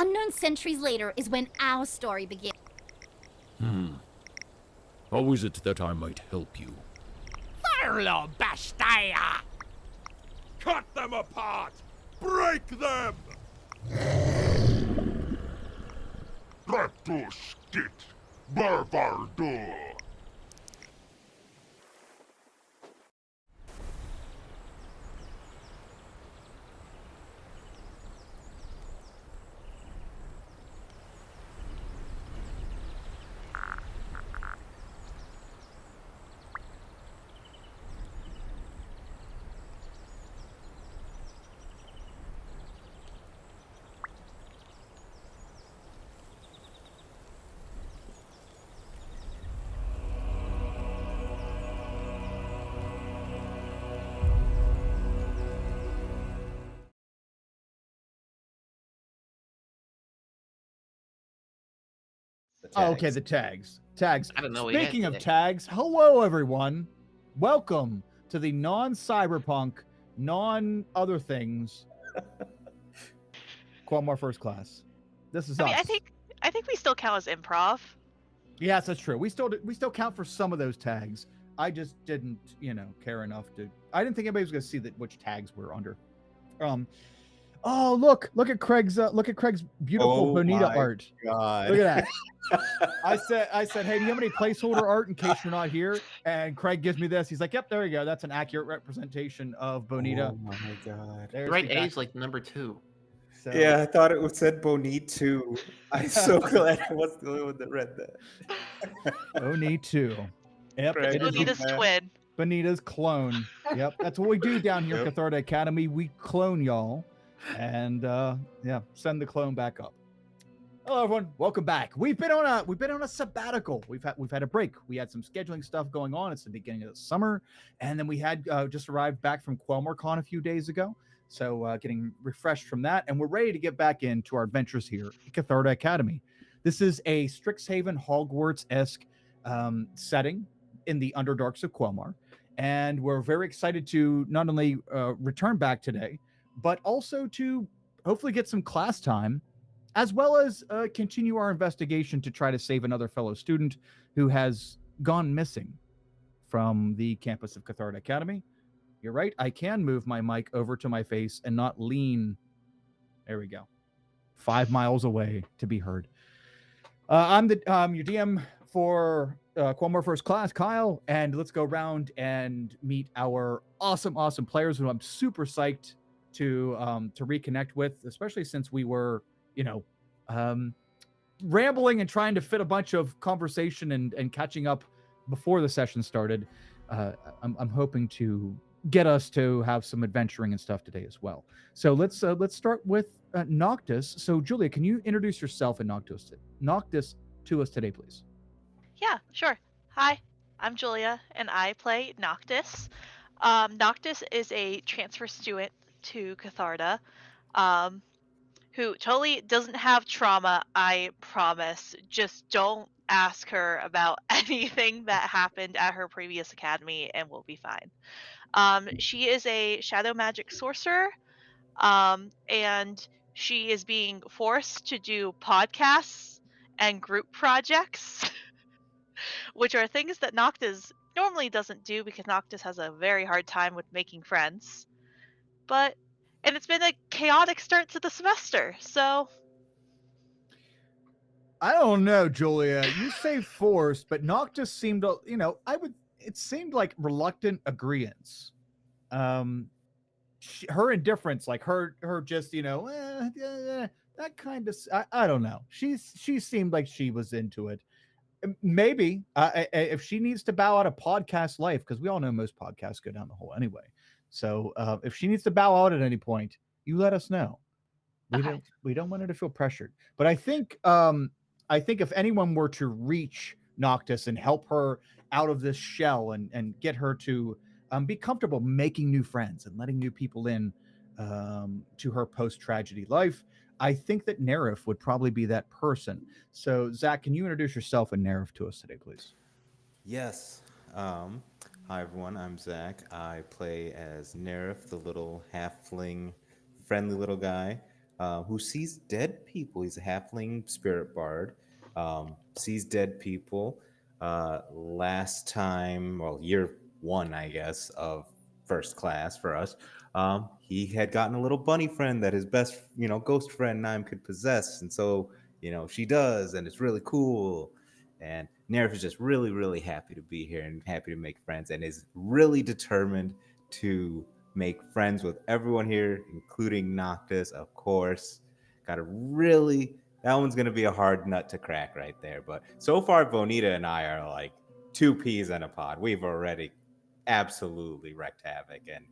Unknown centuries later is when our story begins. How is it that I might help you? Farlo Bastaya! Cut them apart! Break them! Ratuskit! Barvardur! Oh, okay, the tags. Tags. I don't know what you Speaking had of today. tags, hello everyone. Welcome to the non-cyberpunk, non-other things Qualmar First Class. This is I mean, us. I think we still count as improv. Yes, that's true. We still count for some of those tags. I just didn't, care enough to. I didn't think anybody was going to see which tags we're under. Oh, look at Craig's beautiful Bonita art. God. Look at that. I said, hey, do you have any placeholder art in case you're not here? And Craig gives me this. He's like, yep, there you go. That's an accurate representation of Bonita. Oh my God. There's Right the guy. age, like number 2. So, Yeah, I thought it said Bonit too. I'm so glad I was the only one that read that. Bonita too. Yep, Right. it is Bonita's twin. Bonita's clone. Yep, that's what we do down here at Yep. Catharta Academy. We clone y'all, and send the clone back up. Hello, everyone. Welcome back. We've been on a sabbatical. We've had a break. We had some scheduling stuff going on. It's the beginning of the summer, and then we had just arrived back from QuellmarCon a few days ago. So getting refreshed from that, and we're ready to get back into our adventures here at Catharta Academy. This is a Strixhaven Hogwarts-esque setting in the Underdarks of Quelmar, and we're very excited to not only return back today, but also to hopefully get some class time, as well as continue our investigation to try to save another fellow student who has gone missing from the campus of Catharta Academy. You're right, I can move my mic over to my face and not lean. There we go. 5 miles away to be heard. I'm your DM for Quelmar First Class, Kyle, and let's go around and meet our awesome players who I'm super psyched to reconnect with, especially since we were, rambling and trying to fit a bunch of conversation and catching up before the session started. I'm hoping to get us to have some adventuring and stuff today as well. So let's start with Noctis. So Julia, can you introduce yourself and Noctis to us today, please? Yeah, sure. Hi, I'm Julia, and I play Noctis. Noctis is a transfer student to Catharta, who totally doesn't have trauma, I promise. Just don't ask her about anything that happened at her previous academy, and we'll be fine. She is a shadow magic sorcerer, and she is being forced to do podcasts and group projects, which are things that Noctis normally doesn't do because Noctis has a very hard time with making friends. And it's been a chaotic start to the semester, so I don't know, Julia. You say forced, but Noctis seemed, it seemed like reluctant agreeance. Her indifference, like her just, that kind of, I don't know. She seemed like she was into it. Maybe if she needs to bow out of podcast life, because we all know most podcasts go down the hole anyway. So if she needs to bow out at any point, you let us know. We don't want her to feel pressured. But I think if anyone were to reach Noctis and help her out of this shell and get her to be comfortable making new friends and letting new people in to her post-tragedy life, I think that Nerif would probably be that person. So, Zach, can you introduce yourself and Nerif to us today, please? Yes. Hi, everyone. I'm Zach. I play as Nerif, the little halfling, friendly little guy. who sees dead people. He's a halfling spirit bard. Sees dead people. Last time, well, year one, I guess, of first class for us, he had gotten a little bunny friend that his best, ghost friend Naim could possess. And so, she does, and it's really cool. And Nerf is just really, really happy to be here and happy to make friends and is really determined to make friends with everyone here, including Noctis, of course. That one's going to be a hard nut to crack right there. But so far, Bonita and I are like two peas in a pod. We've already absolutely wreaked havoc and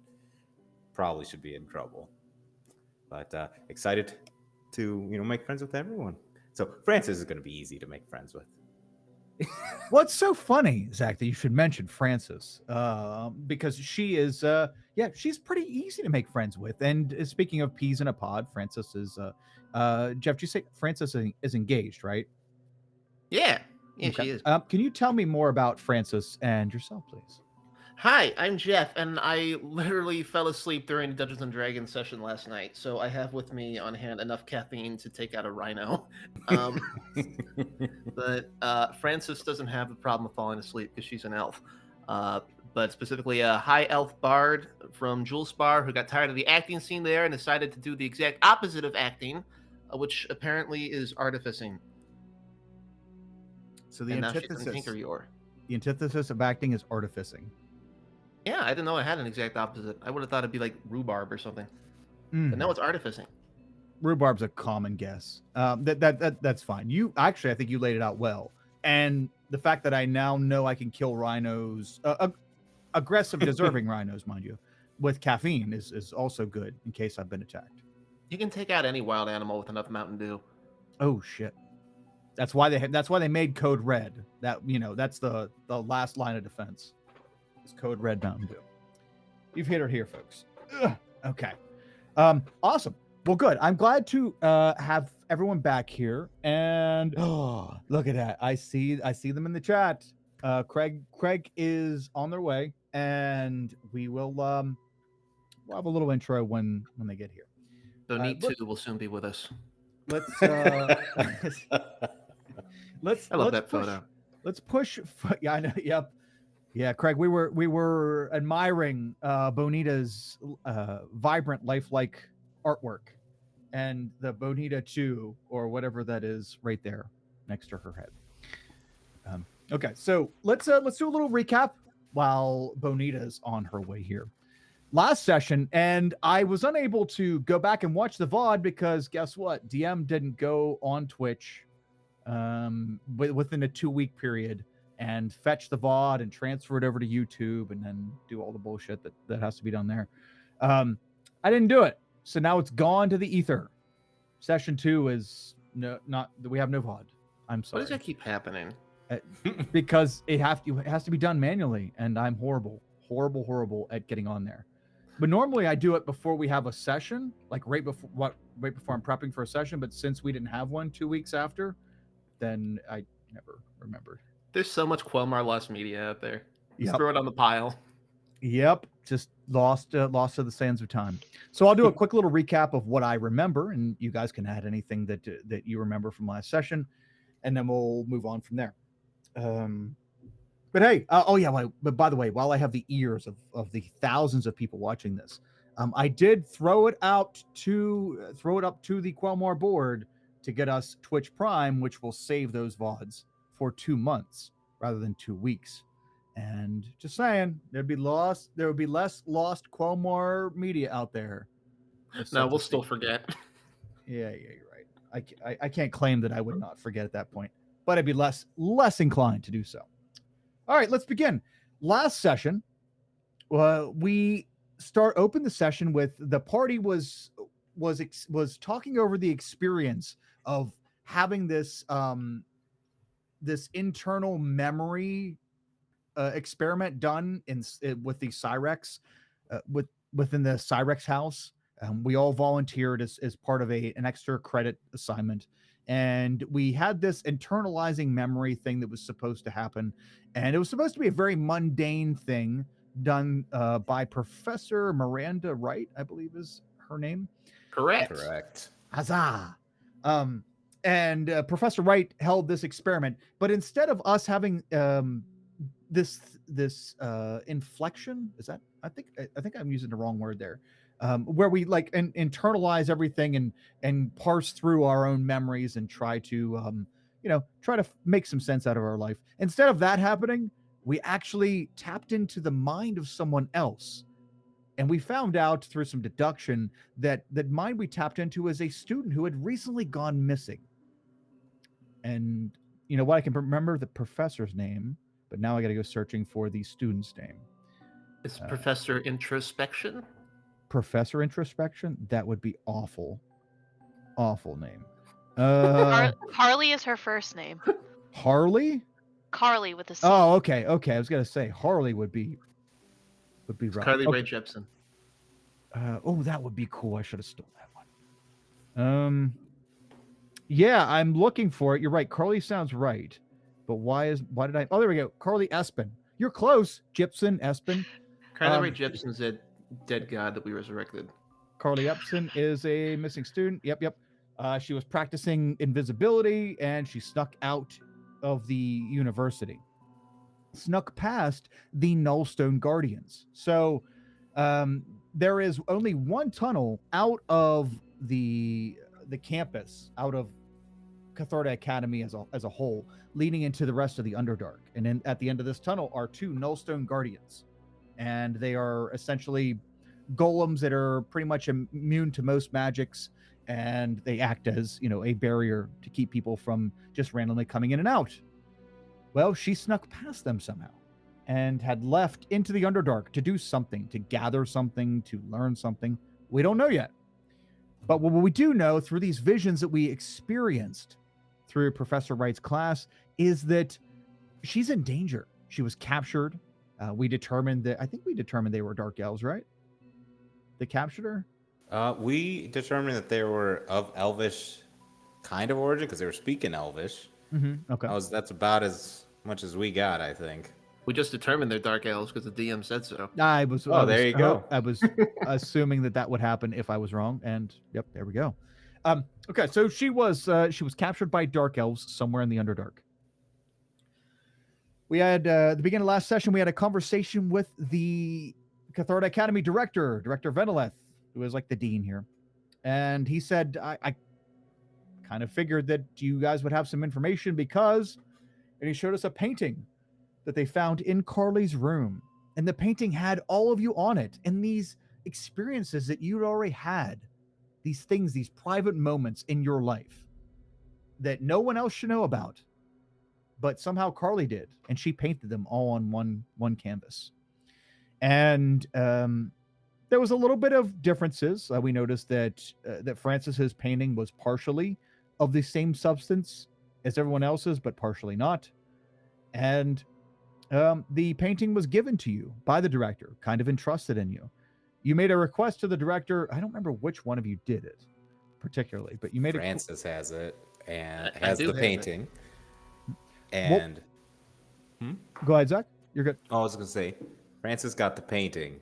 probably should be in trouble. But excited to, make friends with everyone. So Francis is going to be easy to make friends with. What's so funny, Zach, that you should mention Frances, because she is, she's pretty easy to make friends with. And speaking of peas in a pod, Frances is, Jeff, did you say Frances is engaged, right? Yeah, Okay. she is. Can you tell me more about Frances and yourself, please? Hi, I'm Jeff, and I literally fell asleep during the Dungeons and Dragons session last night, so I have with me on hand enough caffeine to take out a rhino. But Frances doesn't have the problem of falling asleep because she's an elf. But specifically a high elf bard from Julespar who got tired of the acting scene there and decided to do the exact opposite of acting, which apparently is artificing. So the And now she's in antithesis, Tinker the antithesis of acting is artificing. Yeah, I didn't know I had an exact opposite. I would have thought it'd be like rhubarb or something. Mm. But no, it's artificing. Rhubarb's a common guess. That's fine. I think you laid it out well. And the fact that I now know I can kill rhinos, aggressive, deserving rhinos, mind you, with caffeine is also good in case I've been attacked. You can take out any wild animal with enough Mountain Dew. Oh shit. That's why they made Code Red. That's the last line of defense. It's Code Red Mountain Dew. You've hit it here, folks. Ugh. Okay. Awesome. Well, good. I'm glad to have everyone back here. And look at that. I see them in the chat. Craig is on their way, and we will we'll have a little intro when they get here. Bonita will soon be with us. Let's I love that photo. Let's push. Yeah, I know. Yep. Yeah, Craig, we were admiring Bonita's vibrant, lifelike artwork, and the Bonita 2 or whatever that is right there next to her head. Okay, so let's do a little recap while Bonita's on her way here. Last session, and I was unable to go back and watch the VOD because guess what? DM didn't go on Twitch within a 2-week period and fetch the VOD and transfer it over to YouTube and then do all the bullshit that has to be done there. I didn't do it. So now it's gone to the ether. Session 2 is we have no VOD. I'm sorry. Why does that keep happening? Because it has to be done manually, and I'm horrible at getting on there. But normally I do it before we have a session, like right before I'm prepping for a session. But since we didn't have one 2 weeks after, then I never remembered. There's so much Quelmar Lost media out there. Just Yep. throw it on the pile. Yep, just lost to the sands of time. So I'll do a quick little recap of what I remember, and you guys can add anything that you remember from last session, and then we'll move on from there. But hey, but by the way, while I have the ears of the thousands of people watching this, I did throw it up to the Quelmar board to get us Twitch Prime, which will save those VODs for 2 months rather than 2 weeks. And just saying, there would be less lost Quelmar media out there. No, we'll still forget. Yeah, you're right. I can't claim that I would not forget at that point, but I'd be less inclined to do so. All right, let's begin. Last session, we open the session with the party was talking over the experience of having this this internal memory experiment done with the Cyrex within the Cyrex house. We all volunteered as part of an extra credit assignment, and we had this internalizing memory thing that was supposed to happen, and it was supposed to be a very mundane thing done by Professor Miranda Wright, I believe is her name. Correct. Correct. Huzzah! And Professor Wright held this experiment, but instead of us having this inflection, is that I think I'm using the wrong word there, where we like internalize everything and parse through our own memories and try to try to make some sense out of our life. Instead of that happening, we actually tapped into the mind of someone else. And we found out through some deduction that mind we tapped into is a student who had recently gone missing. And you know what? I can remember the professor's name, but now I got to go searching for the student's name. It's Professor Introspection. Professor Introspection? That would be awful. Awful name. Carly is her first name. Harley? Carly with a C. Oh, okay. I was gonna say Harley would be right. Carly Okay. Rae Jepsen. Oh, that would be cool. I should have stole that one. Yeah, I'm looking for it. You're right. Carly sounds right. But why did I? Oh, there we go. Carly Espin. You're close. Gypsum, Espin. Carly Rae Jepsen's a dead god that we resurrected. Carly Epson is a missing student. Yep. She was practicing invisibility and she snuck out of the university. Snuck past the Nullstone Guardians. So there is only one tunnel out of the campus, out of Catharta Academy as a whole, leading into the rest of the Underdark. And then at the end of this tunnel are two Nullstone Guardians. And they are essentially golems that are pretty much immune to most magics, and they act as, a barrier to keep people from just randomly coming in and out. Well, she snuck past them somehow and had left into the Underdark to do something, to gather something, to learn something. We don't know yet. But what we do know through these visions that we experienced through Professor Wright's class is that she's in danger. She was captured. I think we determined they were dark elves, right? They captured her? We determined that they were of Elvish kind of origin because they were speaking Elvish. Mm-hmm. Okay. That's about as much as we got, I think. We just determined they're dark elves because the DM said so. There you go. I was assuming that would happen if I was wrong, and yep, there we go. Okay, so she was captured by dark elves somewhere in the Underdark. We had at the beginning of last session, we had a conversation with the Catharta Academy Director Veneleth, who is like the dean here. And he said, I kind of figured that you guys would have some information because, and he showed us a painting that they found in Carly's room. And the painting had all of you on it and these experiences that you'd already had, these things, these private moments in your life that no one else should know about. But somehow Carly did, and she painted them all on one canvas. And there was a little bit of differences. We noticed that Francis's painting was partially of the same substance as everyone else's, but partially not. And the painting was given to you by the director, kind of entrusted in you. You made a request to the director. I don't remember which one of you did it particularly, but you made Francis has it and I has do the have painting. And Go ahead, Zach. You're good. I was gonna say, Francis got the painting,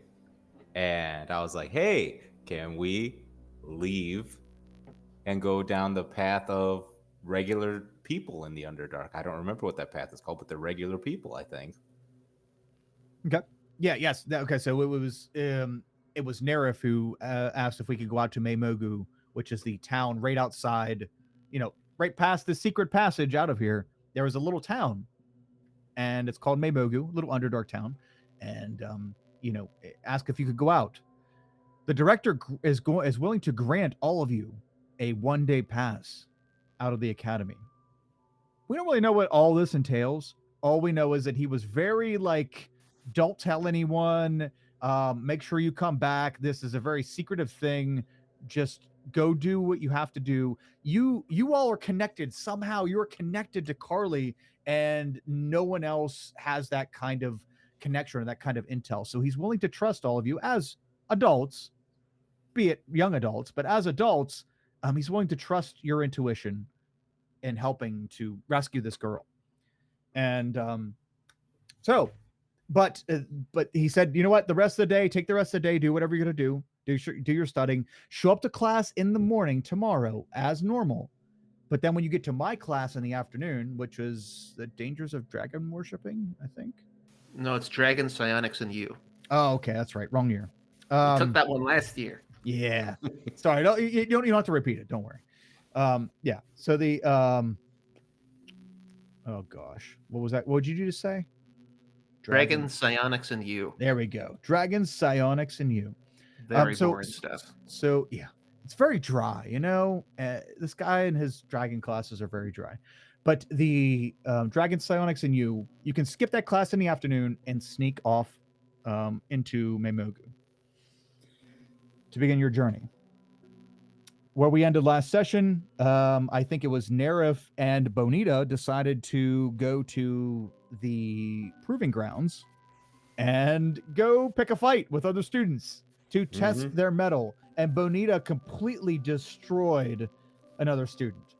and I was like, "Hey, can we leave and go down the path of regular people in the Underdark?" I don't remember what that path is called, but they're regular people, I think. Okay. Yeah. Yes. Okay. So it was Nerif who asked if we could go out to Maymogu, which is the town right outside, right past the secret passage out of here. There was a little town, and it's called Maymogu, little Underdark town, and ask if you could go out. The director is willing to grant all of you a 1-day pass out of the academy. We don't really know what all this entails. All we know is that he was very like, don't tell anyone. Make sure you come back. This is a very secretive thing. Just go do what you have to do. You all are connected somehow. You're connected to Carly, and no one else has that kind of connection or that kind of intel. So he's willing to trust all of you as adults, be it young adults, but as adults, he's willing to trust your intuition in helping to rescue this girl. And but he said, you know what, take the rest of the day, do whatever you're going to do. do your studying, show up to class in the morning tomorrow as normal. But then when you get to my class in the afternoon, which is the dangers of dragon worshipping, I think. No, it's Dragon, Psionics, and you. Oh, okay, that's right. Wrong year. We took that one last year. Yeah. Sorry, you don't have to repeat it. Don't worry. Yeah. So the oh gosh, what was that? What did you just say? Dragon, Psionics, and you. There we go. Dragons, psionics, and you. Very boring stuff. So yeah, it's very dry. You know, this guy and his dragon classes are very dry. But the dragon, psionics, and you can skip that class in the afternoon and sneak off into Memogu to begin your journey. Where we ended last session, I think it was Nerif and Bonita decided to go to the proving grounds and go pick a fight with other students to test their mettle. And Bonita completely destroyed another student.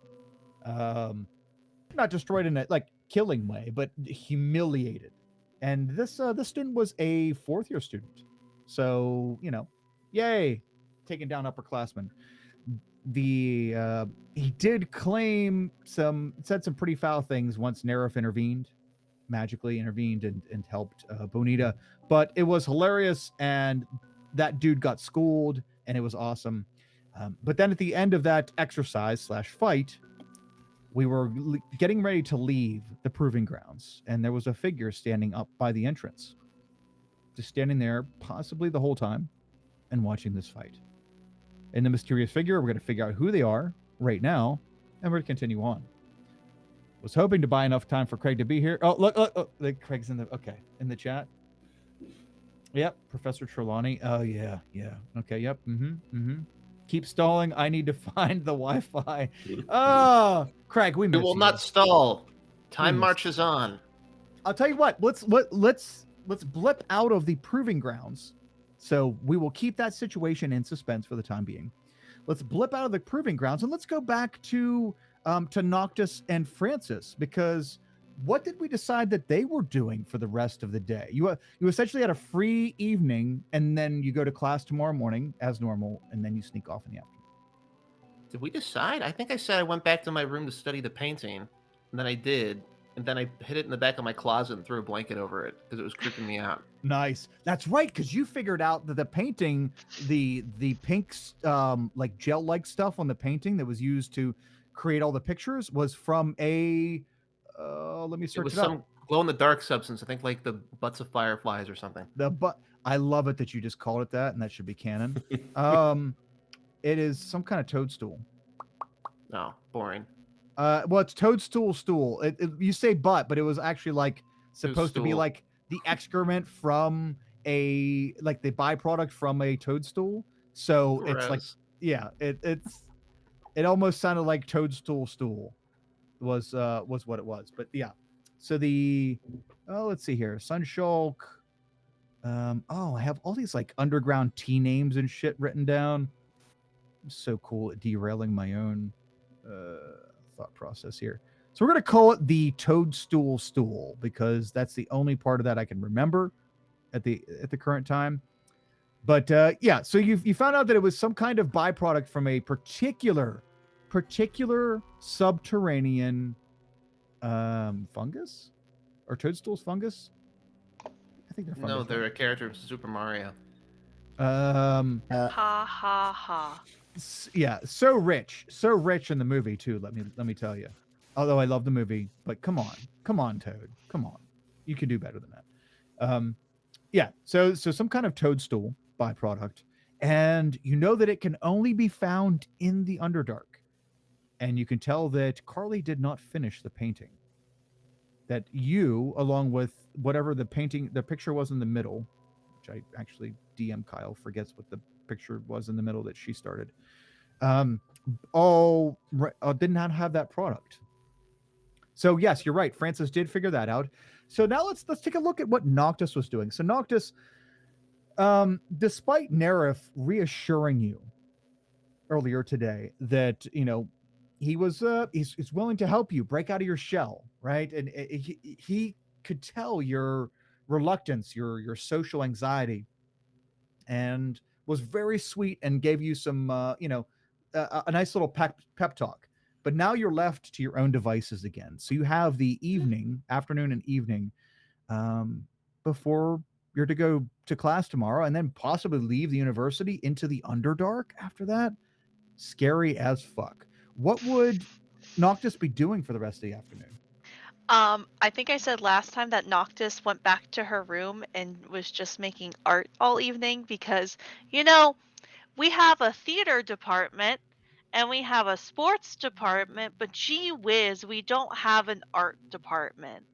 Not destroyed in a like killing way, but humiliated. And this student was a 4th year student. So, you know, yay, taking down upperclassmen. He did claim said some pretty foul things once Nerif magically intervened and helped Bonita, but it was hilarious and that dude got schooled and it was awesome. But then at the end of that exercise / fight, we were getting ready to leave the proving grounds and there was a figure standing up by the entrance, just standing there possibly the whole time and watching this fight. And the mysterious figure, we're going to figure out who they are right now, and we're going to continue on. Was hoping to buy enough time for Craig to be here. Oh, look, Craig's in the chat. Yep, Professor Trelawney. Oh, yeah. Okay, yep, Keep stalling. I need to find the Wi-Fi. Oh, Craig, we will you. not stall. Time marches on. I'll tell you what. Let's blip out of the proving grounds. So we will keep that situation in suspense for the time being. Let's blip out of the proving grounds and let's go back to Noctis and Francis, because what did we decide that they were doing for the rest of the day? You essentially had a free evening and then you go to class tomorrow morning as normal and then you sneak off in the afternoon. Did we decide? I think I said I went back to my room to study the painting, and then I did. And then I hid it in the back of my closet and threw a blanket over it because it was creeping me out. Nice. That's right, because you figured out that the painting, the pink like gel-like stuff on the painting that was used to create all the pictures was from a let me search it was up. Some glow-in-the-dark substance. I think like the butts of fireflies or something. I love it that you just called it that, and that should be canon. It is some kind of toadstool. No, boring. Well, it's toadstool stool. You say butt, but it was actually like supposed to be like the excrement from the byproduct from a toadstool. So Gross. It's like, yeah, it almost sounded like toadstool stool was what it was. But yeah, so let's see here, Sunshulk. I have all these like underground tea names and shit written down. I'm so cool at derailing my own thought process here. So we're going to call it the toadstool stool because that's the only part of that I can remember at the current time. But yeah, so you found out that it was some kind of byproduct from a particular subterranean fungus or toadstools fungus. I think they're fungus. No, they're a character from Super Mario. Ha ha ha. Yeah, so rich in the movie too. Let me tell you. Although I love the movie, but come on, Toad, come on, you can do better than that. Yeah, so some kind of toadstool byproduct, and you know that it can only be found in the Underdark, and you can tell that Carly did not finish the painting. That you, along with whatever the picture was in the middle, which I actually DM Kyle forgets what the picture was in the middle that she started, did not have that product. So yes, you're right, Francis did figure that out. So now let's take a look at what Noctis was doing. So Noctis, despite Nerif reassuring you earlier today that he was he's willing to help you break out of your shell, right? And he could tell your reluctance, your social anxiety. And was very sweet and gave you some, a nice little pep talk. But now you're left to your own devices again. So you have the afternoon and evening, before you're to go to class tomorrow, and then possibly leave the university into the Underdark after that. Scary as fuck. What would Noctis be doing for the rest of the afternoon? I think I said last time that Noctis went back to her room and was just making art all evening because, we have a theater department and we have a sports department, but gee whiz, we don't have an art department.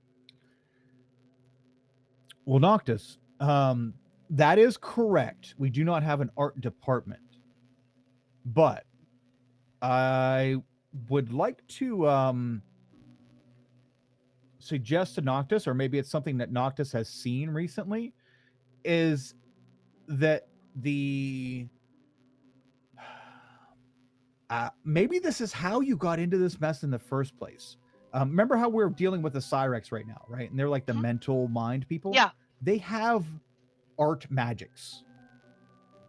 Well, Noctis, that is correct. We do not have an art department. But I would like to suggest to Noctis, or maybe it's something that Noctis has seen recently, is that maybe this is how you got into this mess in the first place. Remember how we're dealing with the Cyrex right now, right? And they're like the mental mind people. Yeah. They have art magics.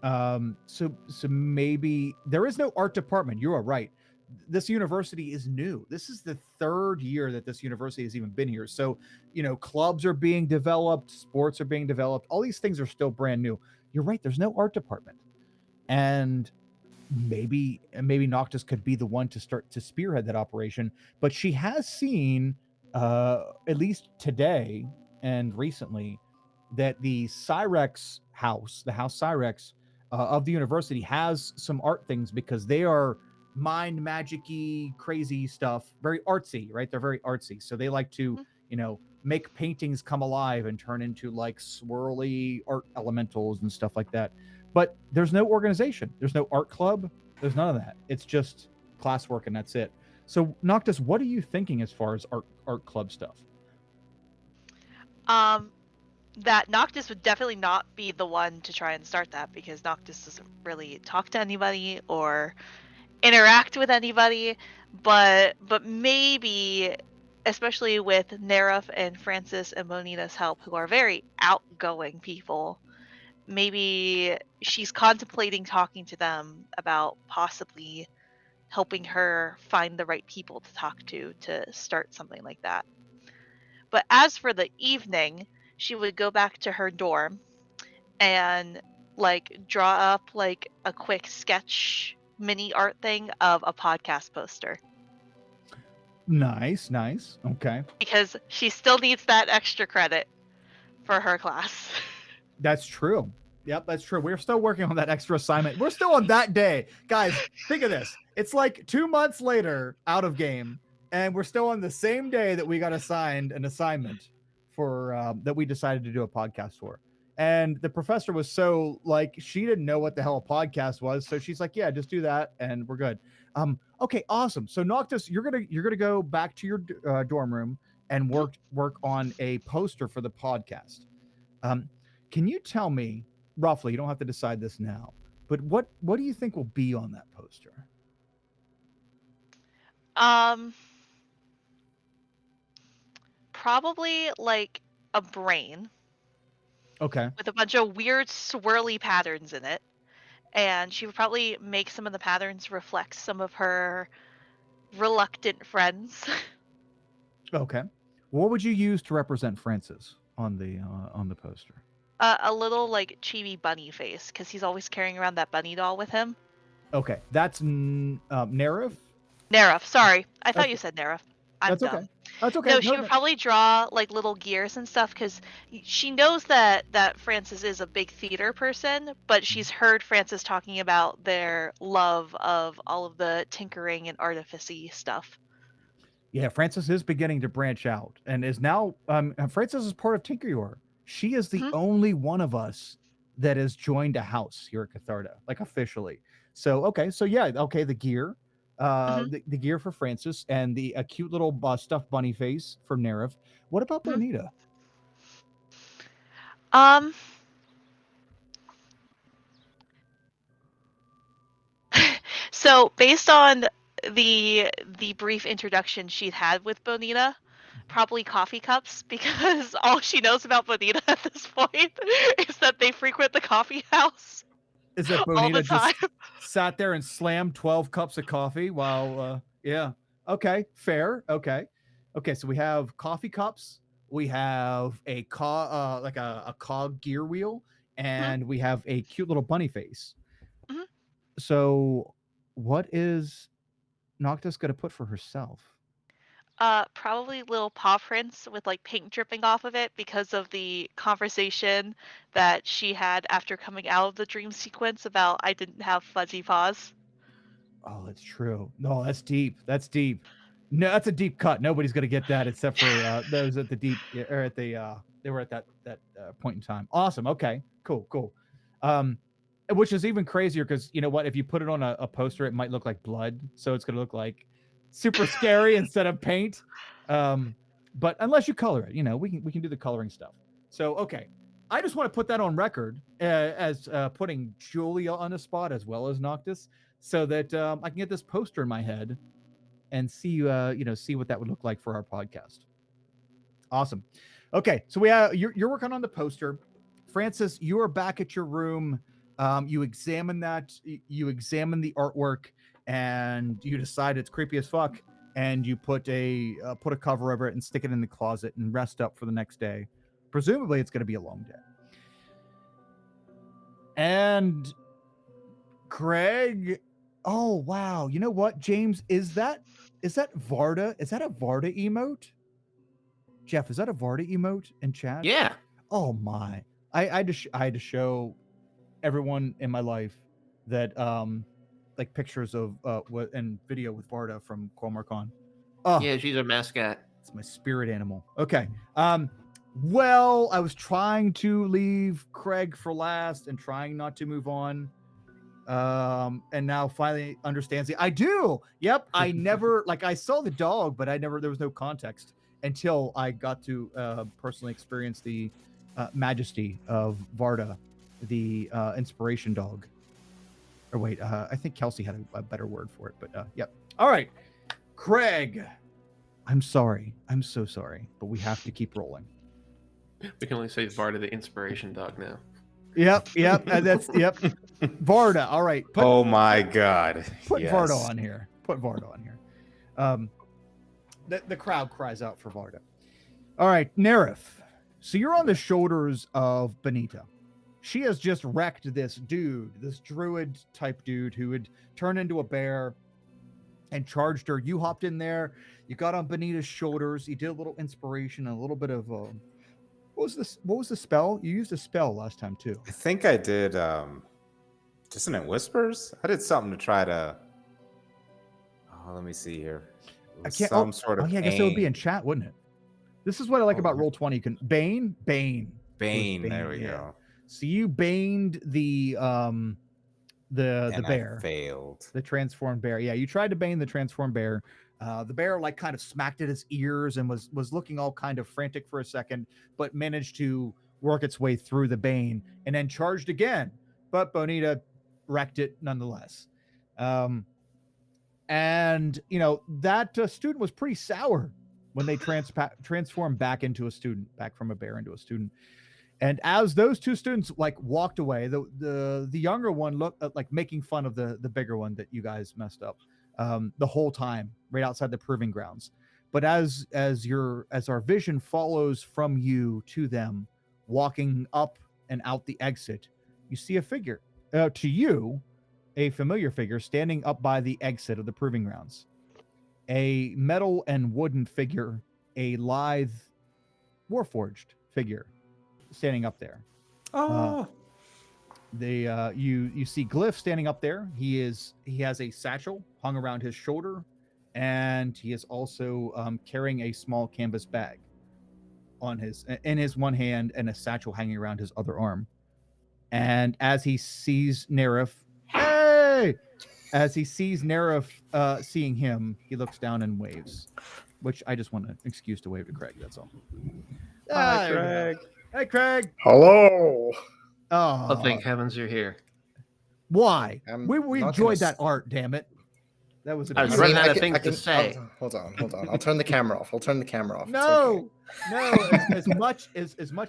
So maybe there is no art department. You are right. This university is new. This is the third year that this university has even been here. So, clubs are being developed, sports are being developed. All these things are still brand new. You're right. There's no art department. And maybe Noctis could be the one to start to spearhead that operation. But she has seen, at least today and recently, that the Cyrex house, the House Cyrex of the university, has some art things because they are mind magic-y, crazy stuff, very artsy, right? They're very artsy. So they like to, make paintings come alive and turn into like swirly art elementals and stuff like that. But there's no organization. There's no art club. There's none of that. It's just classwork and that's it. So Noctis, what are you thinking as far as art club stuff? That Noctis would definitely not be the one to try and start that because Noctis doesn't really talk to anybody or interact with anybody, but maybe, especially with Neref and Francis and Bonita's help, who are very outgoing people, maybe she's contemplating talking to them about possibly helping her find the right people to talk to start something like that. But as for the evening, she would go back to her dorm and draw up a quick sketch mini art thing of a podcast poster. Nice. Okay. Because she still needs that extra credit for her class. That's true. Yep, that's true. We're still working on that extra assignment. We're still on that day. Guys, think of this. It's like 2 months later out of game, and we're still on the same day that we got assigned an assignment for that we decided to do a podcast for. And the professor was so she didn't know what the hell a podcast was. So she's like, yeah, just do that and we're good. Okay, awesome. So Noctis, you're gonna go back to your dorm room and work on a poster for the podcast. Can you tell me roughly, you don't have to decide this now, but what do you think will be on that poster? Probably a brain. Okay. With a bunch of weird swirly patterns in it. And she would probably make some of the patterns reflect some of her reluctant friends. Okay. What would you use to represent Francis on the poster? A little chibi bunny face, because he's always carrying around that bunny doll with him. Okay. That's Neref? Neref, sorry. I thought you said Neref. I'm dumb. Okay. That's okay. No, she would probably draw little gears and stuff because she knows that Francis is a big theater person, but she's heard Francis talking about their love of all of the tinkering and artifice-y stuff. Yeah, Francis is beginning to branch out and is now Francis is part of Tinkeryor. She is the only one of us that has joined a house here at Catharda, officially. So the gear. The gear for Francis and the cute little stuffed bunny face for Neref. What about Bonita? So based on the brief introduction she'd had with Bonita, probably coffee cups, because all she knows about Bonita at this point is that they frequent the coffee house. Is that all the Bonita time. just sat there and slammed 12 cups of coffee while yeah. Okay, fair. Okay. So we have coffee cups, we have a like a cog gear wheel, and we have a cute little bunny face. Mhm. So what is Noctis gonna put for herself? Probably little paw prints with like paint dripping off of it because of the conversation that she had after coming out of the dream sequence about I didn't have fuzzy paws. Oh, that's true. No, that's deep. That's deep. No, that's a deep cut. Nobody's gonna get that except for those at the deep or at the they were at that point in time. Awesome. Okay. Cool. Which is even crazier because you know what? If you put it on a poster, it might look like blood. So it's gonna look like super scary instead of paint. But unless you color it, you know, we can do the coloring stuff. So okay. I just want to put that on record as putting Julia on the spot as well as Noctis, so that I can get this poster in my head and see see what that would look like for our podcast. Awesome. Okay, so you're working on the poster. Francis, you are back at your room. You examine you examine the artwork, and you decide it's creepy as fuck, and you put a cover over it and stick it in the closet and rest up for the next day. Presumably, it's going to be a long day. And Craig, oh wow, you know what, James, is that Varda? Is that a Varda emote? Jeff, is that a Varda emote in chat? Yeah. Oh my, I had to show everyone in my life that like pictures of and video with Varda from Cormorcon. Oh Yeah, she's our mascot. it's my spirit animal. Okay. Well, I was trying to leave Craig for last and trying not to move on. And now finally understands it. I do. Yep. I never I saw the dog, but there was no context until I got to personally experience the majesty of Varda, the inspiration dog. Or wait, I think Kelsey had a better word for it, but yep. All right. Craig, I'm sorry. I'm so sorry, but we have to keep rolling. We can only say Varda the inspiration dog now. Yep. That's yep. Varda. All right. Oh my God. Put Yes. Varda on here. The crowd cries out for Varda. All right, Nerif. So you're on the shoulders of Benita. She has just wrecked this druid type dude who had turned into a bear and charged her. You hopped in there. You got on Benita's shoulders. You did a little inspiration, a little bit of what was the spell? You used a spell last time too. I think I did Dissonant Whispers? I did something to try to let me see here. It was some sort of I guess it would be aim. in chat, wouldn't it? This is what I like about Roll20. You can Bane. Bane, there we yeah. go. So you baned the And bear. I failed. The transformed bear. Yeah, you tried to bane the transformed bear. The bear kind of smacked at his ears and was looking all kind of frantic for a second, but managed to work its way through the bane and then charged again. But Bonita wrecked it nonetheless. And that student was pretty sour when they transformed back from a bear into a student. And as those two students walked away, the younger one looked making fun of the bigger one that you guys messed up the whole time right outside the proving grounds. But as our vision follows from you to them, walking up and out the exit, you see a figure. To you, a familiar figure standing up by the exit of the proving grounds. A metal and wooden figure, a lithe, warforged figure, standing up there. Oh, You see Glyph standing up there. He has a satchel hung around his shoulder, and he is also carrying a small canvas bag in his one hand and a satchel hanging around his other arm. And as he sees Nerif, seeing him, he looks down and waves, which I just want an excuse to wave to Craig. That's all. hi, there we go. Craig. Hey, Craig. Hello. Oh, thank heavens you're here. Why? I'm We not enjoyed gonna that art. Damn it. That was a I was beautiful- running out of can- things to can- say. Hold on. I'll turn the camera off. It's No. As much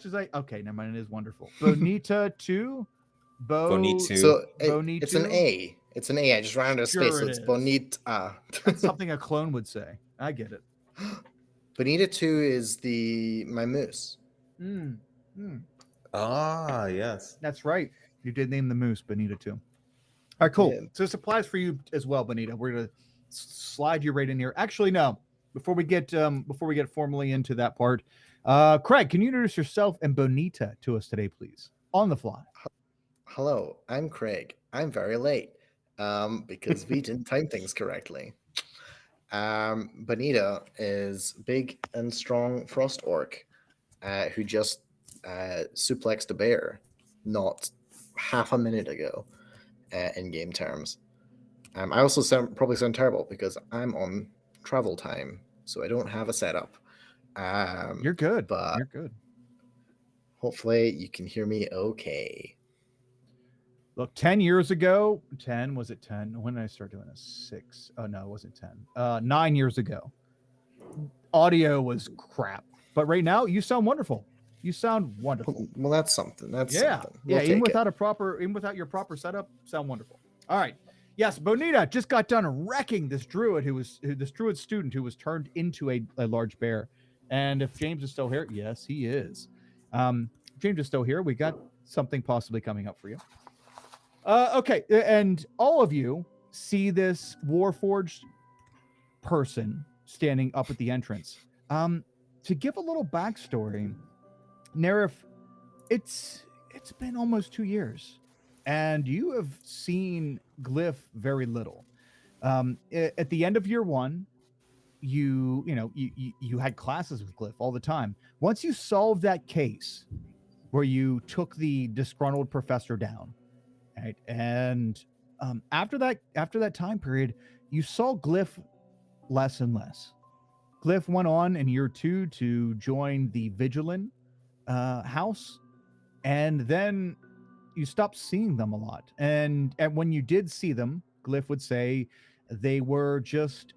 as I okay, never mind. It is wonderful. Bonita too. Bonitu. So Bonitu? it's an A. It's an A. I just rounded a space, Sure so it it's is. Bonita. That's something a clone would say. I get it. Bonita 2 is my moose. Mm. Ah, yes. That's right. You did name the moose Bonita too. All right, cool. Yeah. So supplies for you as well, Bonita. We're gonna slide you right in here. Actually, no. Before we get formally into that part, Craig, can you introduce yourself and Bonita to us today, please, on the fly? Hello, I'm Craig. I'm very late because we didn't time things correctly. Bonita is big and strong frost orc who just suplexed a bear not half a minute ago in game terms. I also probably sound terrible because I'm on travel time, so I don't have a setup. You're good. but- You're good. Hopefully you can hear me okay. Look, 10 years ago, 10, was it 10? When did I start doing this? 6. Oh, no, it wasn't 10. 9 years ago. Audio was crap. But right now, you sound wonderful. You sound wonderful. Well, that's something. That's Yeah. something. Yeah, We'll even take it. without your proper setup, sound wonderful. All right. Yes, Bonita just got done wrecking this druid this druid student who was turned into a large bear. And if James is still here, yes, he is. James is still here. We got something possibly coming up for you. Okay, and all of you see this Warforged person standing up at the entrance. To give a little backstory, Nerif, it's been almost 2 years, and you have seen Glyph very little. At the end of year 1, you had classes with Glyph all the time. Once you solved that case where you took the disgruntled professor down, right, and after that time period, you saw Glyph less and less. Glyph went on in year 2 to join the Vigilant house, and then you stopped seeing them a lot. And when you did see them, Glyph would say they were just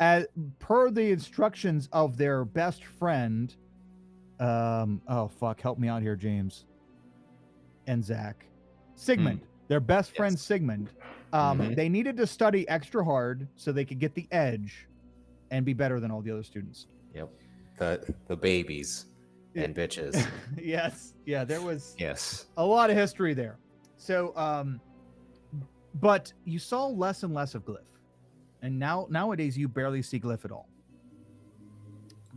as per the instructions of their best friend. Oh fuck, help me out here, James and Zach. Sigmund, their best friend Sigmund. They needed to study extra hard so they could get the edge and be better than all the other students. Yep. The babies and bitches. Yes. Yeah, there was Yes. a lot of history there. So but you saw less and less of Glyph. And nowadays you barely see Glyph at all.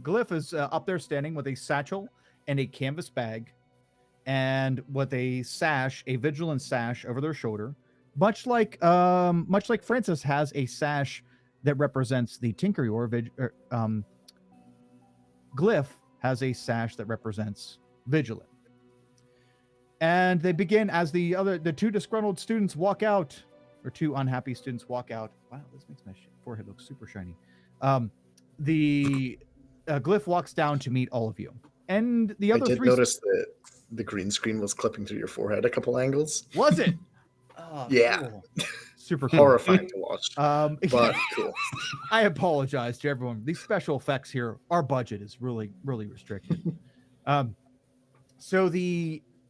Glyph is up there standing with a satchel and a canvas bag, and with a sash, a vigilant sash over their shoulder, much like Francis has a sash that represents the Tinkeryor. Glyph has a sash that represents Vigilant. And they begin as the two disgruntled students walk out, or two unhappy students walk out. Wow, this makes my forehead look super shiny. The Glyph walks down to meet all of you, and the other I did three. notice that the green screen was clipping through your forehead a couple angles. Was it? Oh, Yeah. cool. Super cool. Horrifying to watch, but cool. I apologize to everyone. These special effects here, our budget is really, really restricted. So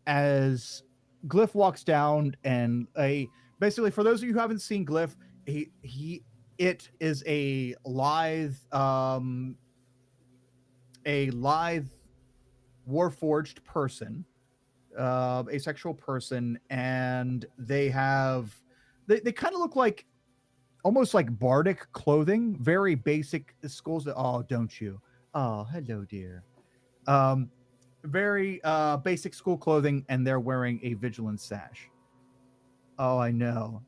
as Glyph walks down, and basically for those of you who haven't seen Glyph, it is a lithe Warforged person, asexual person, and they kind of look like almost like bardic clothing, very basic schools. Oh, don't you? Oh, hello, dear. Very basic school clothing, and they're wearing a vigilant sash. Oh, I know.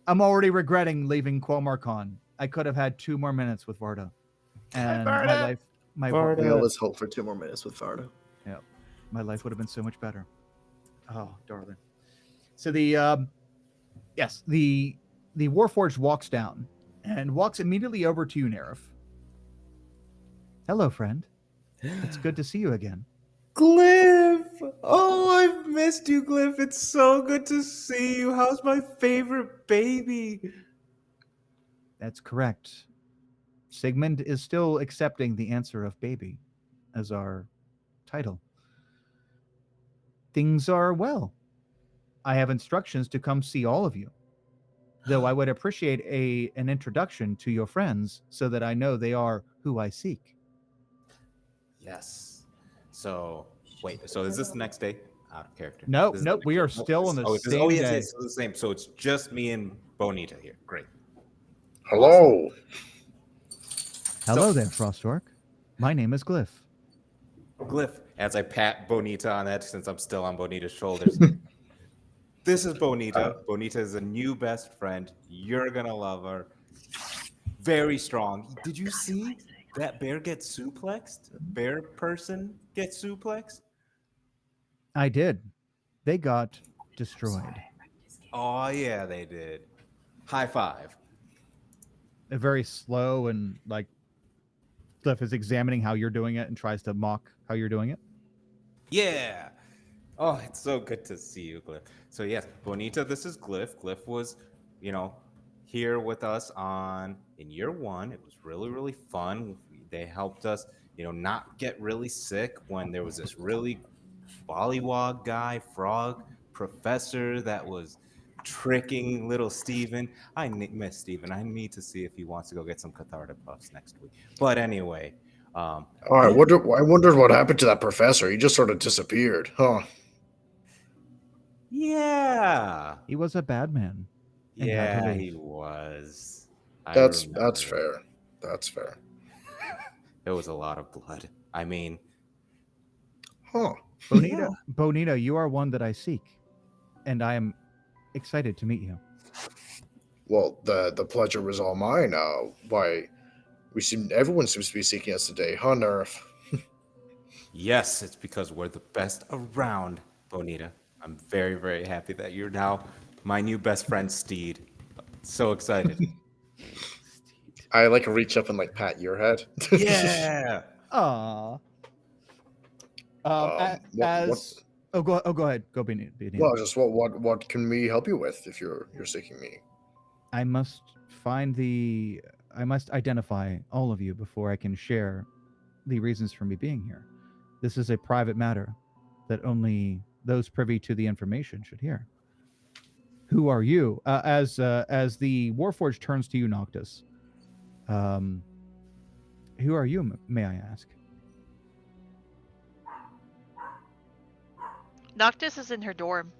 I'm already regretting leaving Quomarcon. I could have had 2 more minutes with Varda, and my life, We always hope for 2 more minutes with Varda. yeah, my life would have been so much better. Oh, darling. So the Warforged walks down and walks immediately over to you, Nerif. Hello, friend. It's good to see you again. Glyph! Oh, I've missed you, Glyph. It's so good to see you. How's my favorite baby? That's correct. Sigmund is still accepting the answer of baby as our title. Things are well. I have instructions to come see all of you. Though I would appreciate an introduction to your friends so that I know they are who I seek. Yes. So wait. So is this the next day? Out of character. Nope, This is nope. the We are next day? still on the it's same oh, yes, day. it's the same. So it's just me and Bonita here. Great. Hello. Hello there, Frostork. My name is Glyph. Glyph, as I pat Bonita on that, since I'm still on Bonita's shoulders. This is Bonita. Bonita is a new best friend. You're gonna love her. Very strong. Did you see that bear get suplexed? Bear person get suplexed? I did. They got destroyed. Oh yeah, they did. High five. A very slow and like Glyph is examining how you're doing it and tries to mock how you're doing it. Yeah. Oh, it's so good to see you, Glyph. So yes, Bonita, this is Glyph. Glyph was, here with us in year 1. It was really, really fun. They helped us, not get really sick when there was this really bollywog guy, frog professor that was tricking little Steven. I miss Steven. I need to see if he wants to go get some Catharta puffs next week. But anyway, I wondered what happened to that professor. He just sort of disappeared, huh? yeah, He was a bad man. and had to yeah, leave. he was. I That's remember. fair. That's fair. There was a lot of blood. I mean, Huh. Bonita, you are one that I seek, and I am excited to meet you. Well, the pleasure was all mine. Why? Everyone seems to be seeking us today, huh, Nerf? yes, it's because we're the best around, Bonita. I'm very, very happy that you're now my new best friend, Steed. So excited. I reach up and pat your head. yeah. Aw. What- Go ahead. Go Bonita. Well, just what can we help you with if you're seeking me? I must identify all of you before I can share the reasons for me being here. This is a private matter that only those privy to the information should hear. Who are you? As the Warforged turns to you, Noctis. Who are you, may I ask? Noctis is in her dorm.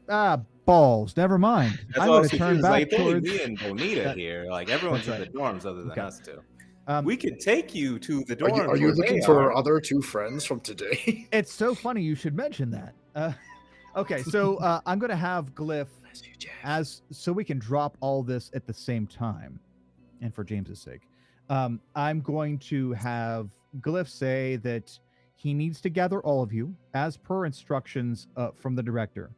Ah, balls. Never mind. That's I'm what I going was to turn confused. back Like, only towards. me and Bonita here. Like, everyone's in That's the dorms other than Okay. us two. Um, We could take you to the dorms. Are you where looking they for are. other two friends from today? It's so funny you should mention that. Okay, so I'm going to have Glyph so we can drop all this at the same time, and for James's sake, I'm going to have Glyph say that he needs to gather all of you as per instructions from the director.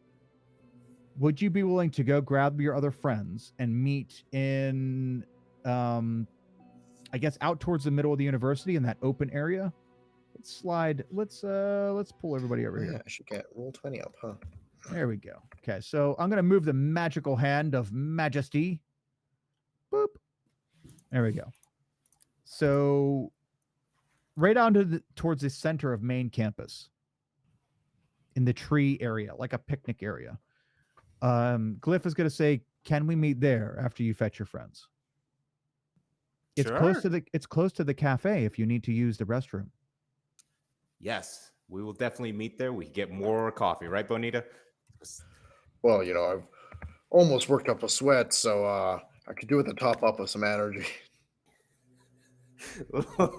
Would you be willing to go grab your other friends and meet in, I guess, out towards the middle of the university in that open area? Let's pull everybody over Yeah, here. I should get roll 20 up, huh? There we go. Okay, so I'm going to move the magical hand of majesty. Boop. There we go. So right towards the center of main campus in the tree area, like a picnic area. Glyph is going to say, can we meet there after you fetch your friends? It's close to the cafe if you need to use the restroom. Yes, we will definitely meet there. We can get more coffee, right, Bonita? Well, I've almost worked up a sweat, so I could do with a top up of some energy.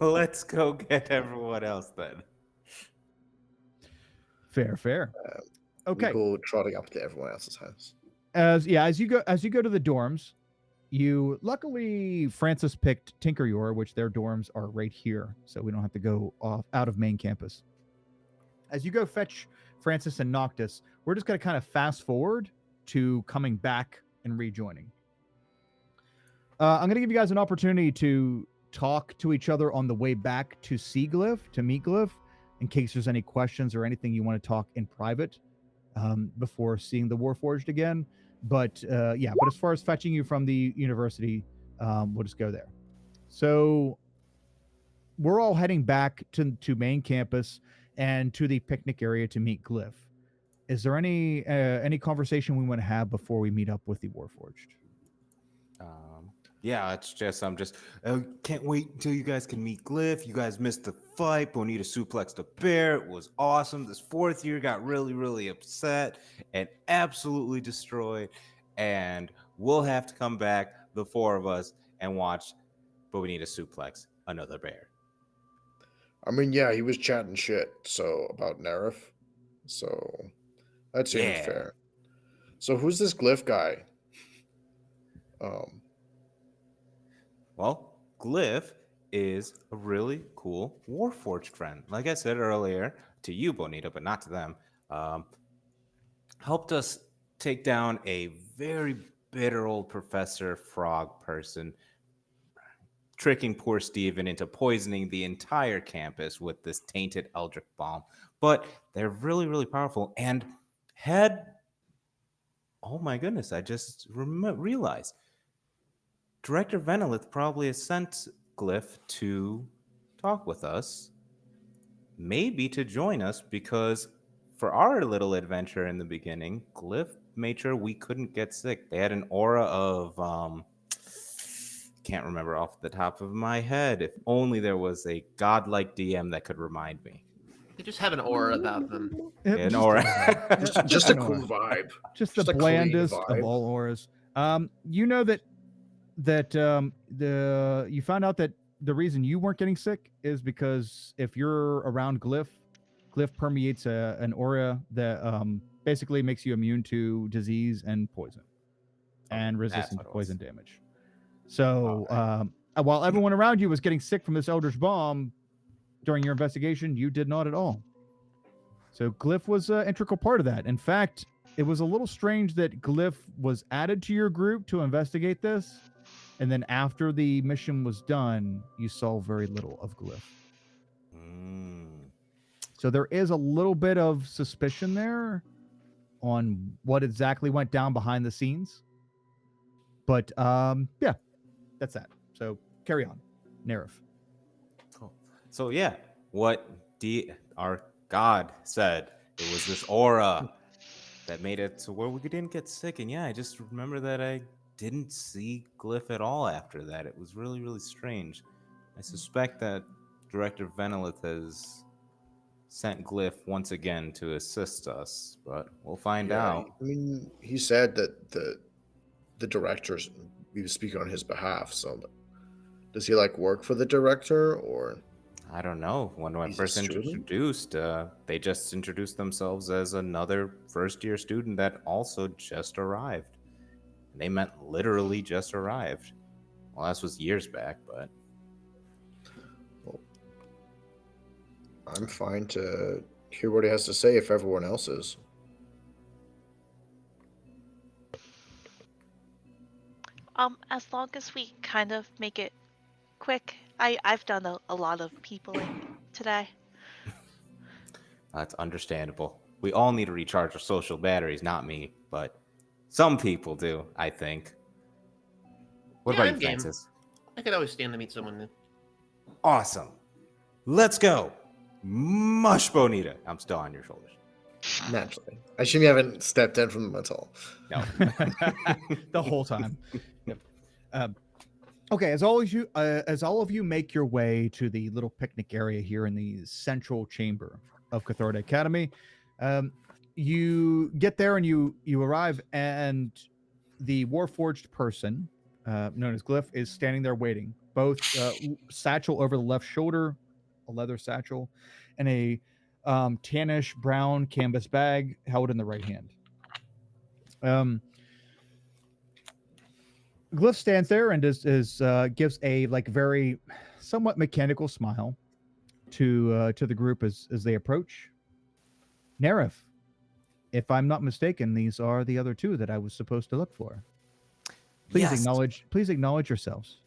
Let's go get everyone else then. Fair. Okay. We go trotting up to everyone else's house. As you go to the dorms, luckily Francis picked Tinkeryor, which their dorms are right here, so we don't have to go out of main campus. As you go fetch Francis and Noctis, we're just going to kind of fast forward to coming back and rejoining. I'm going to give you guys an opportunity to talk to each other on the way back to see Glyph, to meet Glyph, in case there's any questions or anything you want to talk in private before seeing the Warforged again. But as far as fetching you from the university, we'll just go there. So we're all heading back to main campus and to the picnic area to meet Glyph. is there any conversation we want to have before we meet up with the Warforged? Yeah, it's just can't wait until you guys can meet Glyph. You guys missed the fight. Bonita suplexed the bear. It was awesome. This fourth year got really, really upset and absolutely destroyed. And we'll have to come back, the four of us, and watch Bonita suplex another bear. I mean, yeah, he was chatting shit about Nerif. So that seemed fair. So who's this Glyph guy? Well, Glyph is a really cool Warforged friend. Like I said earlier, to you, Bonita, but not to them. Helped us take down a very bitter old Professor Frog person, tricking poor Steven into poisoning the entire campus with this tainted Eldritch bomb. But they're really, really powerful and had... Oh my goodness, I just realized. Director Venelith probably has sent Glyph to talk with us, maybe to join us, because for our little adventure in the beginning, Glyph made sure we couldn't get sick. They had an aura of, can't remember off the top of my head. If only there was a godlike DM that could remind me. They just have an aura about them. An aura. Just a cool vibe. Just the a clean blandest vibe. of all auras. You know that you found out that the reason you weren't getting sick is because if you're around Glyph permeates an aura that basically makes you immune to disease and poison and resistant to poison damage. So while everyone around you was getting sick from this Eldritch bomb during your investigation, you did not at all. So Glyph was an integral part of that. In fact, it was a little strange that Glyph was added to your group to investigate this, and then after the mission was done, you saw very little of Glyph. So there is a little bit of suspicion there on what exactly went down behind the scenes. But yeah, that's that. So carry on, Nerif. Cool. So yeah, what our God said, it was this aura that made it to where we didn't get sick. And yeah, I just remember that I didn't see Glyph at all after that. It was really, really strange. I suspect that Director Venelith has sent Glyph once again to assist us, but we'll find out. I mean, he said that the director's, we was speaking on his behalf. So does he work for the director, or? I don't know. When I first introduced, they just introduced themselves as another first-year student that also just arrived. And they meant literally just arrived. Well, this was years back, but... Well, I'm fine to hear what he has to say if everyone else is. As long as we kind of make it quick. I've done a lot of peopling today. That's understandable. We all need to recharge our social batteries, not me, but some people do, I think. What about you, Francis? I could always stand to meet someone new. Awesome. Let's go. Mush Bonita. I'm still on your shoulders. Naturally. I assume you haven't stepped in from them at all. No. The whole time. Yep. Okay, as all of you make your way to the little picnic area here in the central chamber of Catharda Academy, you get there and you arrive, and the Warforged person, known as Glyph, is standing there waiting. Both satchel over the left shoulder, a leather satchel, and a tannish brown canvas bag held in the right hand. Glyph stands there and gives a very somewhat mechanical smile to the group as they approach. Nerif, if I'm not mistaken, these are the other two that I was supposed to look for. Please acknowledge yourselves.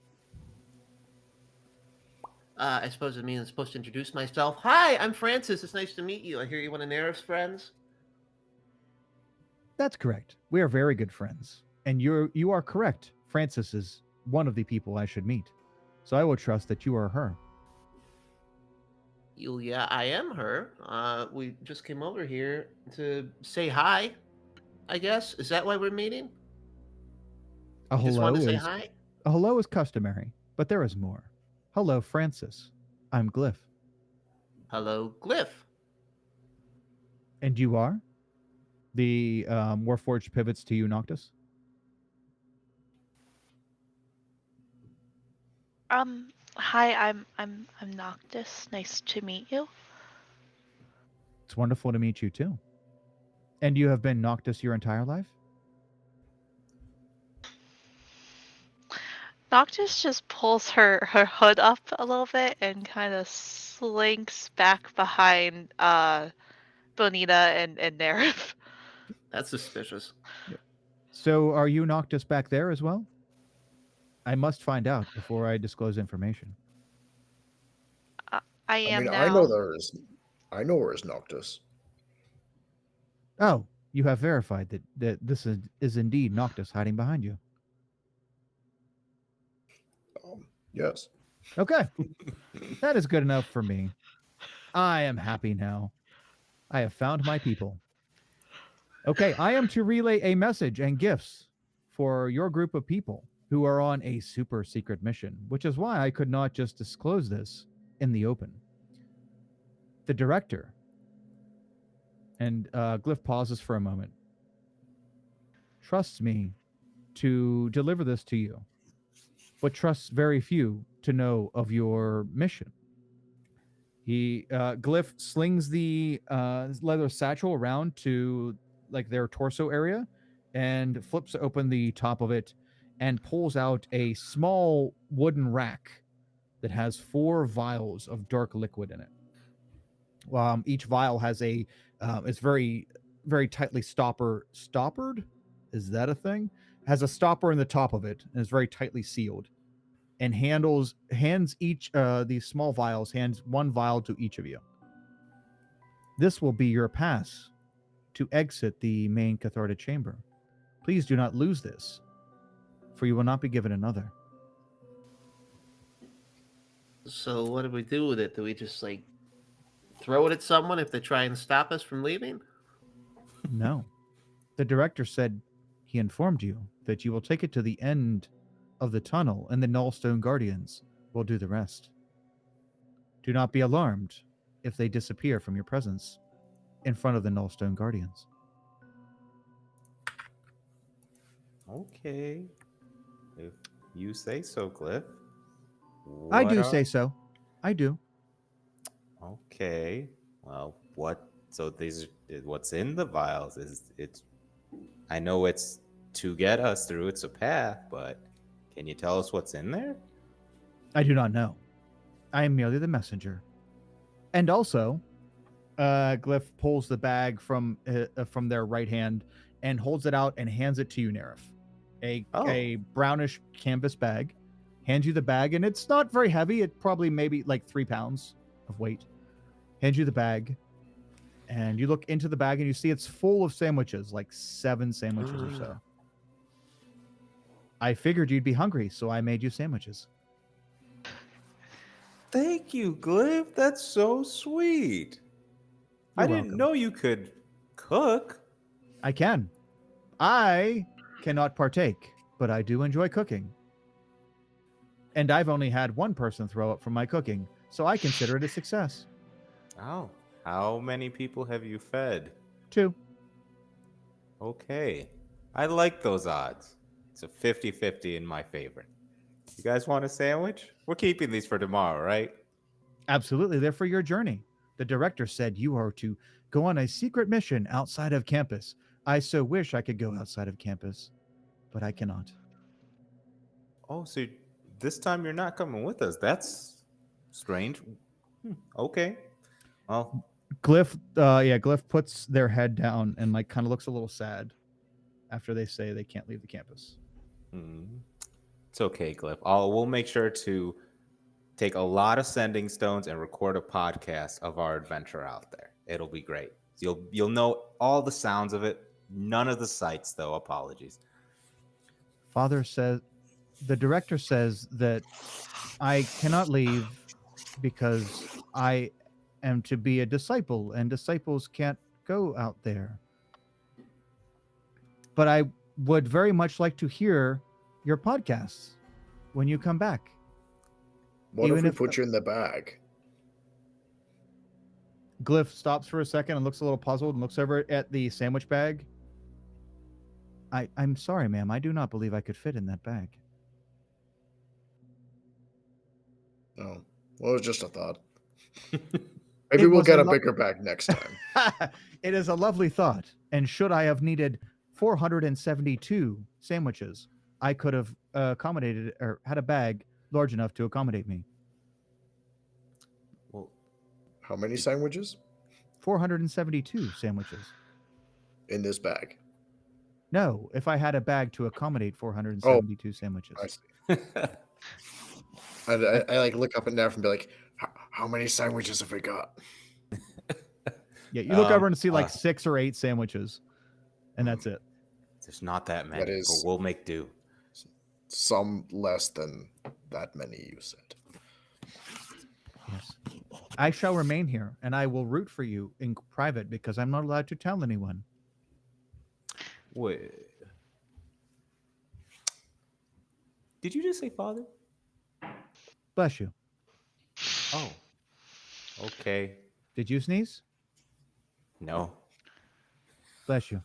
I suppose it means I'm supposed to introduce myself. Hi, I'm Francis. It's nice to meet you. I hear you're one of Nerif's friends. That's correct. We are very good friends. And you are correct. Francis is one of the people I should meet. So I will trust that you are her. Yulia, I am her. We just came over here to say hi, I guess. Is that why we're meeting? A You just hello wanted to say is hi? a hello is customary, but there is more. Hello, Francis. I'm Glyph. Hello, Glyph. And you are? The Warforged pivots to you, Noctis. Hi, I'm Noctis. Nice to meet you. It's wonderful to meet you too. And you have been Noctis your entire life? Noctis just pulls her hood up a little bit and kind of slinks back behind Bonita and Nerif. That's suspicious. So are you Noctis back there as well? I must find out before I disclose information. I am mean, now. I know where is Noctis. Oh, you have verified that this is indeed Noctis hiding behind you. Yes. Okay. That is good enough for me. I am happy now. I have found my people. Okay, I am to relay a message and gifts for your group of people who are on a super secret mission, which is why I could not just disclose this in the open. The director, and Glyph pauses for a moment, trusts me to deliver this to you, but trusts very few to know of your mission. Glyph slings the leather satchel around to like their torso area and flips open the top of it and pulls out a small wooden rack that has 4 vials of dark liquid in it. Each vial has it's very, very tightly stoppered. Is that a thing? Has a stopper in the top of it and is very tightly sealed. And hands each these small vials, hands 1 vial to each of you. This will be your pass to exit the main Catharta chamber. Please do not lose this, for you will not be given another. So what do we do with it? Do we just like throw it at someone if they try and stop us from leaving? No. The director said he informed you that you will take it to the end of the tunnel and the Nullstone Guardians will do the rest. Do not be alarmed if they disappear from your presence in front of the Nullstone Guardians. Okay. If you say so, Glyph. I do What say so. I do. Okay. Well, what's in the vials it's I know it's to get us through, it's a path, but can you tell us what's in there? I do not know. I am merely the messenger. And also, Glyph pulls the bag from their right hand and holds it out and hands it to you, Nerif. A brownish canvas bag. Hands you the bag, and it's not very heavy. It probably maybe like 3 pounds of weight. Hands you the bag, and you look into the bag and you see it's full of sandwiches, like 7 sandwiches or so. I figured you'd be hungry, so I made you sandwiches. Thank you, Glyph. That's so sweet. I didn't welcome. know you could cook. I can. I cannot partake, but I do enjoy cooking. And I've only had 1 person throw up from my cooking, so I consider it a success. Oh, how many people have you fed? 2. Okay. I like those odds. It's a 50-50 in my favor. You guys want a sandwich? We're keeping these for tomorrow, right? Absolutely. They're for your journey. The director said you are to go on a secret mission outside of campus. I so wish I could go outside of campus, but I cannot. Oh, so this time you're not coming with us. That's strange. Okay. Well, Glyph puts their head down and like kind of looks a little sad after they say they can't leave the campus. it's okay, Glyph. We'll make sure to take a lot of sending stones and record a podcast of our adventure out there. It'll be great. You'll know all the sounds of it. None of the sights, though. Apologies. The director says that I cannot leave because I am to be a disciple, and disciples can't go out there. But I would very much like to hear your podcasts when you come back. What Even if we if put you in the bag? Glyph stops for a second and looks a little puzzled and looks over at the sandwich bag. I'm sorry, ma'am. I do not believe I could fit in that bag. Oh, well, it was just a thought. It Maybe we'll was get a a lo- bigger bag next time. It is a lovely thought. And should I have needed 472 sandwiches, I could have accommodated or had a bag large enough to accommodate me. Well, How many sandwiches 472 sandwiches. in this bag? No, if I had a bag to accommodate 472 sandwiches. I see. And I like look up and down and be like, how many sandwiches have we got? Yeah, you look over and see like uh, 6 or 8 sandwiches, and that's it. there's not that many, is- but we'll make do. Some less than that many, you said. Yes. I shall remain here, and I will root for you in private because I'm not allowed to tell anyone. Wait. Did you just say father? Bless you. Oh. Okay. Did you sneeze? No. Bless you.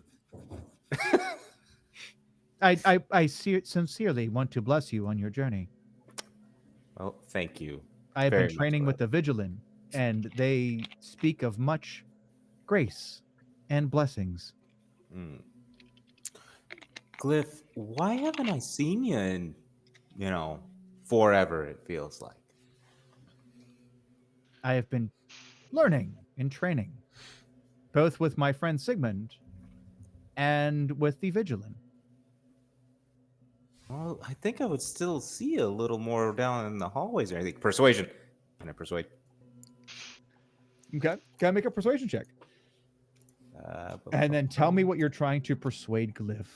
I sincerely want to bless you on your journey. Well, thank you. I have very been much training for with the Vigilin, and they speak of much grace and blessings. Mm. Glyph, why haven't I seen you in, forever, it feels like? I have been learning and training, both with my friend Sigmund and with the Vigilin. Well, I think I would still see you a little more down in the hallways or anything. Persuasion. Can I persuade? Okay. Can I make a persuasion check? And then tell me what you're trying to persuade Glyph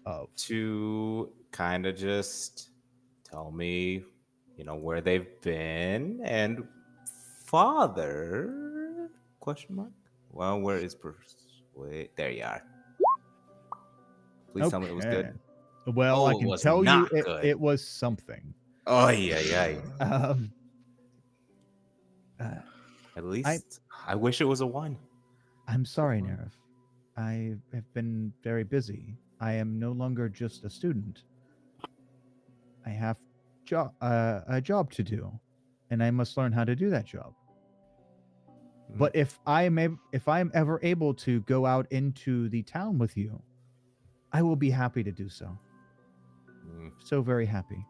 of. To kind of just tell me, where they've been and father, question mark? Well, where is persuade? There you are. Please tell me it was good. Okay. Well, Oh, I it can was tell you not good. it was something. Oh, yeah. At least I wish it was a 1. I'm sorry, Nerif. I have been very busy. I am no longer just a student. I have a job to do, and I must learn how to do that job. But if I am ever able to go out into the town with you, I will be happy to do so. So very happy.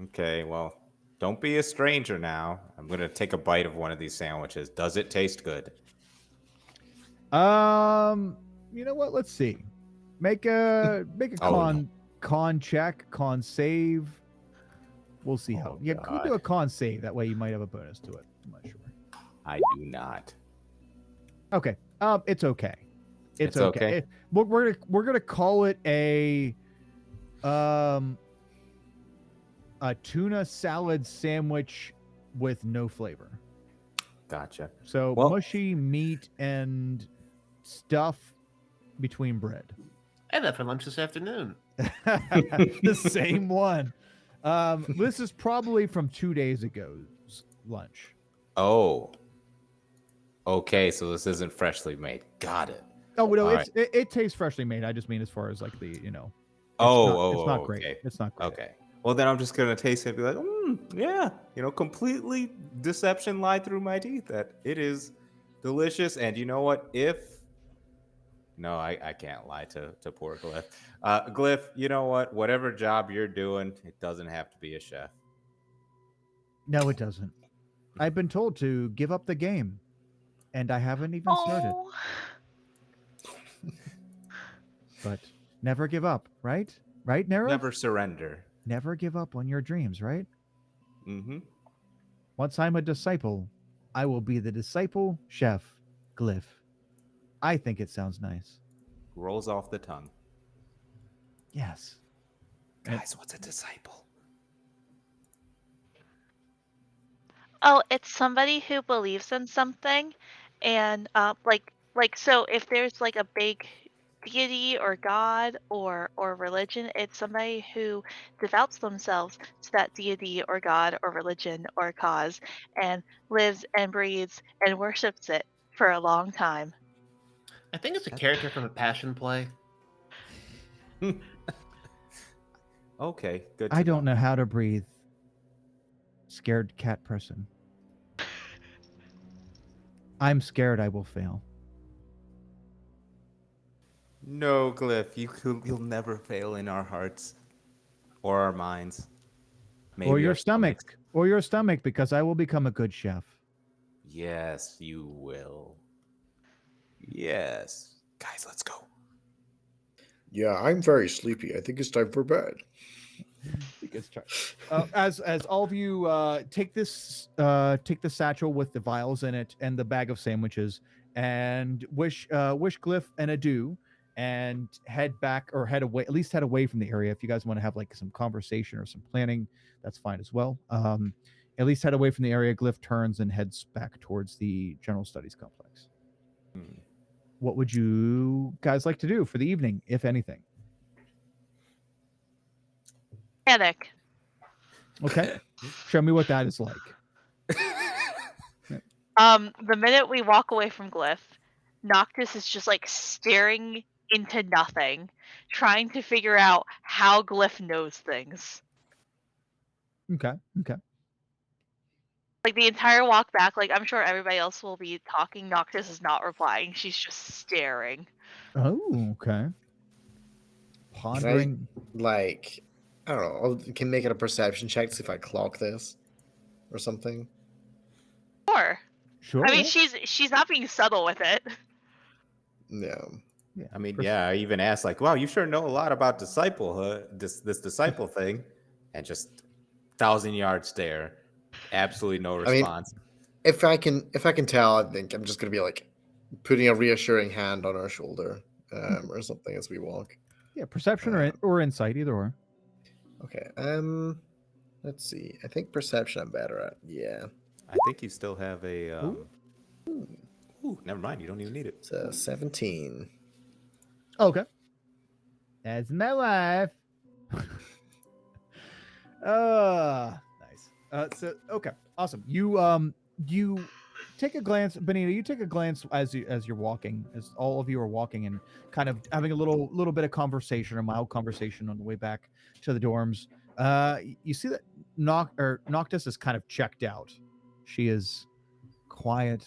Okay, well, don't be a stranger now. I'm gonna take a bite of one of these sandwiches. Does it taste good? You know what? Let's see. Make a Oh, no. con check, con save. We'll see how. Oh, Yeah, go do God. a con save. That way you might have a bonus to it. I'm not sure. I do not. Okay. It's okay. It's It's okay? We're gonna call it a tuna salad sandwich with no flavor. Gotcha. So Well- mushy meat and stuff between bread. I had that for lunch this afternoon. The same one. This is probably from 2 days ago's lunch. Oh. Okay, so this isn't freshly made. Got it. Oh no, All it tastes freshly made. I just mean as far as like the it's not great. Okay. It's not great. Okay. Well, then I'm just gonna taste it and be like, yeah, completely deception lied through my teeth that it is delicious. And you know what? No, I can't lie to poor Glyph. Glyph, you know what? Whatever job you're doing, it doesn't have to be a chef. No, it doesn't. I've been told to give up the game, and I haven't even started. Oh, But never give up, right? Right, Nero? Never surrender. Never give up on your dreams, right? Mm-hmm. Once I'm a disciple, I will be the disciple chef, Glyph. I think it sounds nice. Rolls off the tongue. Yes. Guys, what's a disciple? Oh, it's somebody who believes in something, and so if there's like a big deity or god or religion, it's somebody who devotes themselves to that deity or god or religion or cause and lives and breathes and worships it for a long time. I think it's a character from a Passion play. Okay, good. I don't know how to breathe. Scared cat person. I'm scared I will fail. No, Glyph, you'll never fail in our hearts or our minds. Maybe Or your our stomach. stomachs. Or your stomach, because I will become a good chef. Yes, you will. Yes. Guys, let's go. Yeah, I'm very sleepy. I think it's time for bed. Because as all of you take the satchel with the vials in it and the bag of sandwiches, and wish Glyph an adieu, and head back or head away, at least head away from the area. If you guys want to have like some conversation or some planning, that's fine as well. At least head away from the area. Glyph turns and heads back towards the General Studies complex. What would you guys like to do for the evening, if anything? Panic. Okay. Show me what that is like. The minute we walk away from Glyph, Noctis is just like staring into nothing, trying to figure out how Glyph knows things. Okay. Like the entire walk back, like I'm sure everybody else will be talking. Noctis is not replying. She's just staring. Oh, okay. Pondering. Like, I don't know. Can make it a perception check to see if I clock this or something. Sure. I mean, she's not being subtle with it. No. Yeah. I mean, yeah, I even asked, like, wow, you sure know a lot about disciplehood, this disciple thing, and just 1,000-yard stare. Absolutely no response. I mean, if I can tell, I think I'm just gonna be like putting a reassuring hand on her shoulder, or something as we walk. Yeah, perception or insight, either or. Okay. Let's see. I think perception I'm better at. Yeah. I think you still have a. Ooh, never mind. You don't even need it. It's a 17. Okay. That's my life. Nice. So okay, awesome. You take a glance, Benita. You take a glance as you're walking, as all of you are walking and kind of having a little bit of conversation, a mild conversation on the way back to the dorms. You see that Noctis is kind of checked out. She is quiet.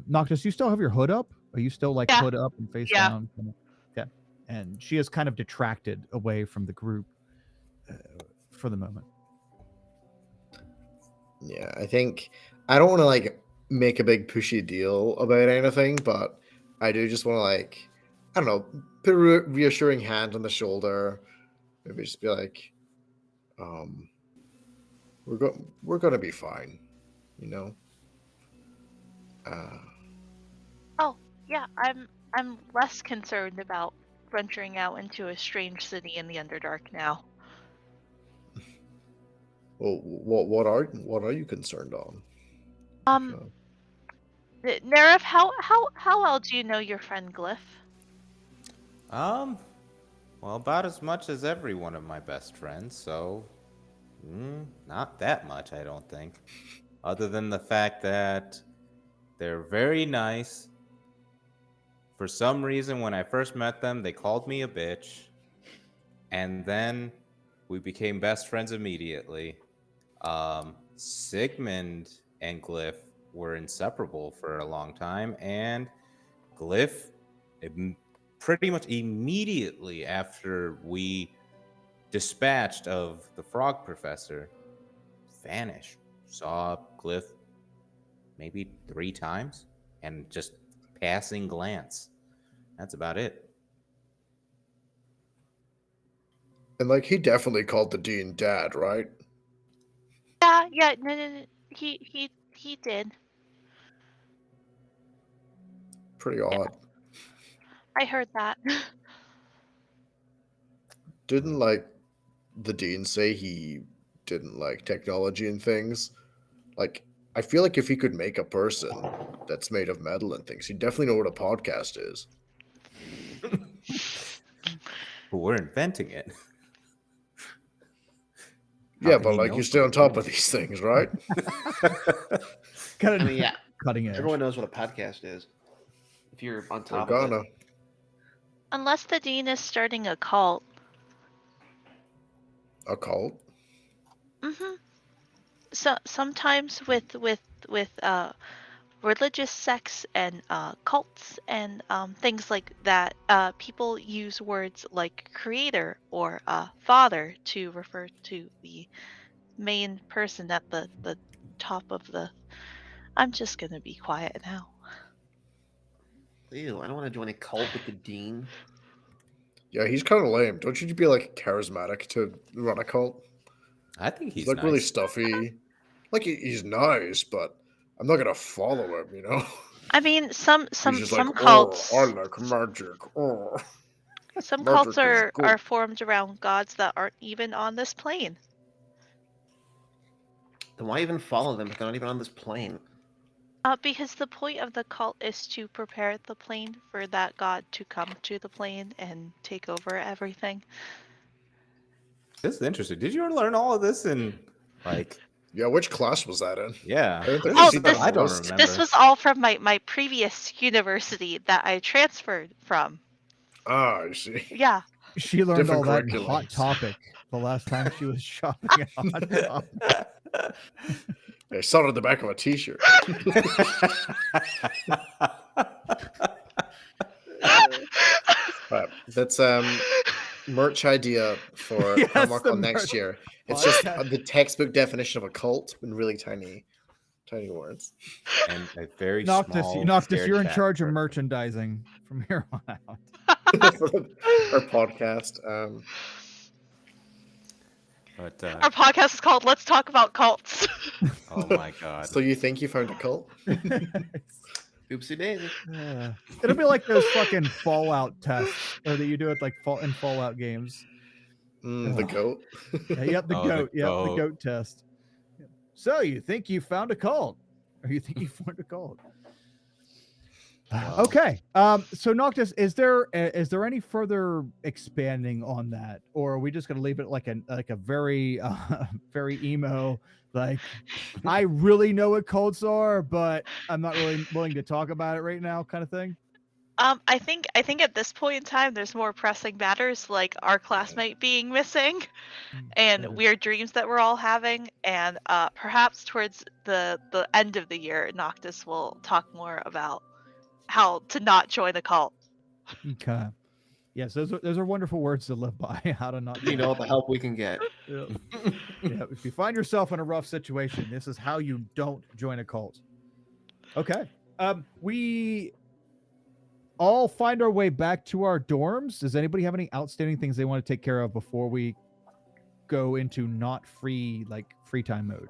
Noctis, you still have your hood up? Are you still like hood up and face down? Okay. And she is kind of detracted away from the group for the moment. Yeah, I think I don't want to like make a big pushy deal about anything, but I do just want to like, I don't know, put a reassuring hand on the shoulder. Maybe just be like, we're gonna be fine, you know. Oh yeah, I'm less concerned about venturing out into a strange city in the Underdark now. Well, what are you concerned on? Nerif, how well do you know your friend Glyph? Well, about as much as every one of my best friends, so not that much, I don't think. Other than the fact that they're very nice. For some reason, when I first met them, they called me a bitch, and then we became best friends immediately. Sigmund and Glyph were inseparable for a long time, and Glyph, pretty much immediately after we dispatched of the Frog Professor, vanished. Saw Glyph maybe 3 times, and just passing glance. That's about it. And like he definitely called the dean dad, right? Yeah, no, he did. Pretty odd. I heard that. Didn't like the dean say he didn't like technology and things? Like, I feel like if he could make a person that's made of metal and things, he'd definitely know what a podcast is. But we're inventing it. How Yeah, can but he like know you stay on something? top of these things, right? Kind I of mean, yeah, cutting edge. everyone knows what a podcast is. If you're on We're top of gonna. it. Unless the dean is starting a cult. A cult? Mm-hmm. So sometimes with religious sects and cults and things like that, people use words like creator or father to refer to the main person at the top of the. I'm just gonna be quiet now. Ew, I don't want to join a cult with the dean. Yeah, he's kind of lame. Don't you be like charismatic to run a cult? I think He's he's like nice. really stuffy. Like he's nice, but I'm not gonna follow him. You know. I mean, some He's just like, cults. oh, I like magic. Oh. Some Magic cults is are good. formed around gods that aren't even on this plane. Then why even follow them if they're not even on this plane? Because the point of the cult is to prepare the plane for that god to come to the plane and take over everything. This is interesting. Did you learn all of this in like? Yeah, which class was that in? Yeah. I don't think Oh, I've seen that this- on I the don't list. remember. This was all from my previous university that I transferred from. Ah, I see. Yeah. She learned all Different that in Hot curriculums. Topic the last time she was shopping at Hot Topic. I saw it on the back of a T-shirt. Right. That's merch idea for Yes, Hallmark the on next merch year. It's just podcast. the textbook definition of a cult in really tiny words. And a very Noctis, small. Noctis, scare you're in chat charge of for- merchandising from here on out. For our podcast. But Our podcast is called Let's Talk About Cults. oh my god. So you think you found a cult? Oopsie daisy. It'll be like those fucking Fallout tests or that you do at like in Fallout games. The goat. Yeah, yep, the Oh, the goat. Yep, the goat. goat test. So you think you found a cult, or you think you found a cult? Wow. Okay. So Noctis, is there any further expanding on that, or are we just gonna leave it like a very very emo, like I really know what cults are, but I'm not really willing to talk about it right now, kind of thing? I think at this point in time, there's more pressing matters like our classmate being missing, and Okay. weird dreams that we're all having, and perhaps towards the end of the year, Noctis will talk more about how to not join a cult. Okay. Yes, those are wonderful words to live by. How to not. You know, the help we can get. Yeah. Yeah, if you find yourself in a rough situation, this is how you don't join a cult. Okay. We all find our way back to our dorms. Does anybody have any outstanding things they want to take care of before we go into not free time mode?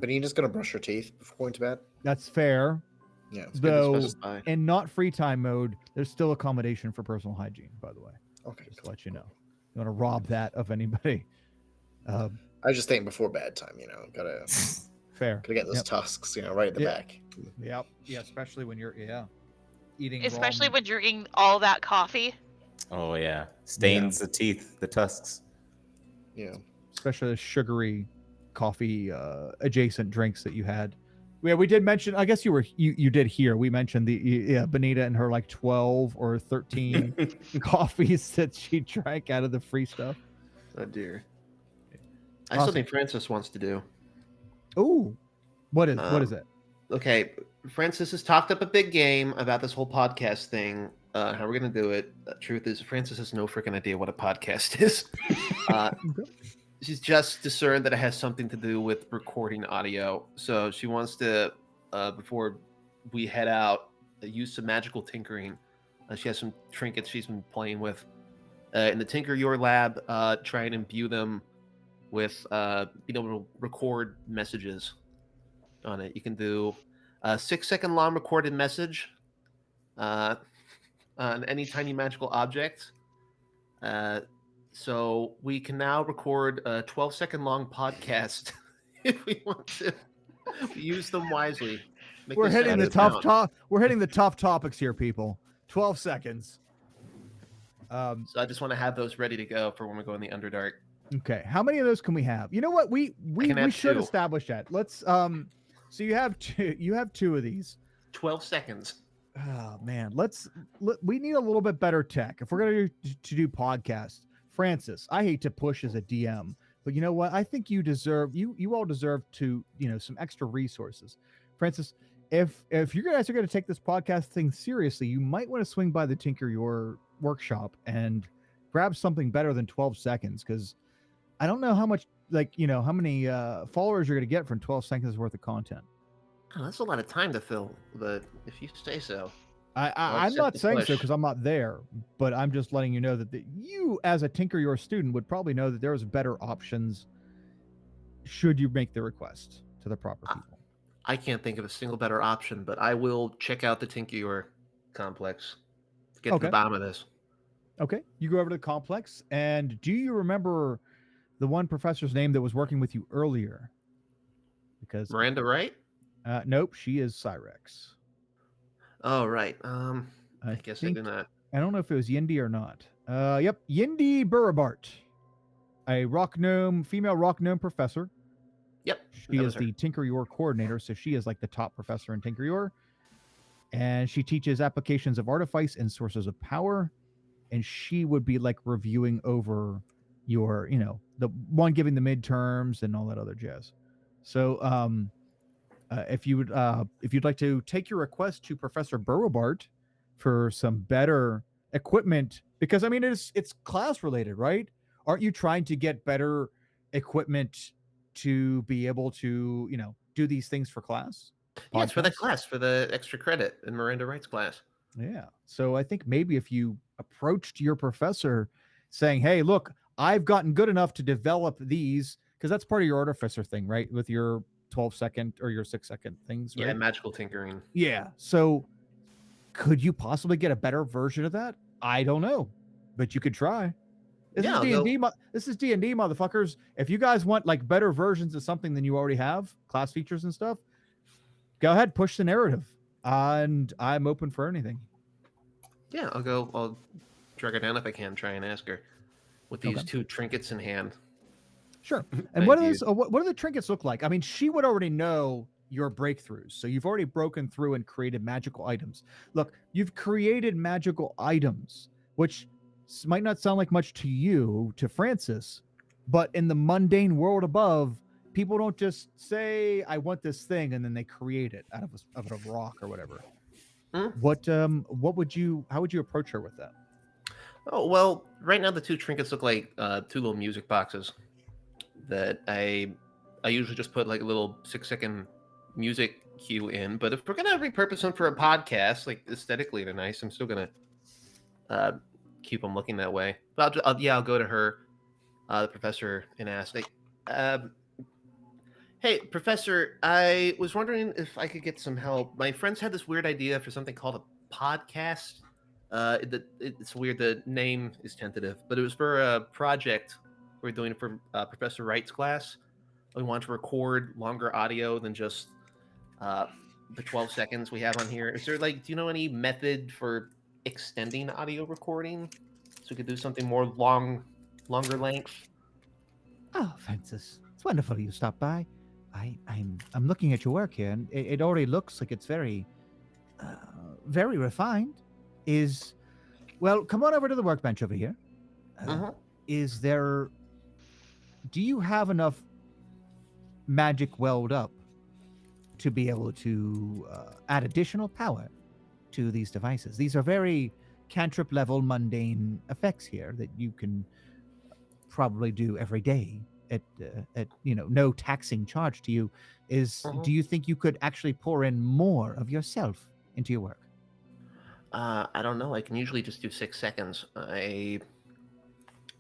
Benita's gonna brush her teeth before going to bed. That's fair. Yeah. It's good to Though specify. in not free time mode, there's still accommodation for personal hygiene, by the way. Okay. Just to let you know. You want to rob that of anybody. I was just thinking before bedtime, gotta Fair. get those Yep. tusks, right at the Yeah. back. Yep. Yeah, especially when you're eating Especially raw when drinking all that coffee. Oh yeah. Stains the teeth, the tusks. Yeah. especially the sugary coffee adjacent drinks that you had. Yeah, we did mention, I guess you did hear, we mentioned Benita and her like 12 or 13 coffees that she drank out of the free stuff. Oh dear. I Awesome. still think Francis wants to do. Oh, what is it? Okay, Francis has talked up a big game about this whole podcast thing. How we're gonna do it. Truth is, Francis has no freaking idea what a podcast is. She's just discerned that it has something to do with recording audio. So she wants to, before we head out, use some magical tinkering. She has some trinkets she's been playing with in the Tinker Your Lab. Try and imbue them with being able to record messages on it. You can do a 6-second long recorded message on any tiny magical object. So we can now record a 12-second long podcast if we want to use them wisely. Make We're this hitting the seconds count. We're hitting the tough topics here, people. 12 seconds. So I just want to have those ready to go for when we go in the Underdark. Okay. How many of those can we have? You know what? We can have should 2. establish that. Let's so you have two of these. 12 seconds. Oh man, we need a little bit better tech if we're gonna do podcasts. Francis, I hate to push as a DM, but you know what? I think you all deserve to, some extra resources. Francis, if you guys are gonna take this podcast thing seriously, you might want to swing by the Tinker Your workshop and grab something better than 12 seconds, because I don't know how much, how many followers you're gonna get from 12 seconds worth of content. Oh, that's a lot of time to fill, but if you say so. I'm not saying so because I'm not there, but I'm just letting you know that you, as a Tinker Your student, would probably know that there's better options should you make the request to the proper people. I can't think of a single better option, but I will check out the Tinker Your complex to get to the bottom of this. Okay, you go over to the complex, and do you remember the one professor's name that was working with you earlier? Because Miranda Wright? Nope, she is Cyrex. Oh, right. I guess I do not. I don't know if it was Yindi or not. Yep, Yindi Burabart, a female rock gnome professor. Yep. She is the Tinker Your coordinator, so she is like the top professor in Tinker Your. And she teaches applications of artifice and sources of power. And she would be like reviewing over your, the one giving the midterms and all that other jazz. So, if you'd like to take your request to Professor Burrowbart for some better equipment, because I mean it's class related, right? Aren't you trying to get better equipment to be able to do these things for class? Yeah, it's for the class, for the extra credit in Miranda Wright's class. Yeah. So I think maybe if you approached your professor saying, hey, look, I've gotten good enough to develop these, because that's part of your artificer thing, right? With your 12-second or your 6-second things, right? Yeah, magical tinkering. Yeah. So could you possibly get a better version of that? I don't know, but you could try. This is D&D. This is D&D, motherfuckers. If you guys want like better versions of something than you already have, class features and stuff, go ahead, push the narrative, and I'm open for anything. Yeah, I'll drag her down if I can. Try and ask her with these 2 trinkets in hand. Sure. And what do the trinkets look like? I mean, she would already know your breakthroughs. So you've already broken through and created magical items. Look, you've created magical items, which might not sound like much to you, to Francis, but in the mundane world above, people don't just say, I want this thing, and then they create it out of a rock or whatever. How would you approach her with that? Oh, well, right now the 2 trinkets look like 2 little music boxes that I usually just put like a little 6-second music cue in. But if we're gonna repurpose them for a podcast, like aesthetically they're nice, I'm still gonna keep them looking that way. But I'll go to her, the professor, and ask, like, hey, professor, I was wondering if I could get some help. My friends had this weird idea for something called a podcast. It's weird. The name is tentative, but it was for a project we're doing for Professor Wright's class. We want to record longer audio than just the 12 seconds we have on here. Is there do you know any method for extending audio recording so we could do something more longer length? Oh, Francis, it's wonderful you stopped by. I'm looking at your work here, and it already looks like it's very refined. Well, come on over to the workbench over here. Do you have enough magic welled up to be able to add additional power to these devices? These are very cantrip level mundane effects here that you can probably do every day at no taxing charge to you. Do you think you could actually pour in more of yourself into your work? I don't know. I can usually just do 6 seconds. I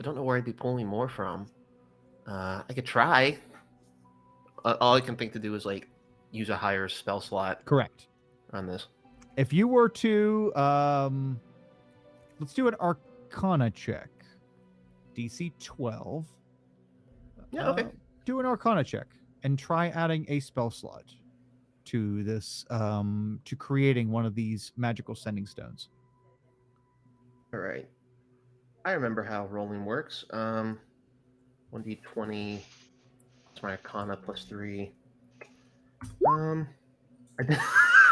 don't know where I'd be pulling more from. I could try. All I can think to do is use a higher spell slot. Correct. On this. If you were to let's do an Arcana check. DC 12. Yeah, okay. Do an Arcana check. and try adding a spell slot to this, to creating one of these magical sending stones. All right. I remember how rolling works. 1d20. It's my Arcana +3.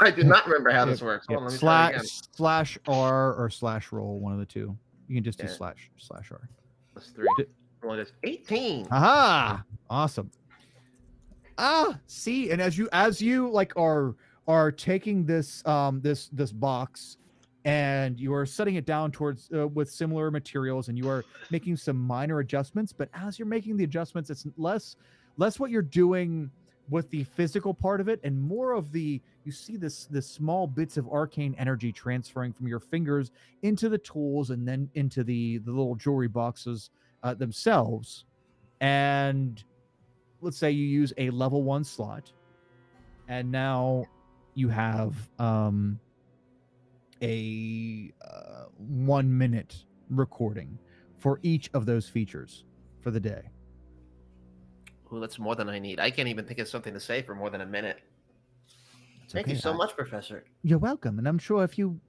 I do not remember how this works. Hold on, let me try it again. Slash R or slash roll, one of the two. You can just do Yeah. slash R. +3. Well, it is 18. Aha! Awesome. See, and as you like are taking this this box and you are setting it down towards with similar materials, and you are making some minor adjustments, but as you're making the adjustments, it's less what you're doing with the physical part of it, and more of the, you see this small bits of arcane energy transferring from your fingers into the tools and then into the little jewelry boxes themselves. And let's say you use a level 1 slot, and now you have a 1 minute recording for each of those features for the day. Ooh, that's more than I need. I can't even think of something to say for more than a minute. It's Thank okay. you so much, Professor. You're welcome, and I'm sure if you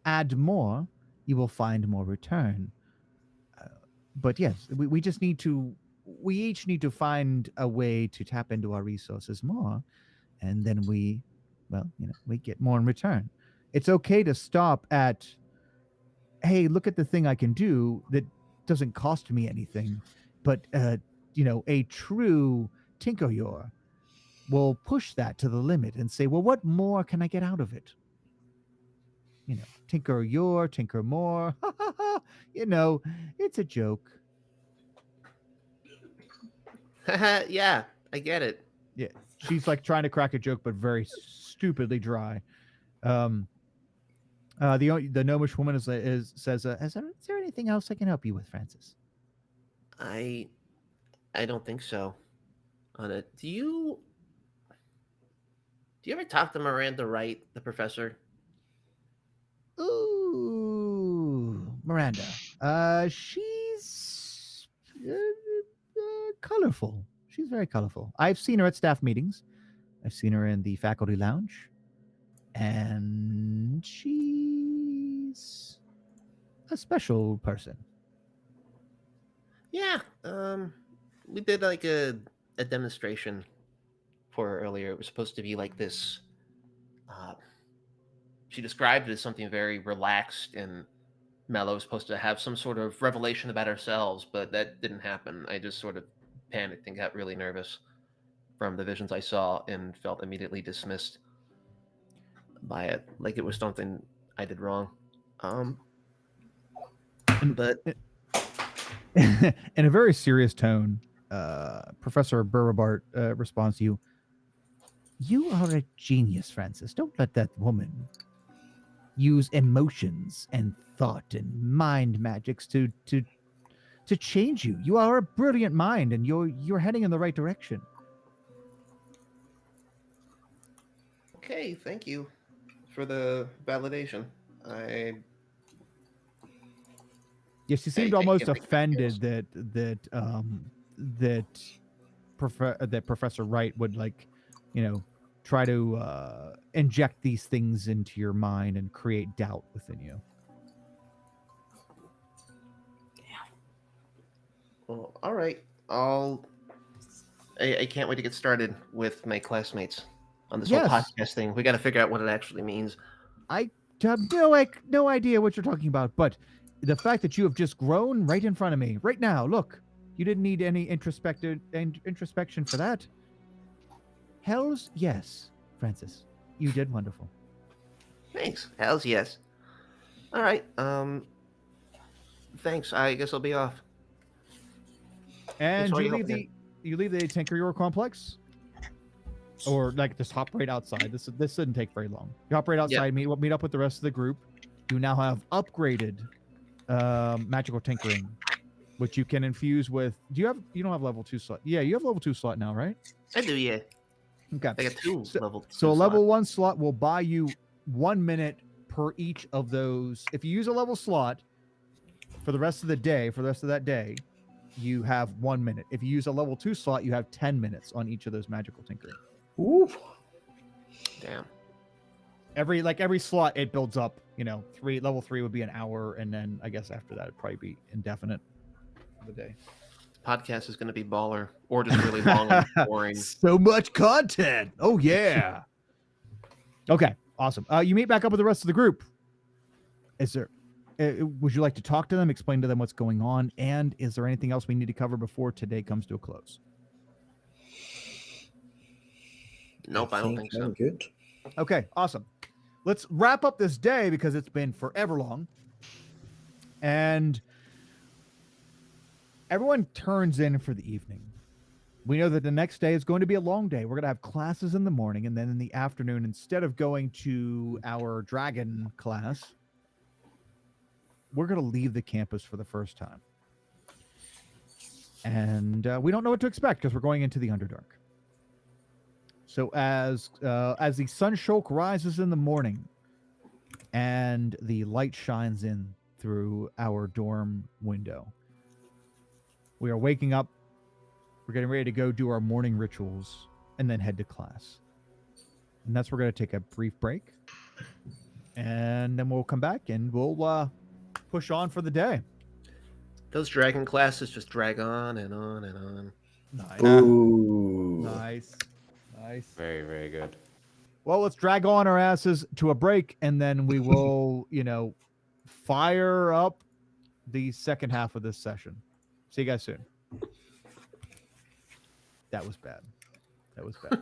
add more, you will find more return. But yes, we just need to. We each need to find a way to tap into our resources more, and then we get more in return. It's okay to stop at, hey, look at the thing I can do that doesn't cost me anything, but a true Tinkeryor will push that to the limit and say, well, what more can I get out of it? Tinkeryor, tinker more. It's a joke. Yeah, I get it. Yeah, she's like trying to crack a joke, but very stupidly dry. The gnomish woman says, is there anything else I can help you with, Francis? I don't think so. Do you ever talk to Miranda Wright, the professor? Ooh, Miranda. She's colorful. She's very colorful. I've seen her at staff meetings. I've seen her in the faculty lounge. And she's a special person. Yeah. We did like a demonstration for her earlier. It was supposed to be like this. She described it as something very relaxed and mellow. It was supposed to have some sort of revelation about ourselves, but that didn't happen. I just sort of panicked and got really nervous from the visions I saw and felt immediately dismissed by it, like it was something I did wrong. But in a very serious tone, Professor Beauregard responds to you. You are a genius, Francis. Don't let that woman use emotions and thought and mind magics to change you. You are a brilliant mind, and you're heading in the right direction. okay, thank you for the validation. Yes, she seemed I almost can't think of offended that Professor Wright would try to inject these things into your mind and create doubt within you. Well, all right. I can't wait to get started with my classmates on this whole Yes. podcast thing. We got to figure out what it actually means. I have no idea what you're talking about, but the fact that you have just grown right in front of me, right now, look, you didn't need any introspection for that. Hells yes, Francis. You did wonderful. Thanks. Hells yes. All right. Thanks. I guess I'll be off. And for you your leave help, you leave the Tinkeryor complex? Or just hop right outside. This didn't take very long. You hop right outside, meet up with the rest of the group. You now have upgraded magical tinkering, which you can infuse with. You don't have level 2 slot. Yeah, you have level 2 slot now, right? I do, yeah. Okay. I got two level. So a two level slots. 1 slot will buy you 1 minute per each of those. If you use a level slot for the rest of the day, for the rest of that day, you have 1 minute. If you use a level 2 slot, you have 10 minutes on each of those magical tinkering. Ooh. Damn. Every slot it builds up. Level 3 would be an hour, and then I guess after that it'd probably be indefinite for the day. Podcast is going to be baller or just really long and boring. So much content. Oh yeah. Okay, awesome. You meet back up with the rest of the group. Is there? Would you like to talk to them, explain to them what's going on, and is there anything else we need to cover before today comes to a close? Nope, I don't think so. I'm good. Okay, awesome. Let's wrap up this day because it's been forever long. And everyone turns in for the evening. We know that the next day is going to be a long day. We're going to have classes in the morning, and then in the afternoon, instead of going to our dragon class, we're going to leave the campus for the first time. And we don't know what to expect because we're going into the Underdark. So as the sun shoke rises in the morning and the light shines in through our dorm window, we are waking up. We're getting ready to go do our morning rituals and then head to class. And that's where we're going to take a brief break. And then we'll come back and we'll push on for the day. Those dragon classes just drag on and on and on. Nice. Ooh. Nice. Very, very good. Well, let's drag on our asses to a break, and then we will, fire up the second half of this session. See you guys soon. That was bad.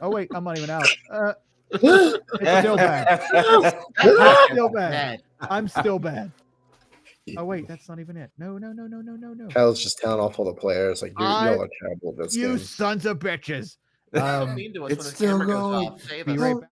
Oh, wait, I'm not even out. It's still bad. It's still bad. I'm still bad. Oh, wait, that's not even it. No. Kyle's just telling off all the players, like, you know are terrible at this You game. sons of bitches. Don't mean to us it's when the still camera goes going. off. Save Be us. right back.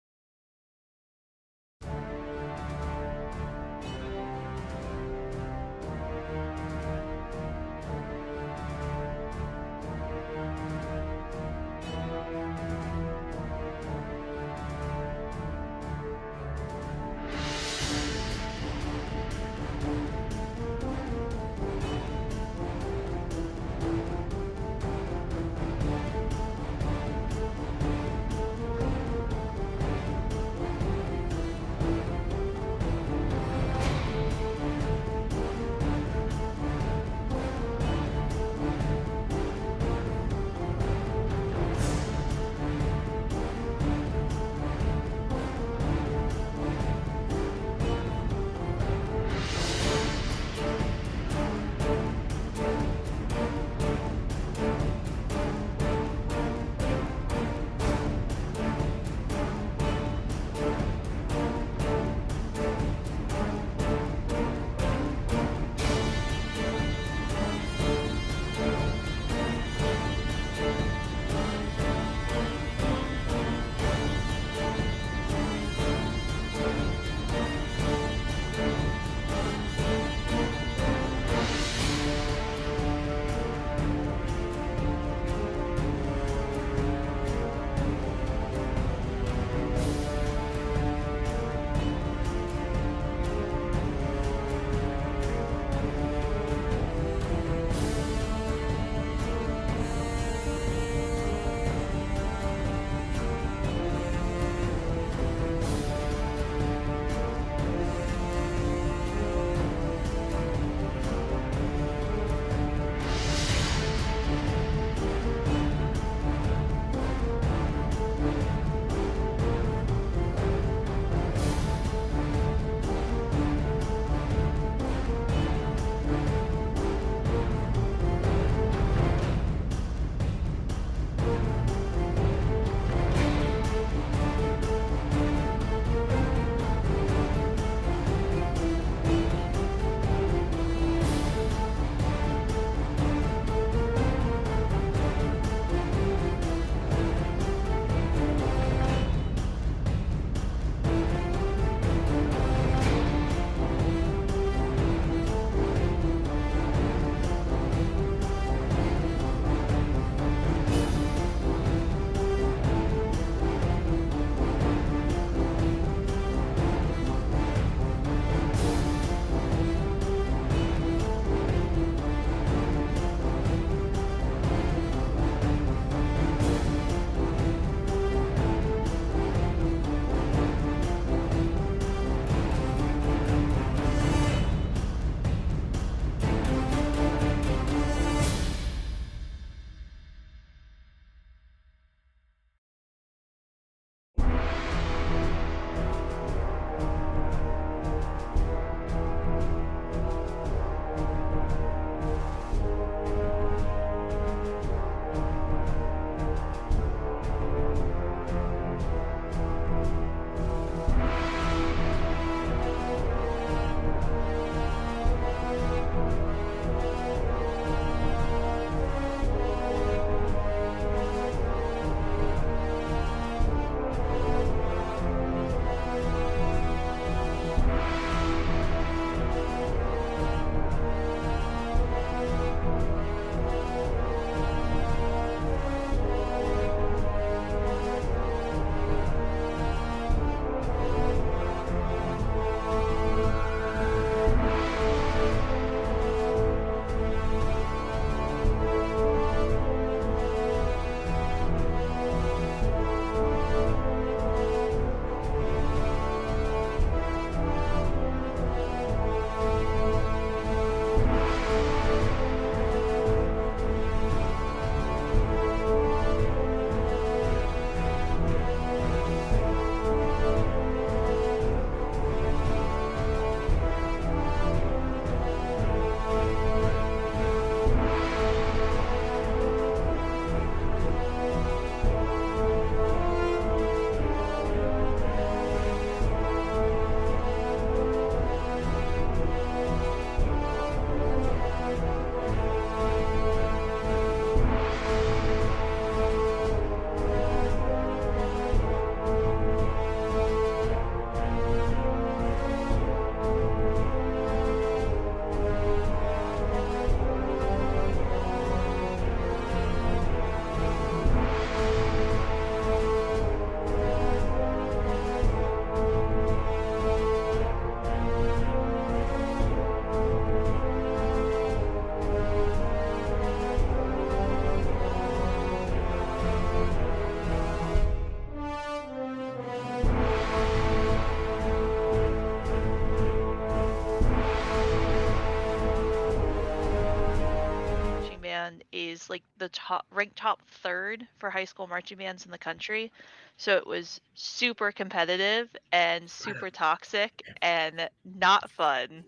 is like the ranked top third for high school marching bands in the country. So it was super competitive and super toxic and not fun.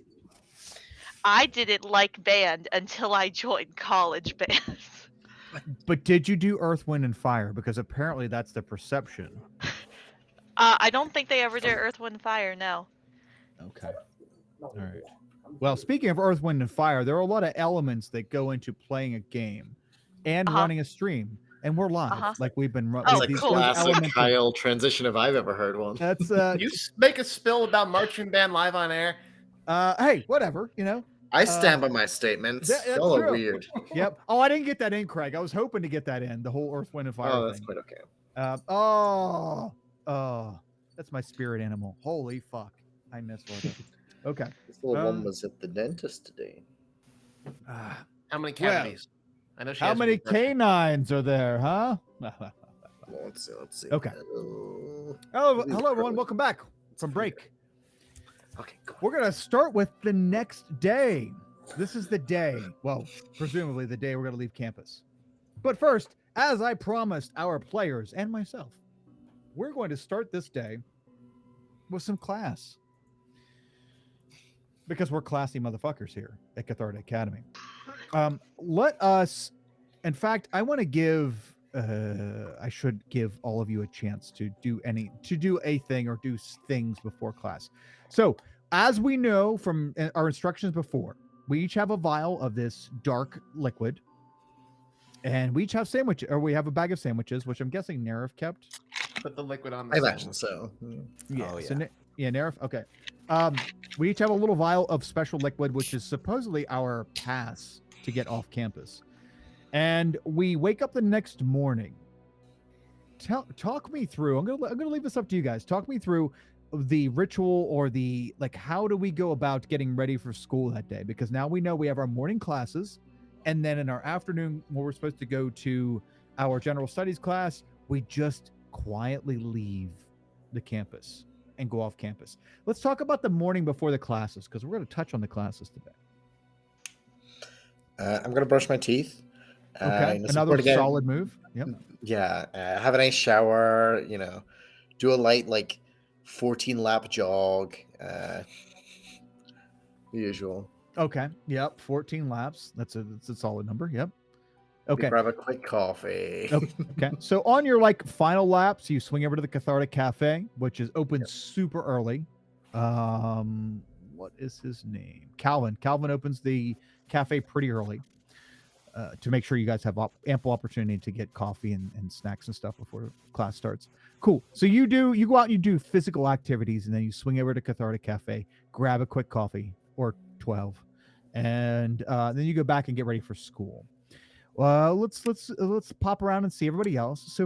I didn't like band until I joined college bands. But did you do Earth, Wind, and Fire? Because apparently that's the perception. I don't think they ever did Earth, Wind, Fire. No. Okay. All right. Well, speaking of Earth, Wind, and Fire, there are a lot of elements that go into playing a game and running a stream. And we're live, like we've been running. Oh, Like cool. classic Kyle transition if I've ever heard one. That's You make a spill about marching band live on air. hey, whatever, you know. I stand by my statements. That's Y'all are true. weird. Yep. Oh, I didn't get that in, Craig. I was hoping to get that in, the whole Earth, Wind, and Fire Oh, that's thing. quite okay. That's my spirit animal. Holy fuck. I miss Rhoda. Okay. This little one was at the dentist today. How many cavities? I know she How has many one person. canines are there, huh? Well, let's see. Let's see. Okay. Hello, everyone. Welcome back from break. Okay, cool. We're going to start with the next day. This is the day, well, presumably the day we're going to leave campus. But first, as I promised our players and myself, we're going to start this day with some class. Because we're classy motherfuckers here at Catharta Academy. Let us, in fact, I want to give, I should give all of you a chance to do a thing or do things before class. So, as we know from our instructions before, we each have a vial of this dark liquid, and we each have we have a bag of sandwiches, which I'm guessing Nerif kept. Put the liquid on the I sandwich. imagine so. Yeah. Oh, So, yeah. Nerif. Okay. We each have a little vial of special liquid, which is supposedly our pass to get off campus. And we wake up the next morning. Talk me through. I'm gonna leave this up to you guys. Talk me through the ritual or the how do we go about getting ready for school that day? Because now we know we have our morning classes, and then in our afternoon, when we're supposed to go to our general studies class, we just quietly leave the campus and go off campus. Let's talk about the morning before the classes, because we're going to touch on the classes today. I'm gonna brush my teeth. Okay, another solid move. Yep. Yeah, have a nice shower. Do a light 14 lap jog. The usual. Okay. Yep. 14 laps. That's a solid number. Yep. Okay. Grab a quick coffee. Okay. So on your final laps, you swing over to the Catharta Cafe, which is open super early. What is his name? Calvin. Calvin opens the cafe pretty early to make sure you guys have ample opportunity to get coffee and snacks and stuff before class starts. Cool. So you go out and you do physical activities, and then you swing over to Catharta Cafe, grab a quick coffee or 12, and then you go back and get ready for school. Let's pop around and see everybody else.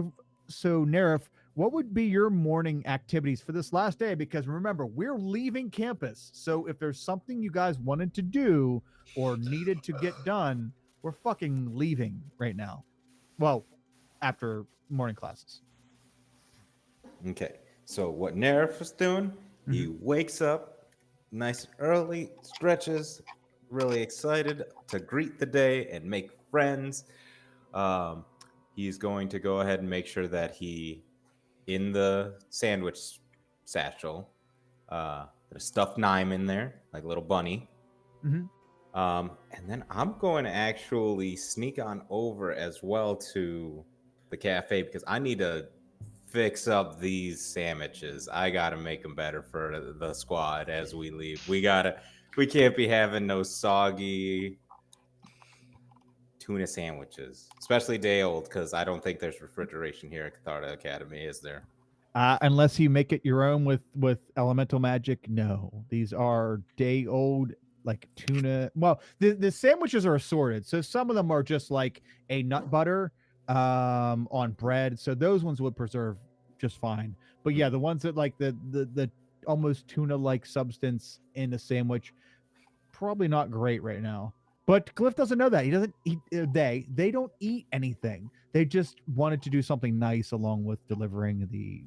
So Nerif, what would be your morning activities for this last day? Because remember, we're leaving campus. So if there's something you guys wanted to do or needed to get done, we're fucking leaving right now. Well, after morning classes. Okay. So what Nerif was doing, he wakes up nice and early, stretches, really excited to greet the day and make friends. He's going to go ahead and make sure that in the sandwich satchel, there's a stuffed Nime in there, like a little bunny. And then I'm going to actually sneak on over as well to the cafe because I need to fix up these sandwiches. I got to make them better for the squad as we leave. We can't be having no soggy tuna sandwiches, especially day old, because I don't think there's refrigeration here at Catharta Academy, is there? Unless you make it your own with elemental magic. No, these are day old tuna. Well, the sandwiches are assorted, so some of them are just like a nut butter on bread, so those ones would preserve just fine. But yeah, the ones that the almost tuna like substance in a sandwich, probably not great right now. But Cliff doesn't know that. He doesn't eat. They don't eat anything. They just wanted to do something nice along with delivering the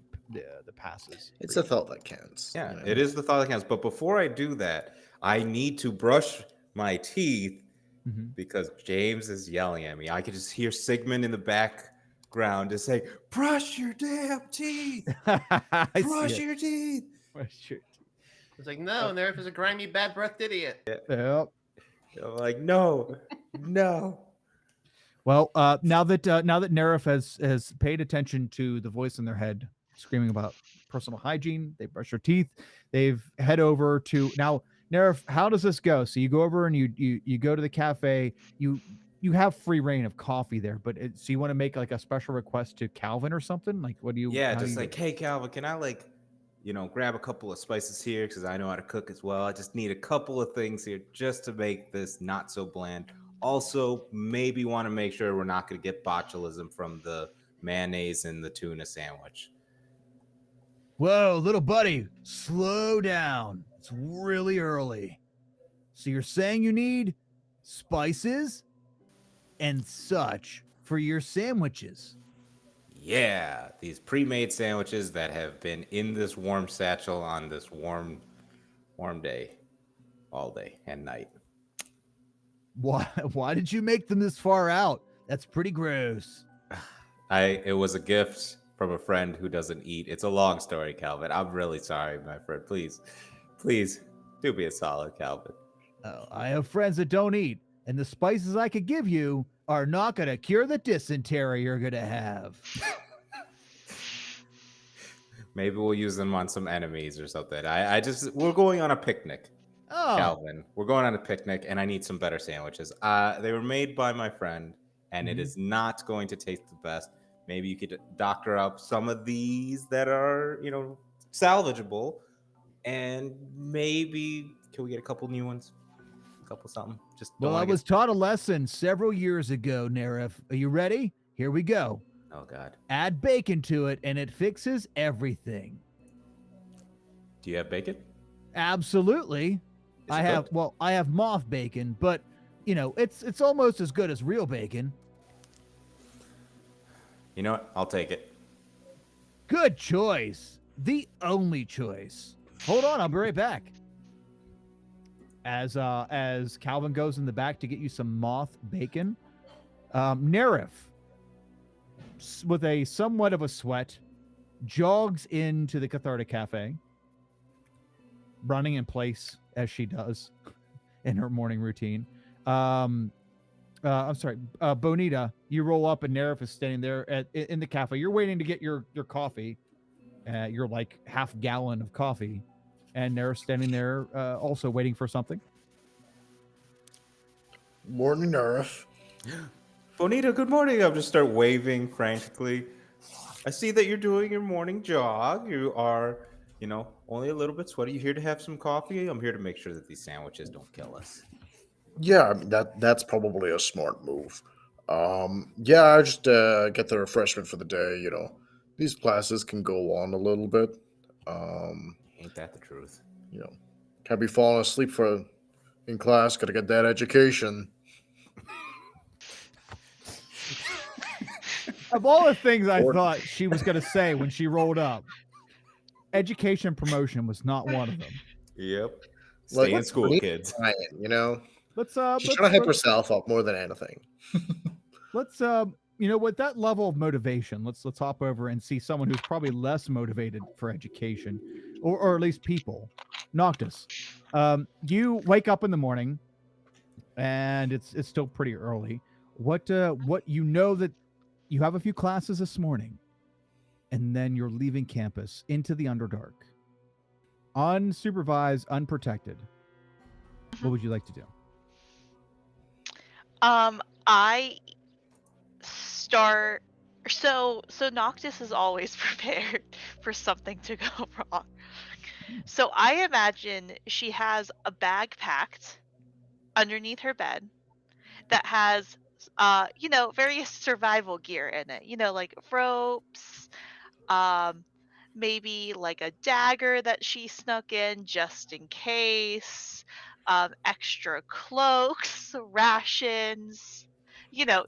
passes. It's the thought that counts. Yeah, it is the thought that counts. But before I do that, I need to brush my teeth Mhm. because James is yelling at me. I could just hear Sigmund in the background just saying, "Brush your damn teeth! I see Brush it. your teeth!" Brush your teeth. It's like, no, Nerf is a grimy, bad-breathed idiot. Yep. I'm like, no, no. Well, now that Nerif has paid attention to the voice in their head screaming about personal hygiene, they brush their teeth. They've head over to now. Nerif, how does this go? So you go over and you go to the cafe. You have free reign of coffee there, but so you want to make like a special request to Calvin or something? Like, what do you? Yeah, how do just you like, do? hey, Calvin, can I grab a couple of spices here because I know how to cook as well. I just need a couple of things here just to make this not so bland. Also, maybe want to make sure we're not going to get botulism from the mayonnaise and the tuna sandwich. Whoa, little buddy, slow down. It's really early. So you're saying you need spices and such for your sandwiches? Yeah, these pre-made sandwiches that have been in this warm satchel on this warm day, all day and night. Why did you make them this far out? That's pretty gross. It was a gift from a friend who doesn't eat. It's a long story, Calvin. I'm really sorry, my friend. Please do me a solid, Calvin. Oh, I have friends that don't eat, and the spices I could give you are not going to cure the dysentery you're going to have. Maybe we'll use them on some enemies or something. We're going on a picnic. Oh, Calvin, we're going on a picnic and I need some better sandwiches. They were made by my friend and it is not going to taste the best. Maybe you could doctor up some of these that are, salvageable, and maybe can we get a couple new ones? A couple something. Just don't well, I wanna was taught a lesson several years ago, Nerif. Are you ready? Here we go. Oh God. Add bacon to it, and it fixes everything. Do you have bacon? Absolutely. Is I it have. cooked? Well, I have moth bacon, but it's almost as good as real bacon. You know what? I'll take it. Good choice. The only choice. Hold on, I'll be right back. As Calvin goes in the back to get you some moth bacon, Nerif, with a somewhat of a sweat, jogs into the Cathartic Cafe, running in place as she does in her morning routine. I'm sorry, Bonita, you roll up and Nerif is standing there in the cafe. You're waiting to get your coffee, your like half gallon of coffee, and Nerif's standing there also waiting for something. Morning, Nerf. Bonita, good morning. I'll just start waving frantically. I see that you're doing your morning jog. You are, only a little bit sweaty. You here to have some coffee? I'm here to make sure that these sandwiches don't kill us. Yeah, I mean, that's probably a smart move. Yeah, I just get the refreshment for the day. These classes can go on a little bit. Ain't that the truth? Can't be falling asleep in class. Got to get that education. Of all the things I thought she was going to say when she rolled up, education promotion was not one of them. Yep. Like, Stay in school, Bonita's kids. trying, Let's She's trying to hype herself up more than anything. let's with that level of motivation, let's hop over and see someone who's probably less motivated for education, or at least people. Noctis, you wake up in the morning, and it's still pretty early. What that you have a few classes this morning, and then you're leaving campus into the Underdark, unsupervised, unprotected. What would you like to do? I start. So Noctis is always prepared for something to go wrong. So I imagine she has a bag packed underneath her bed that has various survival gear in it, like ropes, maybe like a dagger that she snuck in just in case, extra cloaks, rations,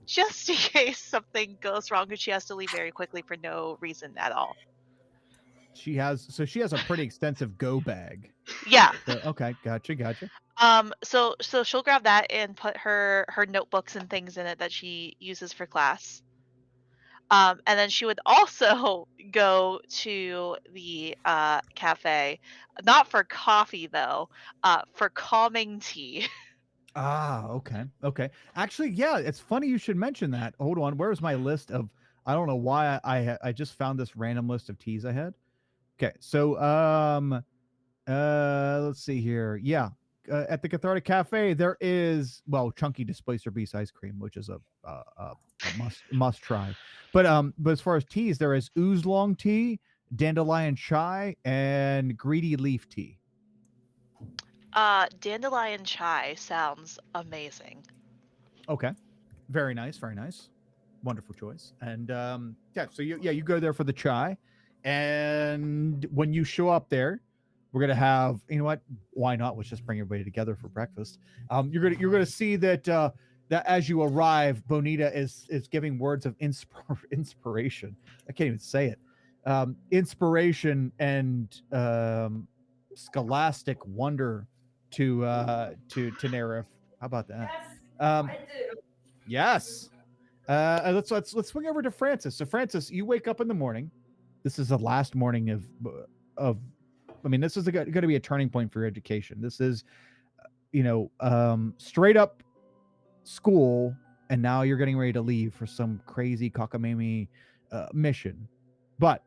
just in case something goes wrong and she has to leave very quickly for no reason at all. She has a pretty extensive go bag. Yeah. So, okay, gotcha. So she'll grab that and put her notebooks and things in it that she uses for class. And then she would also go to the cafe, not for coffee though, for calming tea. Ah, okay. Actually, yeah, it's funny you should mention that. Hold on, where's my list of? I don't know why I just found this random list of teas I had. Okay, so let's see here. Yeah, at the Cathartic Cafe there is Chunky Displacer Beast ice cream, which is a must try. But as far as teas, there is oolong tea, dandelion chai, and greedy leaf tea. Dandelion chai sounds amazing. Okay, very nice, wonderful choice. And so you go there for the chai, and when you show up there, we're gonna have, you know what? Why not? Let's just bring everybody together for breakfast. You're gonna see that that as you arrive, Bonita is giving words of inspiration. I can't even say it. Inspiration and scholastic wonder to Nerif. How about that? Yes. Let's swing over to Francis. So Francis, you wake up in the morning. This is the last morning of. I mean, this is going to be a turning point for your education. This is, straight up school, and now you're getting ready to leave for some crazy cockamamie mission. But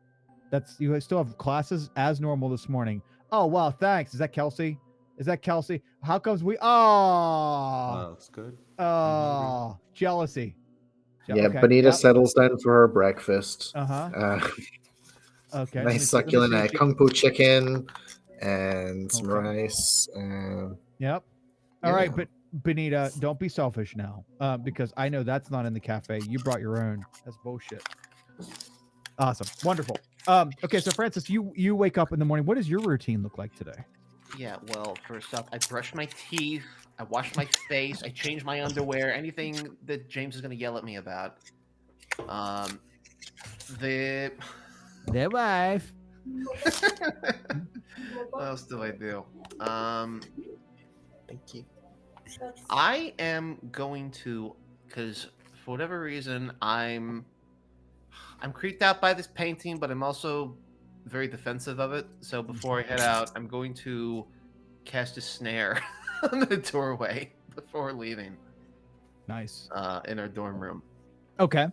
you still have classes as normal this morning. Oh wow, thanks. Is that Kelsey? How comes we? Oh, that's good. Oh, jealousy. Yeah, Okay, Bonita yep. settles down for her breakfast. Okay. Nice succulent kung po chicken and some Okay. rice. Yep. All right, but Bonita, don't be selfish now, because I know that's not in the cafe. You brought your own. That's bullshit. Awesome, wonderful. Okay, so Francis, you wake up in the morning. What does your routine look like today? Yeah, well, first off, I brush my teeth, I wash my face, I change my underwear, anything that James is going to yell at me about. The wife. What else do I do? Thank you. I am going to, because for whatever reason, I'm creeped out by this painting, but I'm also very defensive of it. So before I head out, I'm going to cast a snare on the doorway before leaving. Nice. In our dorm room. Okay.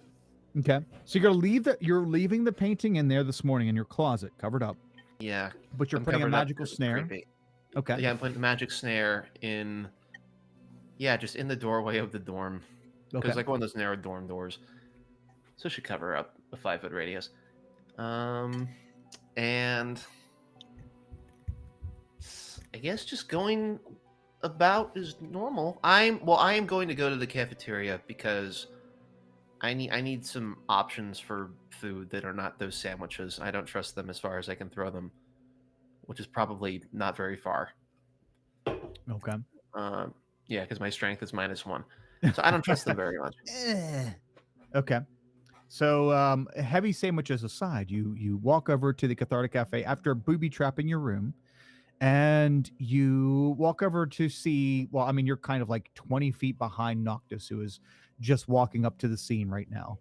So you're leaving the painting in there this morning in your closet, covered up. Yeah. But you're I'm putting a covered up magical 'cause it's snare. creepy. Okay. Yeah, I'm putting the magic snare in. Yeah, just in the doorway of the dorm. Because like one of those narrow dorm doors. So it should cover up a 5-foot radius. And I guess just going about is normal. I am going to go to the cafeteria because I need some options for food that are not those sandwiches. I don't trust them as far as I can throw them, which is probably not very far. Okay. Yeah, because my strength is -1, so I don't trust them very much. Okay. So heavy sandwiches aside, you walk over to the Cathartic Cafe after booby trapping your room, and you walk over to see. Well, I mean, you're kind of like 20 feet behind Noctis, who is just walking up to the scene right now,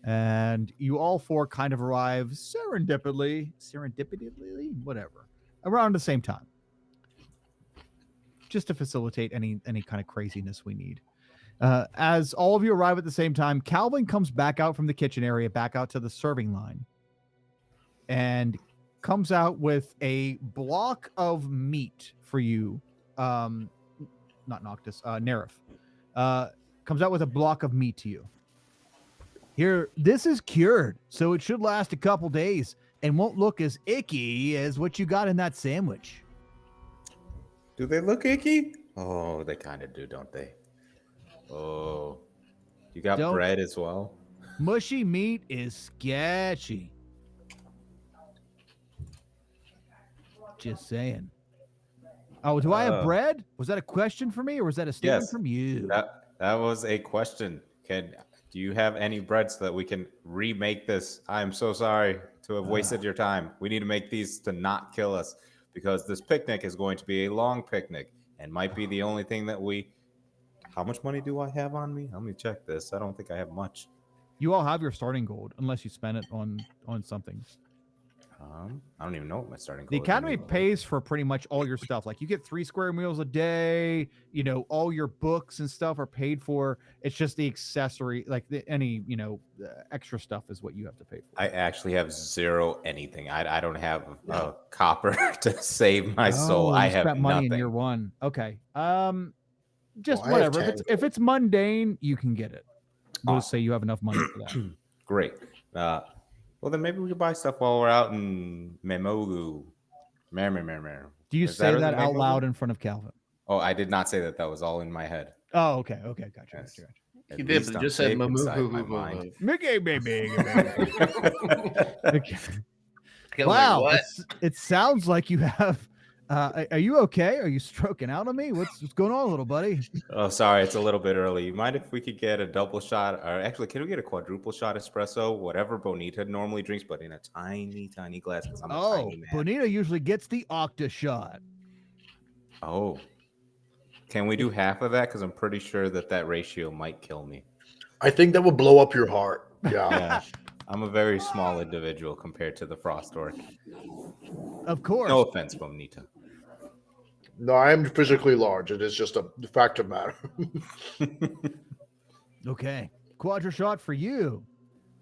and you all four kind of arrive serendipitously, whatever, around the same time, just to facilitate any kind of craziness we need. As all of you arrive at the same time, Calvin comes back out from the kitchen area, back out to the serving line, and comes out with a block of meat for you. Not Noctis, Nerif. Comes out with a block of meat to you. Here, this is cured, so it should last a couple days and won't look as icky as what you got in that sandwich. Do they look icky? Oh, they kind of do, don't they? Oh, you got bread as well? Mushy meat is sketchy. Just saying. Oh, do I have bread? Was that a question for me, or was that a statement from you? That was a question. do you have any bread so that we can remake this? I'm so sorry to have wasted your time. We need to make these to not kill us because this picnic is going to be a long picnic and might be the only thing that we. How much money do I have on me? Let me check this. I don't think I have much. You all have your starting gold unless you spend it on something. I don't even know what my starting gold The is academy anymore. pays for pretty much all your stuff. Like you get 3 square meals a day. You know, all your books and stuff are paid for. It's just the accessory, like any extra stuff is what you have to pay for. I actually have 0 anything. I don't have a copper to save my soul. Oh, I you have spent money nothing. in year 1. Okay. Just Well, I have whatever. 10. If it's mundane, you can get it. We'll Awesome. say you have enough money for that. Great. Well, then maybe we could buy stuff while we're out in Memogu. Mer. Do you Is say that that out Memogu? loud in front of Calvin? Oh, I did not say that. That was all in my head. Oh, okay. Gotcha. Yes. He At did, least but I'm just said safe inside my mind. Mamu. Mickey, baby. Okay. Like, Wow, what? it sounds like you have. Are you okay? Are you stroking out on me? What's going on, little buddy? Oh, sorry, it's a little bit early. You mind if we could get a double shot, or actually, can we get a quadruple shot espresso? Whatever Bonita normally drinks, but in a tiny glass. 'Cause I'm a Oh, tiny man. Bonita usually gets the octa shot. Oh, can we do half of that? Because I'm pretty sure that ratio might kill me. I think that would blow up your heart. Yeah. Yeah, I'm a very small individual compared to the Frost Orc. Of course. No offense, Bonita. No, I am physically large. It is just a fact of matter. Okay. Quadra shot for you.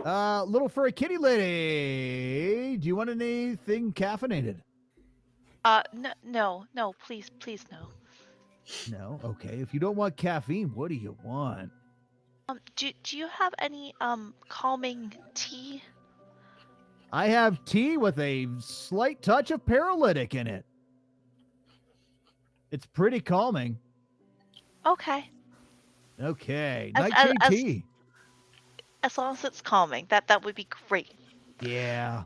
Little furry kitty lady. Do you want anything caffeinated? No, please, no. No. Okay. If you don't want caffeine, what do you want? Do you have any calming tea? I have tea with a slight touch of paralytic in it. It's pretty calming. Okay, Okay. As- Nightshade as- tea. as long as it's calming, that would be great. Yeah.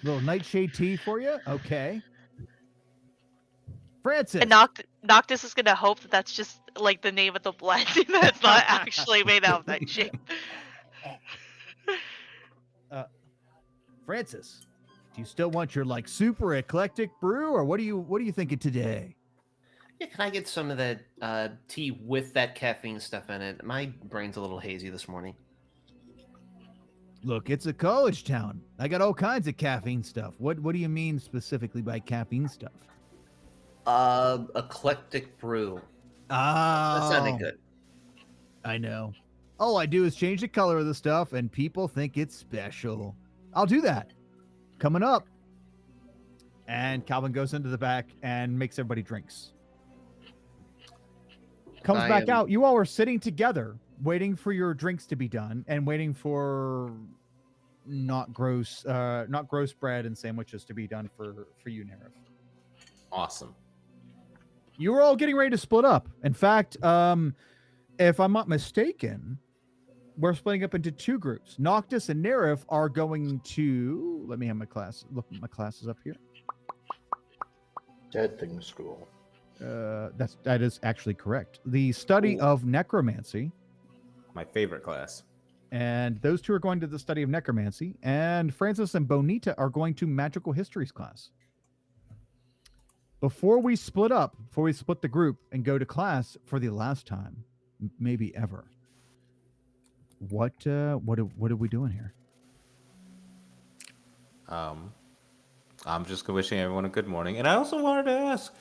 Little nightshade tea for you. Okay. Francis. And Noctis is gonna hope that that's just like the name of the blend, and that it's not actually made out of nightshade. Francis, do you still want your like super eclectic brew, or what are you thinking today? Yeah, can I get some of that tea with that caffeine stuff in it? My brain's a little hazy this morning. Look, it's a college town. I got all kinds of caffeine stuff. What do you mean specifically by caffeine stuff? Eclectic brew. Oh, That sounded good. I know. All I do is change the color of the stuff, and people think it's special. I'll do that. Coming up. And Calvin goes into the back and makes everybody drinks. Comes I back am- out. You all are sitting together, waiting for your drinks to be done, and waiting for not gross bread and sandwiches to be done for you, Nerif. Awesome. You were all getting ready to split up. In fact, if I'm not mistaken, we're splitting up into 2 groups. Noctis and Nerif are going to. Let me have my class. Look, my classes up here. Dead thing school. That is actually correct. The study Ooh. of necromancy, My favorite class. and those 2 are going to the study of necromancy, and Francis and Bonita are going to magical histories class. Before we split the group and go to class for the last time, maybe ever. What are we doing here? I'm just wishing everyone a good morning. And I also wanted to ask,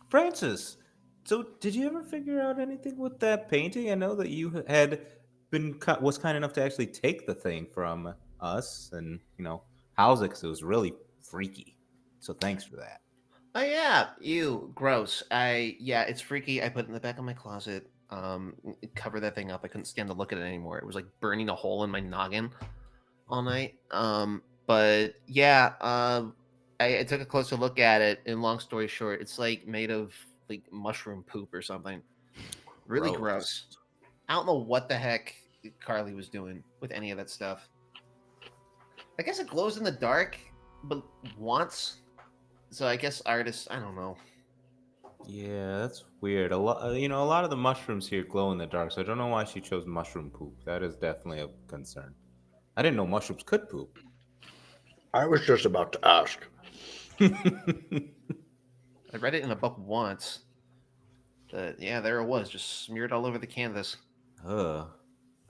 Francis, so did you ever figure out anything with that painting? I know that you had was kind enough to actually take the thing from us and, house it because it was really freaky. So thanks for that. Oh yeah, ew, gross. It's freaky. I put it in the back of my closet. Cover that thing up. I couldn't stand to look at it anymore. It was like burning a hole in my noggin all night. But yeah, I took a closer look at it, and long story short, it's like made of like mushroom poop or something. Really gross. I don't know what the heck Carly was doing with any of that stuff. I guess it glows in the dark, but once. So I guess artists, I don't know. Yeah, that's weird. A lot, a lot of the mushrooms here glow in the dark, so I don't know why she chose mushroom poop. That is definitely a concern. I didn't know mushrooms could poop. I was just about to ask. I read it in a book once. But yeah, there it was, just smeared all over the canvas. I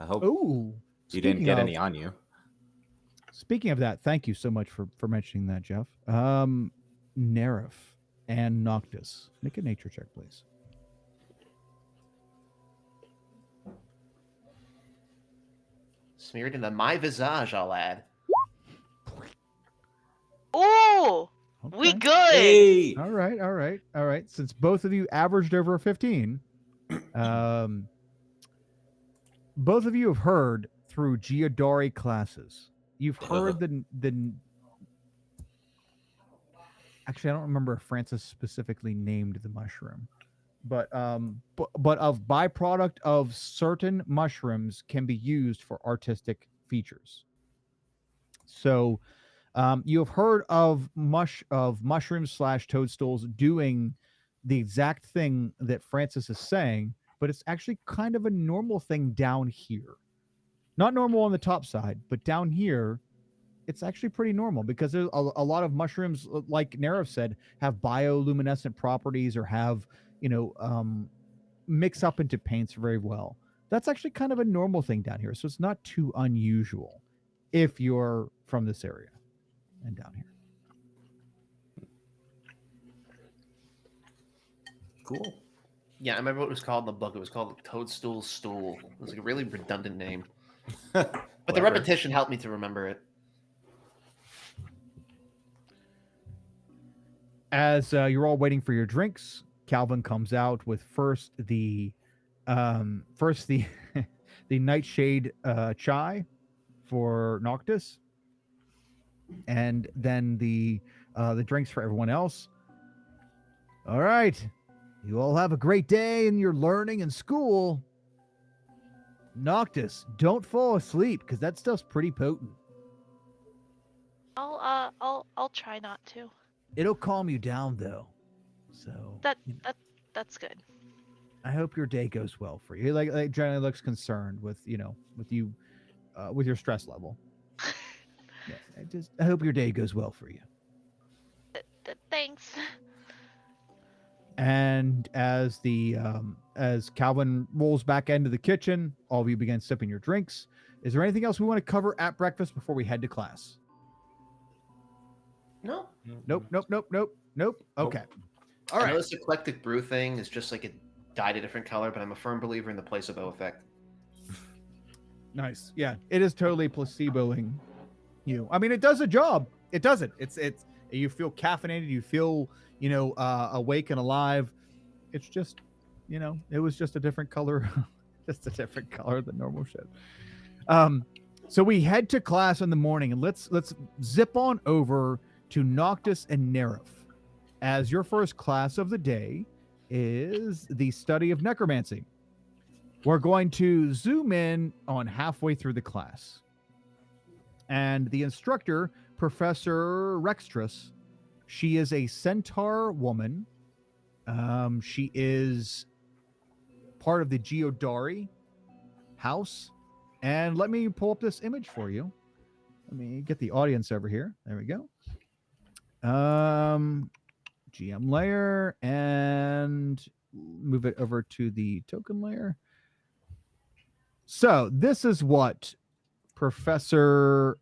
hope Ooh. you didn't speaking get of- any on you. Speaking of that, thank you so much for mentioning that, Jeff. Nerif and Noctis. Make a nature check, please. Smeared into my visage, I'll add. Ooh, we Okay. good. Hey! All right, all right, all right. Since both of you averaged over 15, both of you have heard through Geodari classes. You've heard the. Actually, I don't remember if Francis specifically named the mushroom, but of byproduct of certain mushrooms can be used for artistic features. So, you have heard of mushrooms / toadstools doing the exact thing that Francis is saying, but it's actually kind of a normal thing down here. Not normal on the top side, but down here, it's actually pretty normal because there's a lot of mushrooms, like Nerif said, have bioluminescent properties or have, mix up into paints very well. That's actually kind of a normal thing down here. So it's not too unusual if you're from this area and down here. Cool. Yeah, I remember what it was called in the book. It was called Toadstool Stool. It was like a really redundant name. But the Clever. repetition helped me to remember it. As you're all waiting for your drinks, Calvin comes out with first the the nightshade chai for Noctis, and then the drinks for everyone else. All right, you all have a great day in your learning and school. Noctis, don't fall asleep because that stuff's pretty potent. I'll try not to. It'll calm you down though. So That's good. I hope your day goes well for you. Like generally looks concerned with with you with your stress level. Yeah, I hope your day goes well for you. Thanks. And as as Calvin rolls back into the kitchen, all of you begin sipping your drinks. Is there anything else we want to cover at breakfast before we head to class? No. Nope. Okay. All I right. know this eclectic brew thing is just like it dyed a different color, but I'm a firm believer in the placebo effect. Nice. Yeah, it is totally placeboing you. I mean, it does a job. It does it. It's you feel caffeinated. You feel awake and alive. It's just it was just a different color, just a different color than normal shit. So we head to class in the morning, and let's zip on over to Noctis and Nerif, as your first class of the day is the study of necromancy. We're going to zoom in on halfway through the class. And the instructor, Professor Rextrus, she is a centaur woman. She is part of the Geodari house. And let me pull up this image for you. Let me get the audience over here. There we go. GM layer and move it over to the token layer. So this is what Professor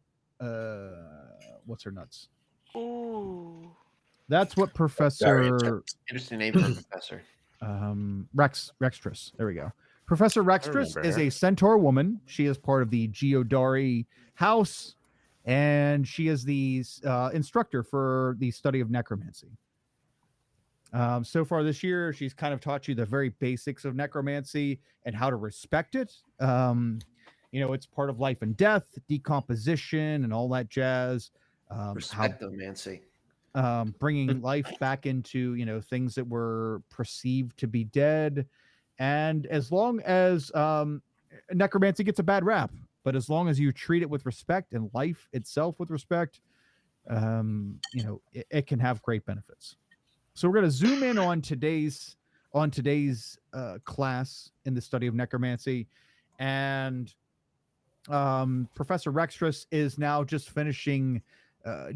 what's her nuts? Ooh. That's what Professor Interesting name for a professor. Rextrus. There we go. Professor Rextrus is a centaur woman. She is part of the Geodari house, and she is the instructor for the study of necromancy. So far this year, she's kind of taught you the very basics of necromancy and how to respect it. It's part of life and death, decomposition, and all that jazz. Respectomancy. Bringing life back into things that were perceived to be dead. And as long as necromancy gets a bad rap, but as long as you treat it with respect and life itself with respect, it can have great benefits. So we're going to zoom in on today's class in the study of necromancy, and Professor Rextras is now just finishing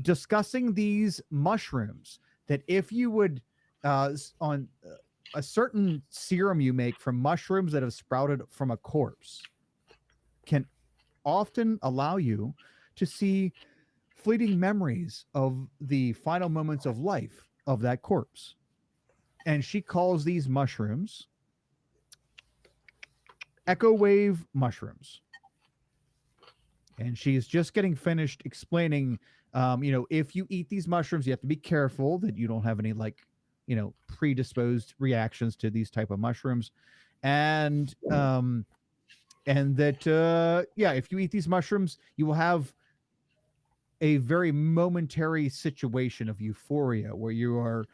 discussing these mushrooms. That if you would on a certain serum you make from mushrooms that have sprouted from a corpse, can often allow you to see fleeting memories of the final moments of life of that corpse. And she calls these mushrooms echo wave mushrooms. And she's just getting finished explaining, if you eat these mushrooms, you have to be careful that you don't have any predisposed reactions to these type of mushrooms. And that, if you eat these mushrooms, you will have a very momentary situation of euphoria where you are,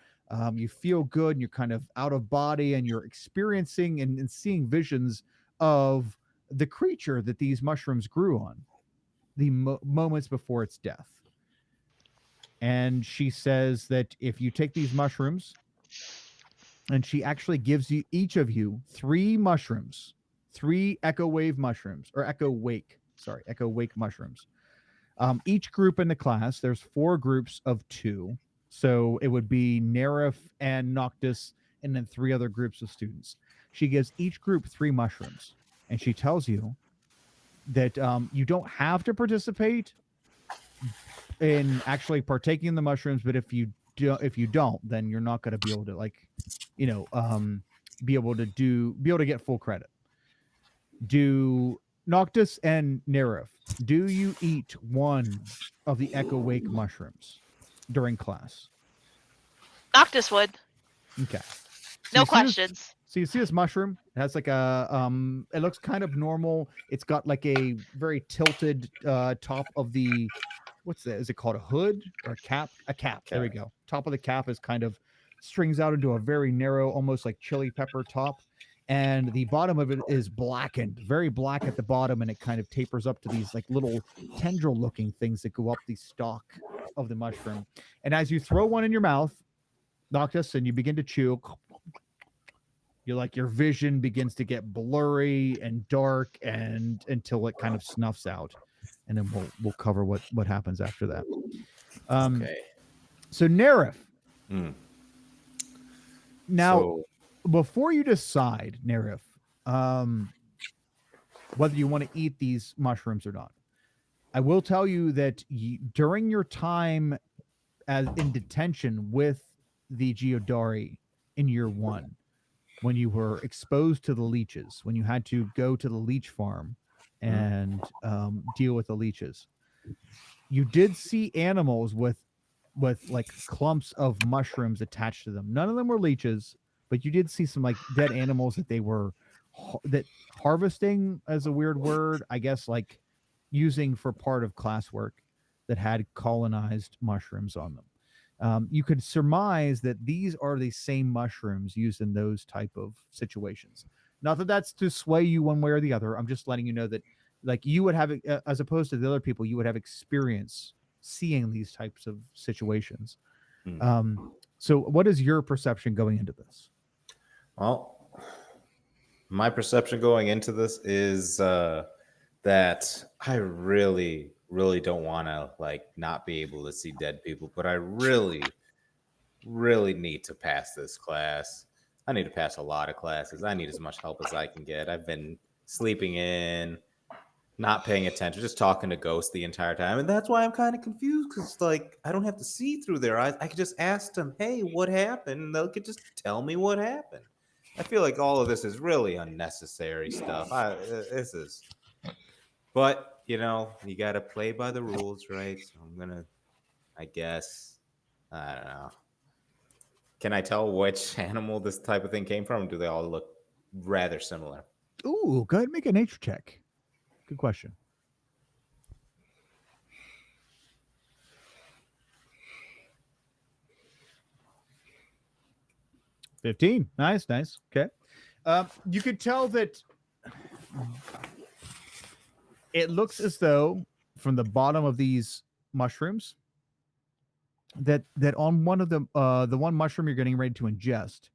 you feel good and you're kind of out of body and you're experiencing and seeing visions of the creature that these mushrooms grew on the moments before its death. And she says that if you take these mushrooms, and she actually gives you each of you 3 mushrooms, 3 echo wave mushrooms, or echo wake mushrooms. Each group in the class, there's 4 groups of 2. So it would be Nerif and Noctis, and then 3 other groups of students. She gives each group 3 mushrooms, and she tells you that you don't have to participate in actually partaking in the mushrooms, but if you don't, then you're not going to be able to be able to get full credit. Do Noctis and Nerif, do you eat one of the Echo Wake mushrooms during class? Noctis would. Okay. No questions. So you see this mushroom? It has like a it looks kind of normal. It's got like a very tilted top of the, what's that? Is it called a hood or a cap? A cap. There we go. Top of the cap is kind of strings out into a very narrow, almost like chili pepper top. And the bottom of it is blackened, very black at the bottom, and it kind of tapers up to these like little tendril looking things that go up the stalk of the mushroom. And as you throw one in your mouth, Noctis, and you begin to chew, your vision begins to get blurry and dark, and until it kind of snuffs out. And then we'll cover what happens after that. Okay. So Nerif. Now, So- before you decide, Nerif, whether you want to eat these mushrooms or not, I will tell you that during your time in detention with the Geodari in year 1, when you were exposed to the leeches, when you had to go to the leech farm and deal with the leeches, you did see animals with like clumps of mushrooms attached to them. None of them were leeches, but you did see some like dead animals that they were harvesting, as a weird word, I guess, like using for part of classwork, that had colonized mushrooms on them. You could surmise that these are the same mushrooms used in those type of situations. Not that that's to sway you one way or the other. I'm just letting you know that, like, you would have, as opposed to the other people, you would have experience seeing these types of situations. So what is your perception going into this? Well, my perception going into this is that I really, really don't want to not be able to see dead people, but I really, really need to pass this class. I need to pass a lot of classes. I need as much help as I can get. I've been sleeping in, not paying attention, just talking to ghosts the entire time. And that's why I'm kind of confused, because I don't have to see through their eyes. I could just ask them, hey, what happened? And they could just tell me what happened. I feel like all of this is really unnecessary stuff. But, you got to play by the rules, right? So I'm going to, I guess, I don't know. Can I tell which animal this type of thing came from? Or do they all look rather similar? Ooh, go ahead and make a nature check. Good question. $15. Nice. Okay. You could tell that it looks as though from the bottom of these mushrooms, that on one of the one mushroom you're getting ready to ingest,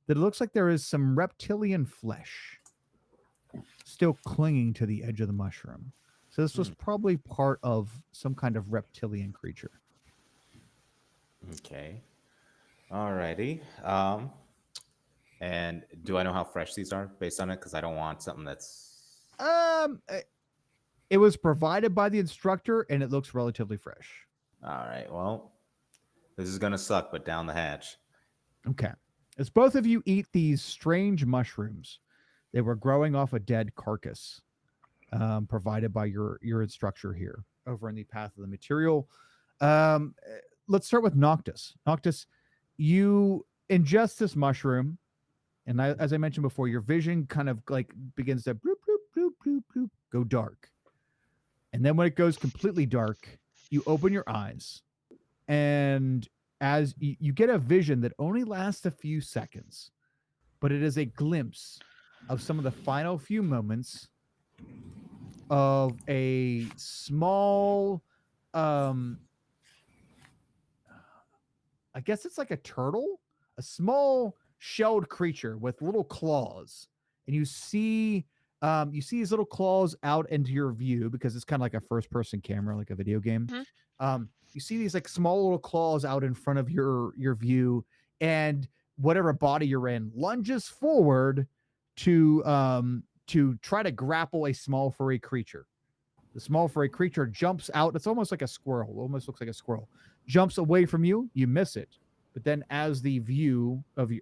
that it looks like there is some reptilian flesh still clinging to the edge of the mushroom. So this was probably part of some kind of reptilian creature. Okay. Alrighty. And do I know how fresh these are based on it? Because I don't want something that's. It was provided by the instructor, and it looks relatively fresh. All right. Well, this is gonna suck, but down the hatch. Okay. As both of you eat these strange mushrooms, they were growing off a dead carcass, provided by your instructor here over in the Path of the Material. Let's start with Noctis. Noctis, you ingest this mushroom, and as I mentioned before, your vision kind of like begins to bloop, bloop, bloop, bloop, bloop, go dark. And then when it goes completely dark, you open your eyes, and as you get a vision that only lasts a few seconds, but it is a glimpse of some of the final few moments of a small, I guess it's like a turtle, a small shelled creature with little claws, and you see these little claws out into your view because it's kind of like a first-person camera, like a video game. You see these like small little claws out in front of your view, and whatever body you're in lunges forward to try to grapple a small furry creature. The small furry creature jumps out. It's almost like a squirrel. It almost looks like a squirrel. Jumps away from you. You miss it. But then as the view of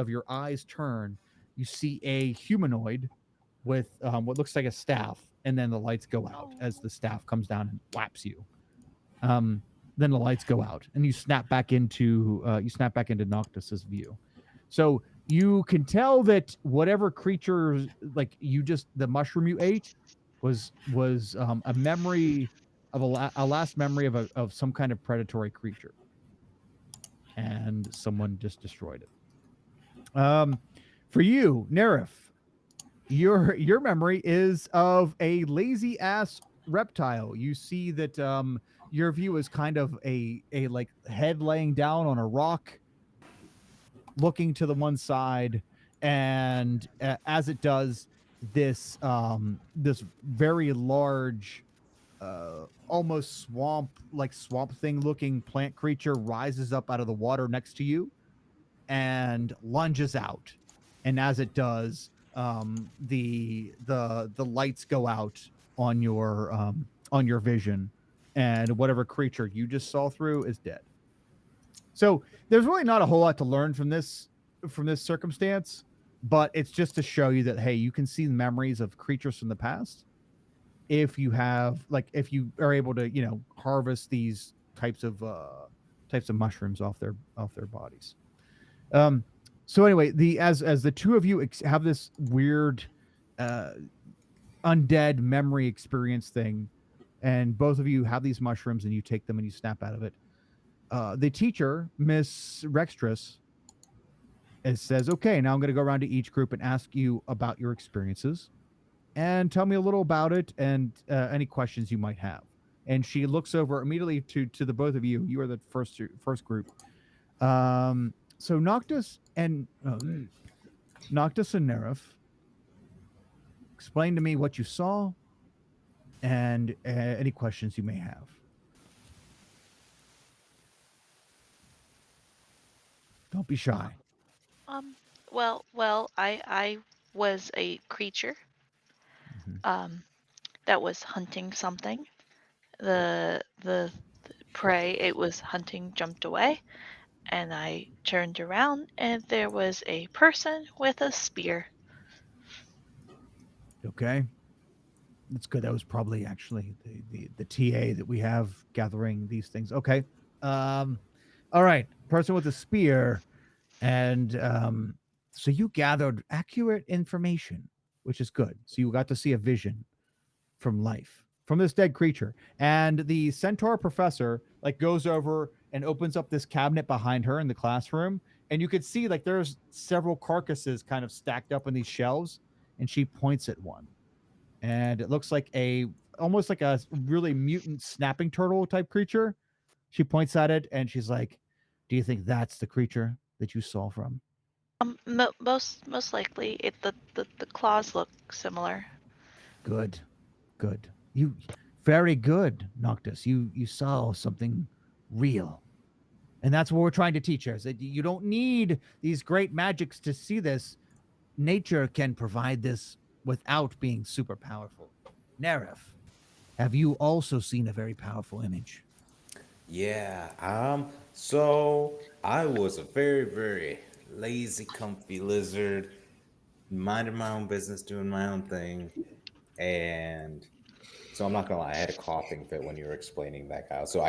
your eyes turn, you see a humanoid with what looks like a staff, and then the lights go out as the staff comes down and whaps you. Then the lights go out, and you snap back into Noctis's view. So you can tell that whatever creature, like the mushroom you ate, was a memory of a last memory of some kind of predatory creature, and someone just destroyed it. For you, Nerif, your memory is of a lazy ass reptile. You see that your view is kind of a like head laying down on a rock, looking to the one side, and as it does, this very large, almost swamp thing looking plant creature rises up out of the water next to you and lunges out. And as it does, the lights go out on your vision, and whatever creature you just saw through is dead. So there's really not a whole lot to learn from this circumstance, but it's just to show you that, hey, you can see the memories of creatures from the past if you are able to harvest these types of mushrooms off their bodies. So anyway, as the two of you have this weird undead memory experience thing, and both of you have these mushrooms and you take them and you snap out of it, the teacher, Miss Rextris, says, okay, now I'm going to go around to each group and ask you about your experiences and tell me a little about it and any questions you might have. And she looks over immediately to the both of you. You are the first group. So Noctis and Nerif, explain to me what you saw and any questions you may have. Don't be shy. Well, I was a creature that was hunting something. The prey it was hunting jumped away, and I turned around, and there was a person with a spear. Okay. That's good. That was probably actually the TA that we have gathering these things. Okay. All right. Person with a spear. And so you gathered accurate information, which is good. So you got to see a vision from life, from this dead creature. And the centaur professor goes over and opens up this cabinet behind her in the classroom. And you could see there's several carcasses kind of stacked up in these shelves. And she points at one. And it looks like almost like a really mutant snapping turtle type creature She points at it and she's like, "Do you think that's the creature that you saw from?" Most likely, the claws look similar. Good, good. You very good, Noctis. You saw something real, and that's what we're trying to teach her. Is that you don't need these great magics to see this. Nature can provide this without being super powerful. Neref, have you also seen a very powerful image? Yeah. So I was a very, very lazy, comfy lizard, minding my own business, doing my own thing, and so I'm not gonna lie, I had a coughing fit when you were explaining that, Kyle. So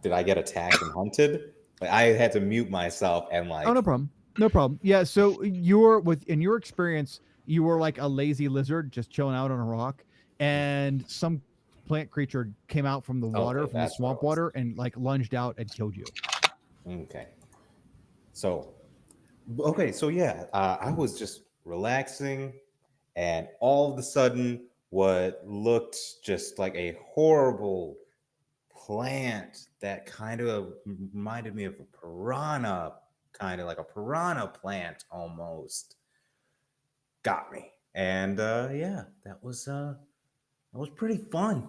did I get attacked and hunted? Like I had to mute myself and like. Oh, no problem. No problem. Yeah. So in your experience, you were like a lazy lizard just chilling out on a rock, and some plant creature came out from the water, Okay, from the that's what swamp it was. water, and like lunged out and killed you. Okay. So, okay, so yeah, I was just relaxing, and all of a sudden, what looked just like a horrible plant that kind of reminded me of a piranha, kind of like a piranha plant almost, got me. And yeah, that was pretty fun.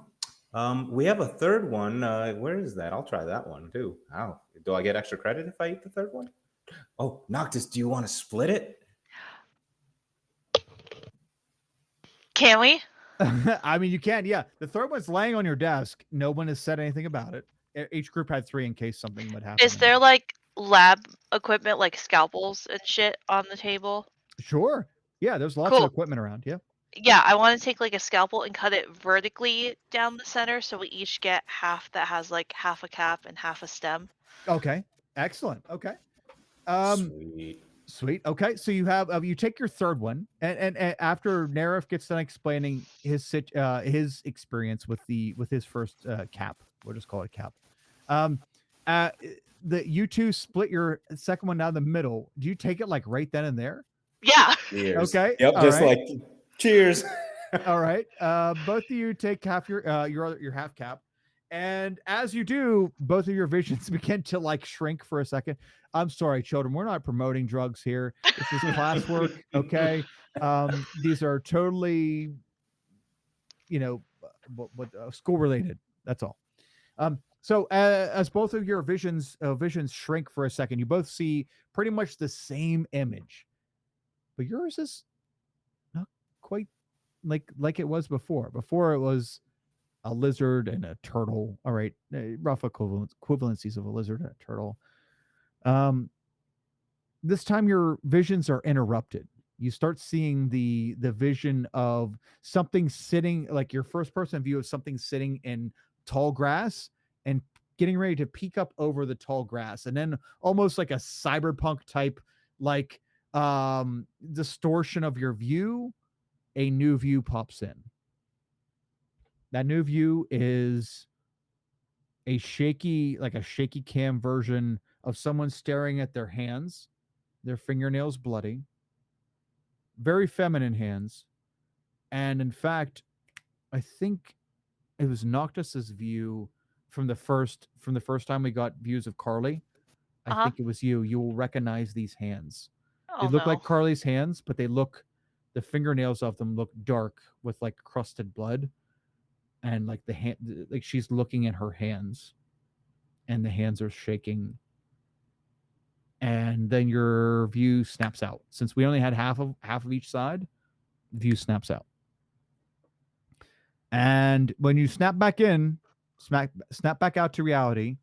We have a third one. Where is that? I'll try that one too. Oh, do I get extra credit if I eat the third one? Oh, Noctis, do you want to split it? Can we? I mean, you can. Yeah. The third one's laying on your desk. No one has said anything about it. Each group had 3 in case something would happen. Is there like lab equipment, like scalpels and shit, on the table? Sure. Yeah. There's lots Cool. of equipment around. Yeah. Yeah, I want to take like a scalpel and cut it vertically down the center, so we each get half that has like half a cap and half a stem. Okay. Excellent. Okay. Sweet. Sweet. Okay, so you have you take your third one, and after Neref gets done explaining his experience with his first cap, we'll just call it cap. You two split your second one down the middle. Do you take it like right then and there? Yeah. Cheers. Okay. Yep. All Just right. like cheers. All right. Both of you take half your half cap, and as you do, both of your visions begin to like shrink for a second. I'm sorry, children. We're not promoting drugs here. This is classwork. Okay. These are totally, school related. That's all. So as both of your visions shrink for a second, you both see pretty much the same image, but yours is not quite like it was before. Before it was a lizard and a turtle. All right, rough equivalencies of a lizard and a turtle. This time your visions are interrupted. You start seeing the vision of something sitting, like your first person view of something sitting in tall grass and getting ready to peek up over the tall grass, and then almost like a cyberpunk type like distortion of your view, a new view pops in. That new view is a shaky cam version of someone staring at their hands, their fingernails bloody, very feminine hands. And in fact, I think it was Noctis's view from the first time we got views of Carly. I think it was you. You will recognize these hands. Oh, They look no. like Carly's hands, but the fingernails of them look dark with like crusted blood. And like the hand, like she's looking at her hands, and the hands are shaking. And then your view snaps out. Since we only had half of each side, the view snaps out. And when you snap back in, snap back out to reality,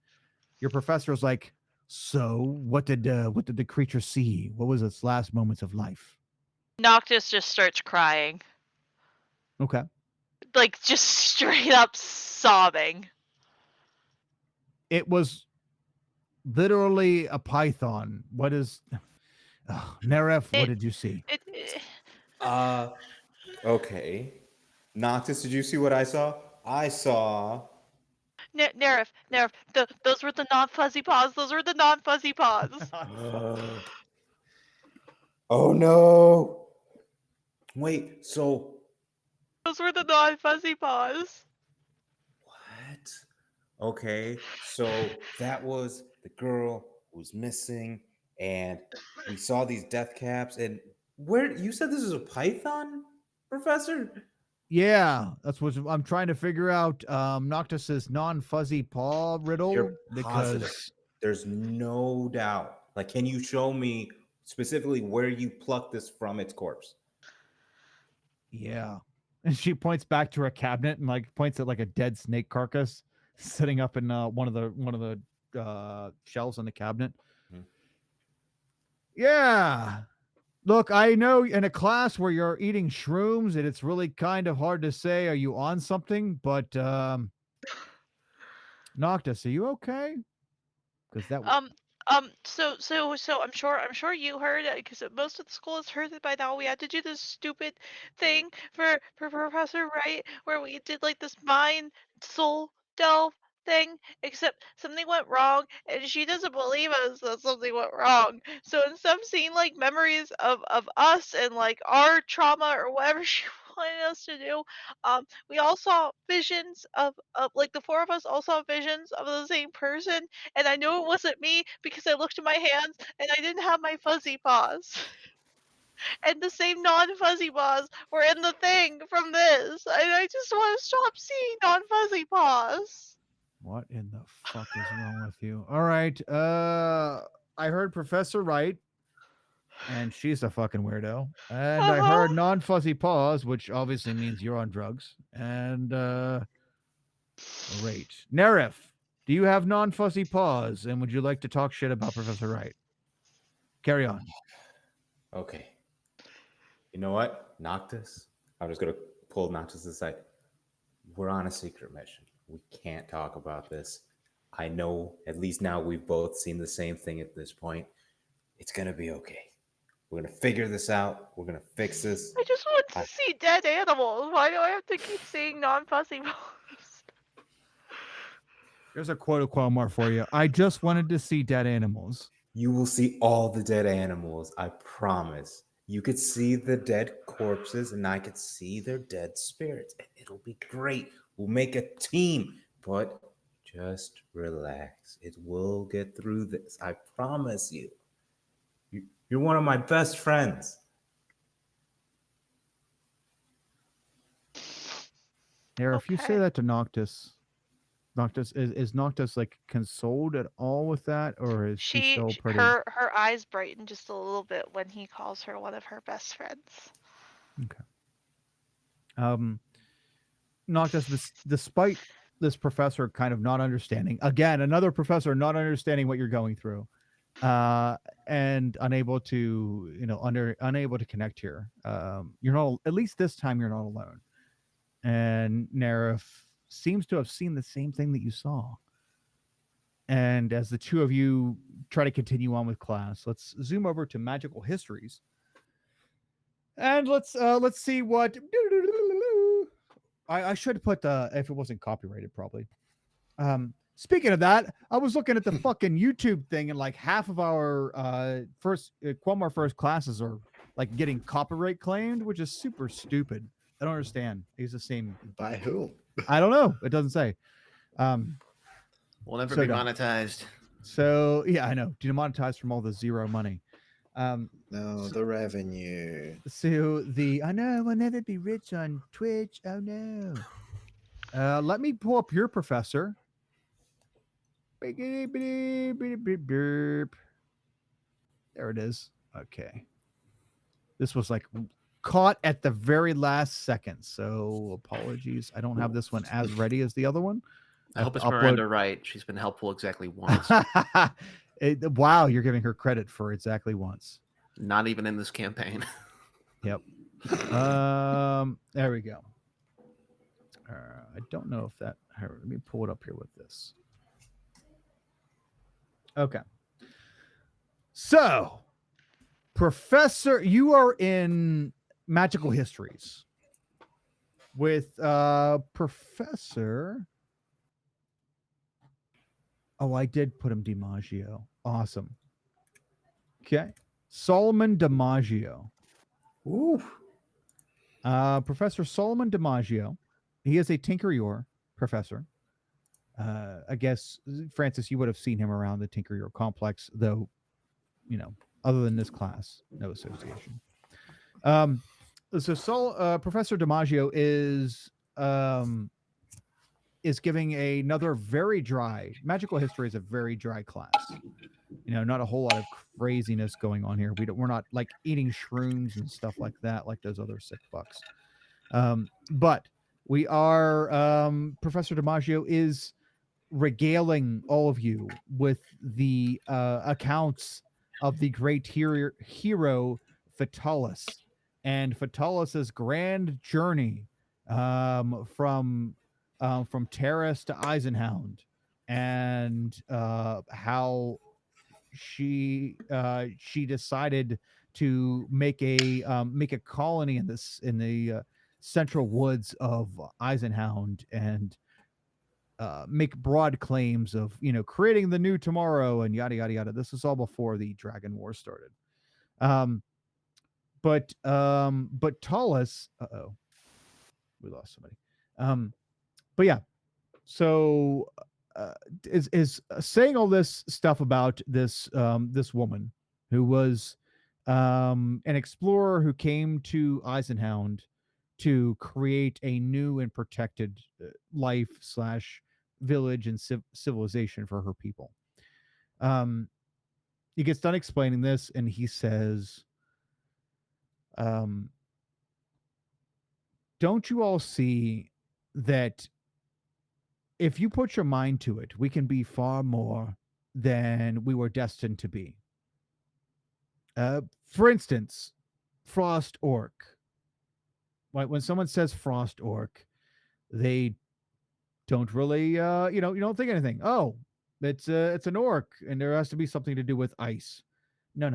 your professor is like, "So what did the creature see? What was its last moments of life?" Noctis just starts crying. Okay. Like, just straight up sobbing. It was literally a python. What is Neref, what did you see? Okay. Noctis, did you see what I saw? I saw. Neref, those were the non-fuzzy paws. Those were the non-fuzzy paws. Oh no. Wait, so Those were the non-fuzzy paws. what? Okay, so that was the girl who was missing, and we saw these death caps. And where you said this is a python, Professor? Yeah, that's what I'm trying to figure out. Noctis's non-fuzzy paw riddle You're because positive. There's no doubt. Like, can you show me specifically where you plucked this from its corpse? yeah, and she points back to her cabinet and like points at like a dead snake carcass sitting up in one of the shelves on the cabinet. Hmm. Yeah. Look, I know in a class where you're eating shrooms and it's really kind of hard to say, are you on something? But Noctis, are you okay? Because that So I'm sure you heard it because most of the school has heard it by now. We had to do this stupid thing for Professor Wright where we did like this mind soul delve thing, except something went wrong and she doesn't believe us that something went wrong. So instead of seeing like memories of us and like our trauma or whatever she wanted us to do, we all saw visions of like the four of us all saw visions of the same person, and I knew it wasn't me because I looked at my hands and I didn't have my fuzzy paws. And the same non-fuzzy paws were in the thing from this. And I just want to stop seeing non-fuzzy paws. What in the fuck is wrong with you? All right. I heard Professor Wright, and she's a fucking weirdo. And I heard non-fuzzy paws, which obviously means you're on drugs. And great. Nerif, do you have non-fuzzy paws? And would you like to talk shit about Professor Wright? Carry on. Okay. You know what, Noctis? I'm just gonna pull Noctis aside. We're on a secret mission. We can't talk about this. I know at least now we've both seen the same thing at this point. It's gonna be okay. We're gonna figure this out. We're gonna fix this. I just want to see dead animals. Why do I have to keep seeing non-fuzzy paws? There's a quote Qualmar for you. I just wanted to see dead animals. You will see all the dead animals, I promise. You could see the dead corpses, and I could see their dead spirits. And it'll be great. We'll make a team, but just relax. It will get through this. I promise you. You're one of my best friends. Nera, if you say that to Noctis, is Noctis like consoled at all with that, or is she still pretty? Her eyes brighten just a little bit when he calls her one of her best friends. Okay. Noctis, despite this professor kind of not understanding, again, another professor not understanding what you're going through, and unable to, unable to connect here. You're not, at least this time, you're not alone. And Nerif seems to have seen the same thing that you saw. And as the two of you try to continue on with class, let's zoom over to magical histories. And let's see what I should put if it wasn't copyrighted, probably. Speaking of that, I was looking at the fucking YouTube thing, and like half of our Qualmar first classes are like getting copyright claimed, which is super stupid. I don't understand. He's the same. By who? I don't know. It doesn't say. We'll never be monetized. So yeah, I know. Demonetized from all the zero money. No, the revenue. So I know we'll never be rich on Twitch. Oh no. Let me pull up your professor. There it is. Okay. This was like caught at the very last second. So apologies. I don't have this one as ready as the other one. I hope it's Miranda Wright. She's been helpful exactly once. Wow, you're giving her credit for exactly once. Not even in this campaign. Yep. There we go. I don't know if that. Let me pull it up here with this. Okay. So, Professor, you are in magical histories with Professor. Oh, I did put him DiMaggio. Awesome. Okay. Solomon DiMaggio. Ooh. Professor Solomon DiMaggio. He is a Tinker Yor professor. I guess Francis, you would have seen him around the Tinker Hero complex, though. Other than this class, no association. So Professor DiMaggio is giving another very dry magical history is a very dry class. Not a whole lot of craziness going on here. We're not like eating shrooms and stuff like that, like those other sick fucks. But we are Professor DiMaggio is regaling all of you with the accounts of the great hero Fatalis and Fatalis's grand journey from Terrace to Eisenhound, and how she decided to make a colony in the central woods of Eisenhound, and make broad claims of creating the new tomorrow and yada yada yada. This is all before the Dragon War started. But Talus, we lost somebody. But yeah, so is saying all this stuff about this this woman who was an explorer who came to Eisenhound to create a new and protected life / village and civilization for her people. He gets done explaining this, and he says, don't you all see that if you put your mind to it, we can be far more than we were destined to be? For instance, Frost Orc. When someone says Frost Orc, they don't really, you don't think anything. Oh, it's an orc, and there has to be something to do with ice. No.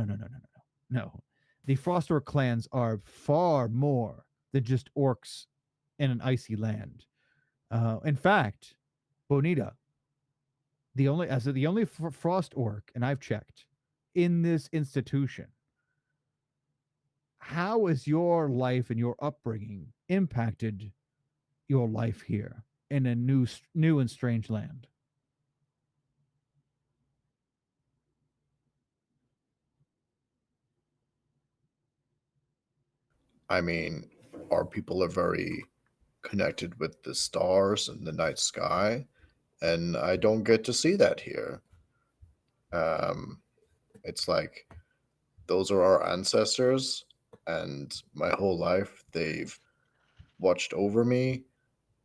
The Frost Orc clans are far more than just orcs in an icy land. In fact, Bonita, the only Frost Orc, and I've checked, in this institution, how has your life and your upbringing impacted your life here in a new and strange land? I mean, our people are very connected with the stars and the night sky, and I don't get to see that here. It's like those are our ancestors, and my whole life they've watched over me,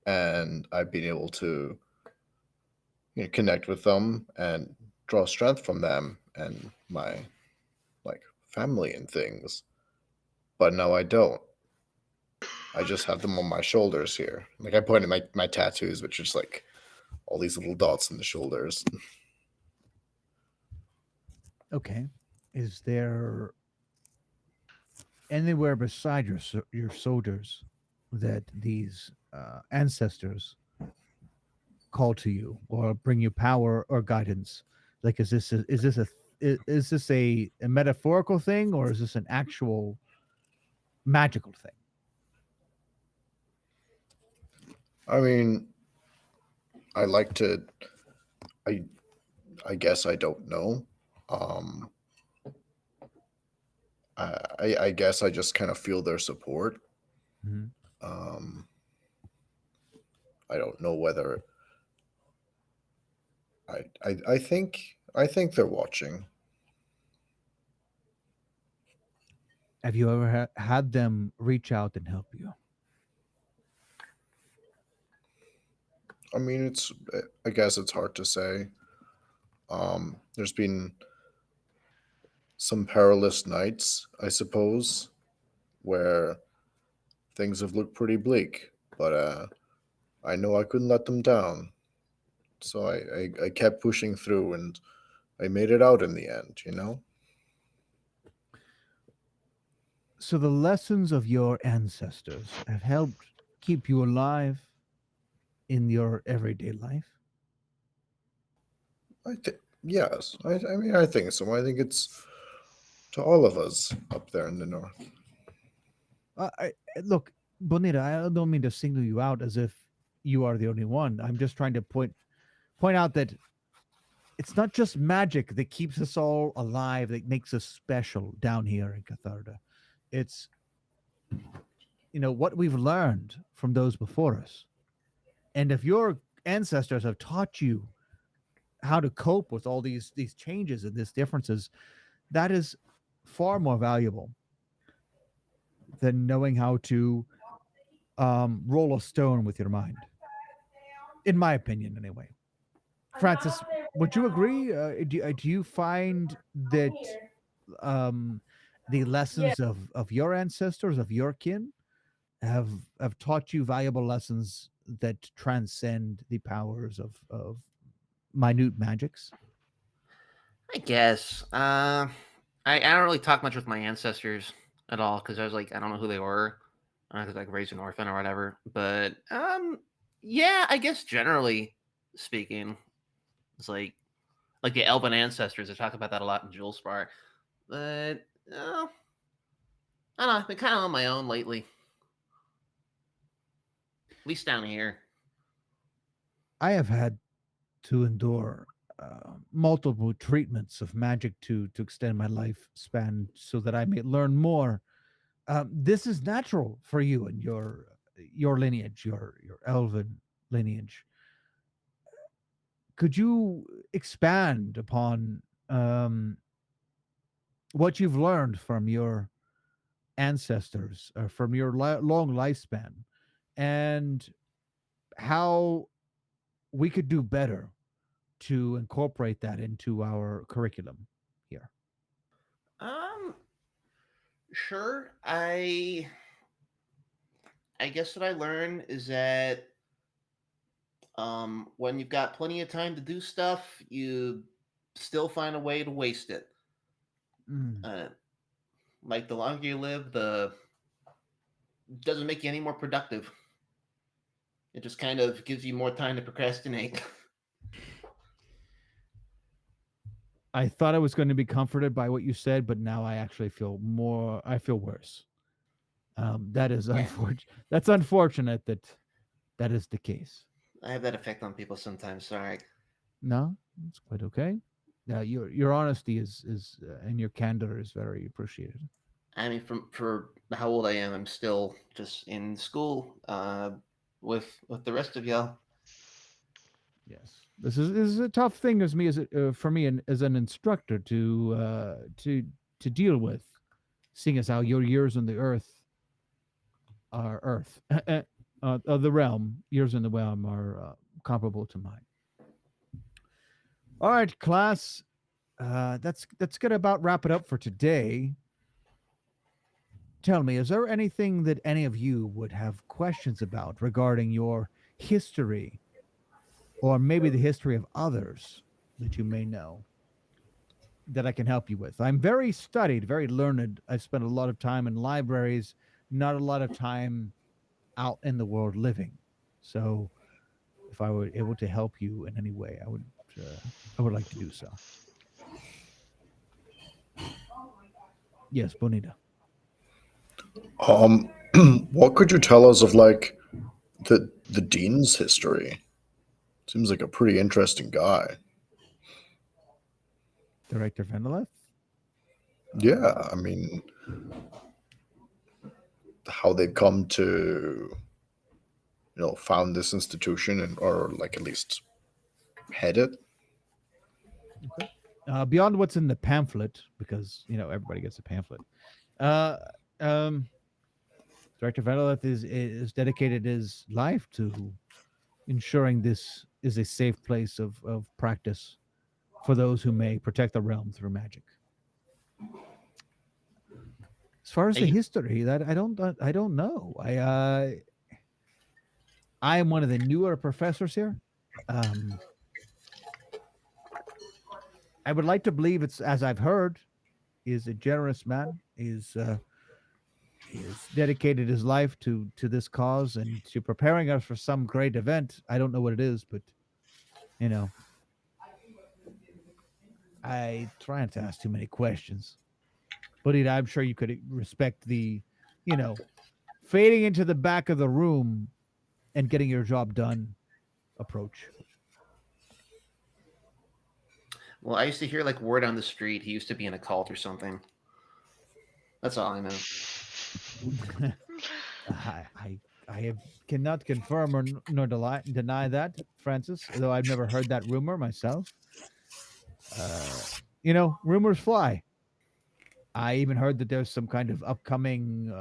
and I've been able to connect with them and draw strength from them and my family and things. But now I don't. I just have them on my shoulders here. Like I pointed my tattoos, which are just like all these little dots in the shoulders. Okay. Is there anywhere beside your shoulders that these ancestors call to you or bring you power or guidance? Like, is this a metaphorical thing, or is this an actual magical thing? I mean, I guess I don't know. I guess I just kind of feel their support. Mhm. I don't know whether I think they're watching. Have you ever had them reach out and help you? I mean, I guess it's hard to say. There's been some perilous nights, I suppose, where things have looked pretty bleak, but I know I couldn't let them down. So I kept pushing through, and I made it out in the end, So the lessons of your ancestors have helped keep you alive in your everyday life? Yes. I mean, I think so. I think it's to all of us up there in the north. Look, Bonita, I don't mean to single you out as if you are the only one. I'm just trying to point point out that it's not just magic that keeps us all alive, that makes us special down here in Catharda. It's, what we've learned from those before us. And if your ancestors have taught you how to cope with all these changes and these differences, that is far more valuable than knowing how to roll a stone with your mind, in my opinion anyway. Francis, would you agree? Do you find that the lessons of your ancestors, of your kin, have taught you valuable lessons that transcend the powers of minute magics? I guess. I don't really talk much with my ancestors at all because I was like, I don't know who they were. I was like raised an orphan or whatever. But yeah, I guess generally speaking, it's like the elven ancestors. I talk about that a lot in Julespar. But I don't know. I've been kind of on my own lately. At least down here. I have had to endure multiple treatments of magic to extend my lifespan so that I may learn more. This is natural for you and your lineage, your elven lineage. Could you expand upon what you've learned from your ancestors, from your long lifespan, and how we could do better to incorporate that into our curriculum here? Sure. I guess what I learned is that when you've got plenty of time to do stuff, you still find a way to waste it. Like the longer you live, the doesn't make you any more productive. It just kind of gives you more time to procrastinate. I thought I was going to be comforted by what you said, but now I actually feel worse. That is unfortunate. That's unfortunate that is the case. I have that effect on people sometimes. Sorry. No, it's quite okay. Your honesty is and your candor is very appreciated. I mean, for how old I am, I'm still just in school with the rest of y'all. Yes, this is a tough thing for me as an instructor to deal with, seeing as how your years on the the realm, years in the realm are comparable to mine. All right, class, that's gonna about wrap it up for today. Tell me, is there anything that any of you would have questions about regarding your history, or maybe the history of others that you may know, that I can help you with? I'm very studied, very learned. I've spent a lot of time in libraries, not a lot of time out in the world living. So if I were able to help you in any way, I would like to do so. Yes, Bonita. What could you tell us of like the dean's history? Seems like a pretty interesting guy. Director Vendeleth? Yeah, I mean, how they've come to, found this institution or like at least head it. Okay. Beyond what's in the pamphlet, because everybody gets a pamphlet. Director Vendeleth is dedicated his life to ensuring this is a safe place of practice for those who may protect the realm through magic. As far as the history, that I don't know. I am one of the newer professors here. I would like to believe it's, as I've heard, is a generous man. He's dedicated his life to this cause and to preparing us for some great event. I don't know what it is, but I try not to ask too many questions. But I'm sure you could respect the, fading into the back of the room and getting your job done approach. Well, I used to hear like word on the street. He used to be in a cult or something. That's all I know. Cannot confirm or nor deny that, Francis. Though I've never heard that rumor myself. Rumors fly. I even heard that there's some kind of upcoming,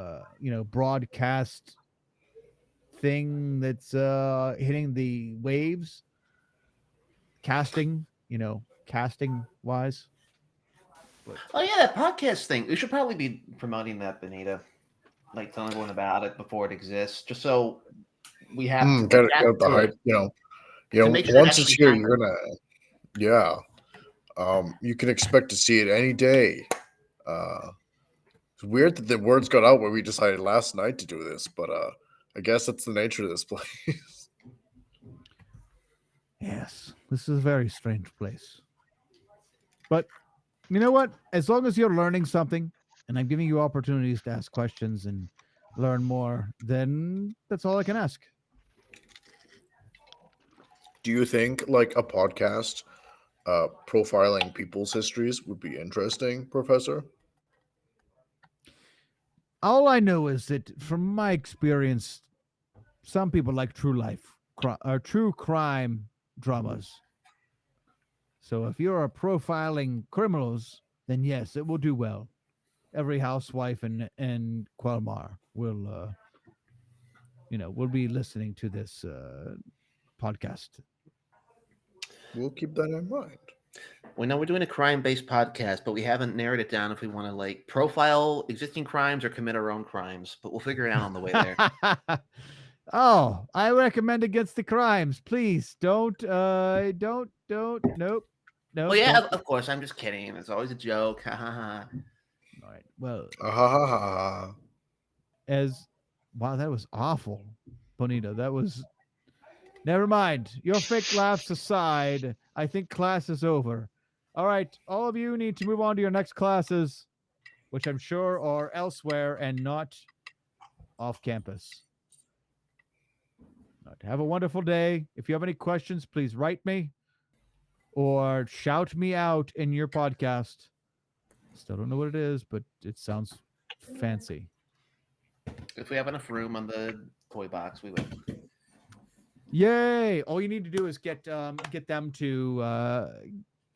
broadcast thing that's hitting the waves. Casting wise. Oh yeah, that podcast thing. We should probably be promoting that, Benita. Like telling everyone about it before it exists, just so we have to Get adapt the to hype. To make sure it Once it's actually here, happens. you're gonna. Yeah. You can expect to see it any day. It's weird that the words got out when we decided last night to do this, but I guess that's the nature of this place. Yes, this is a very strange place. But you know what? As long as you're learning something and I'm giving you opportunities to ask questions and learn more, then that's all I can ask. Do you think like a podcast profiling people's histories would be interesting, Professor? All I know is that from my experience, some people like true crime dramas. So if you're profiling criminals, then yes, it will do well. Every housewife in Quelmar will be listening to this podcast. We'll keep that in mind. We know we're doing a crime-based podcast, but we haven't narrowed it down if we want to like profile existing crimes or commit our own crimes. But we'll figure it out on the way there. Oh, I recommend against the crimes. Please don't. Nope. No. Well, yeah, of course. I'm just kidding. It's always a joke. Ha ha ha. All right. Well, Wow, that was awful, Bonita. That was. Never mind. Your fake laughs aside, I think class is over. All right, all of you need to move on to your next classes, which I'm sure are elsewhere and not off campus. All right, have a wonderful day. If you have any questions, please write me or shout me out in your podcast. Still don't know what it is, but it sounds fancy. If we have enough room on the toy box, we will. Yay! All you need to do is get them to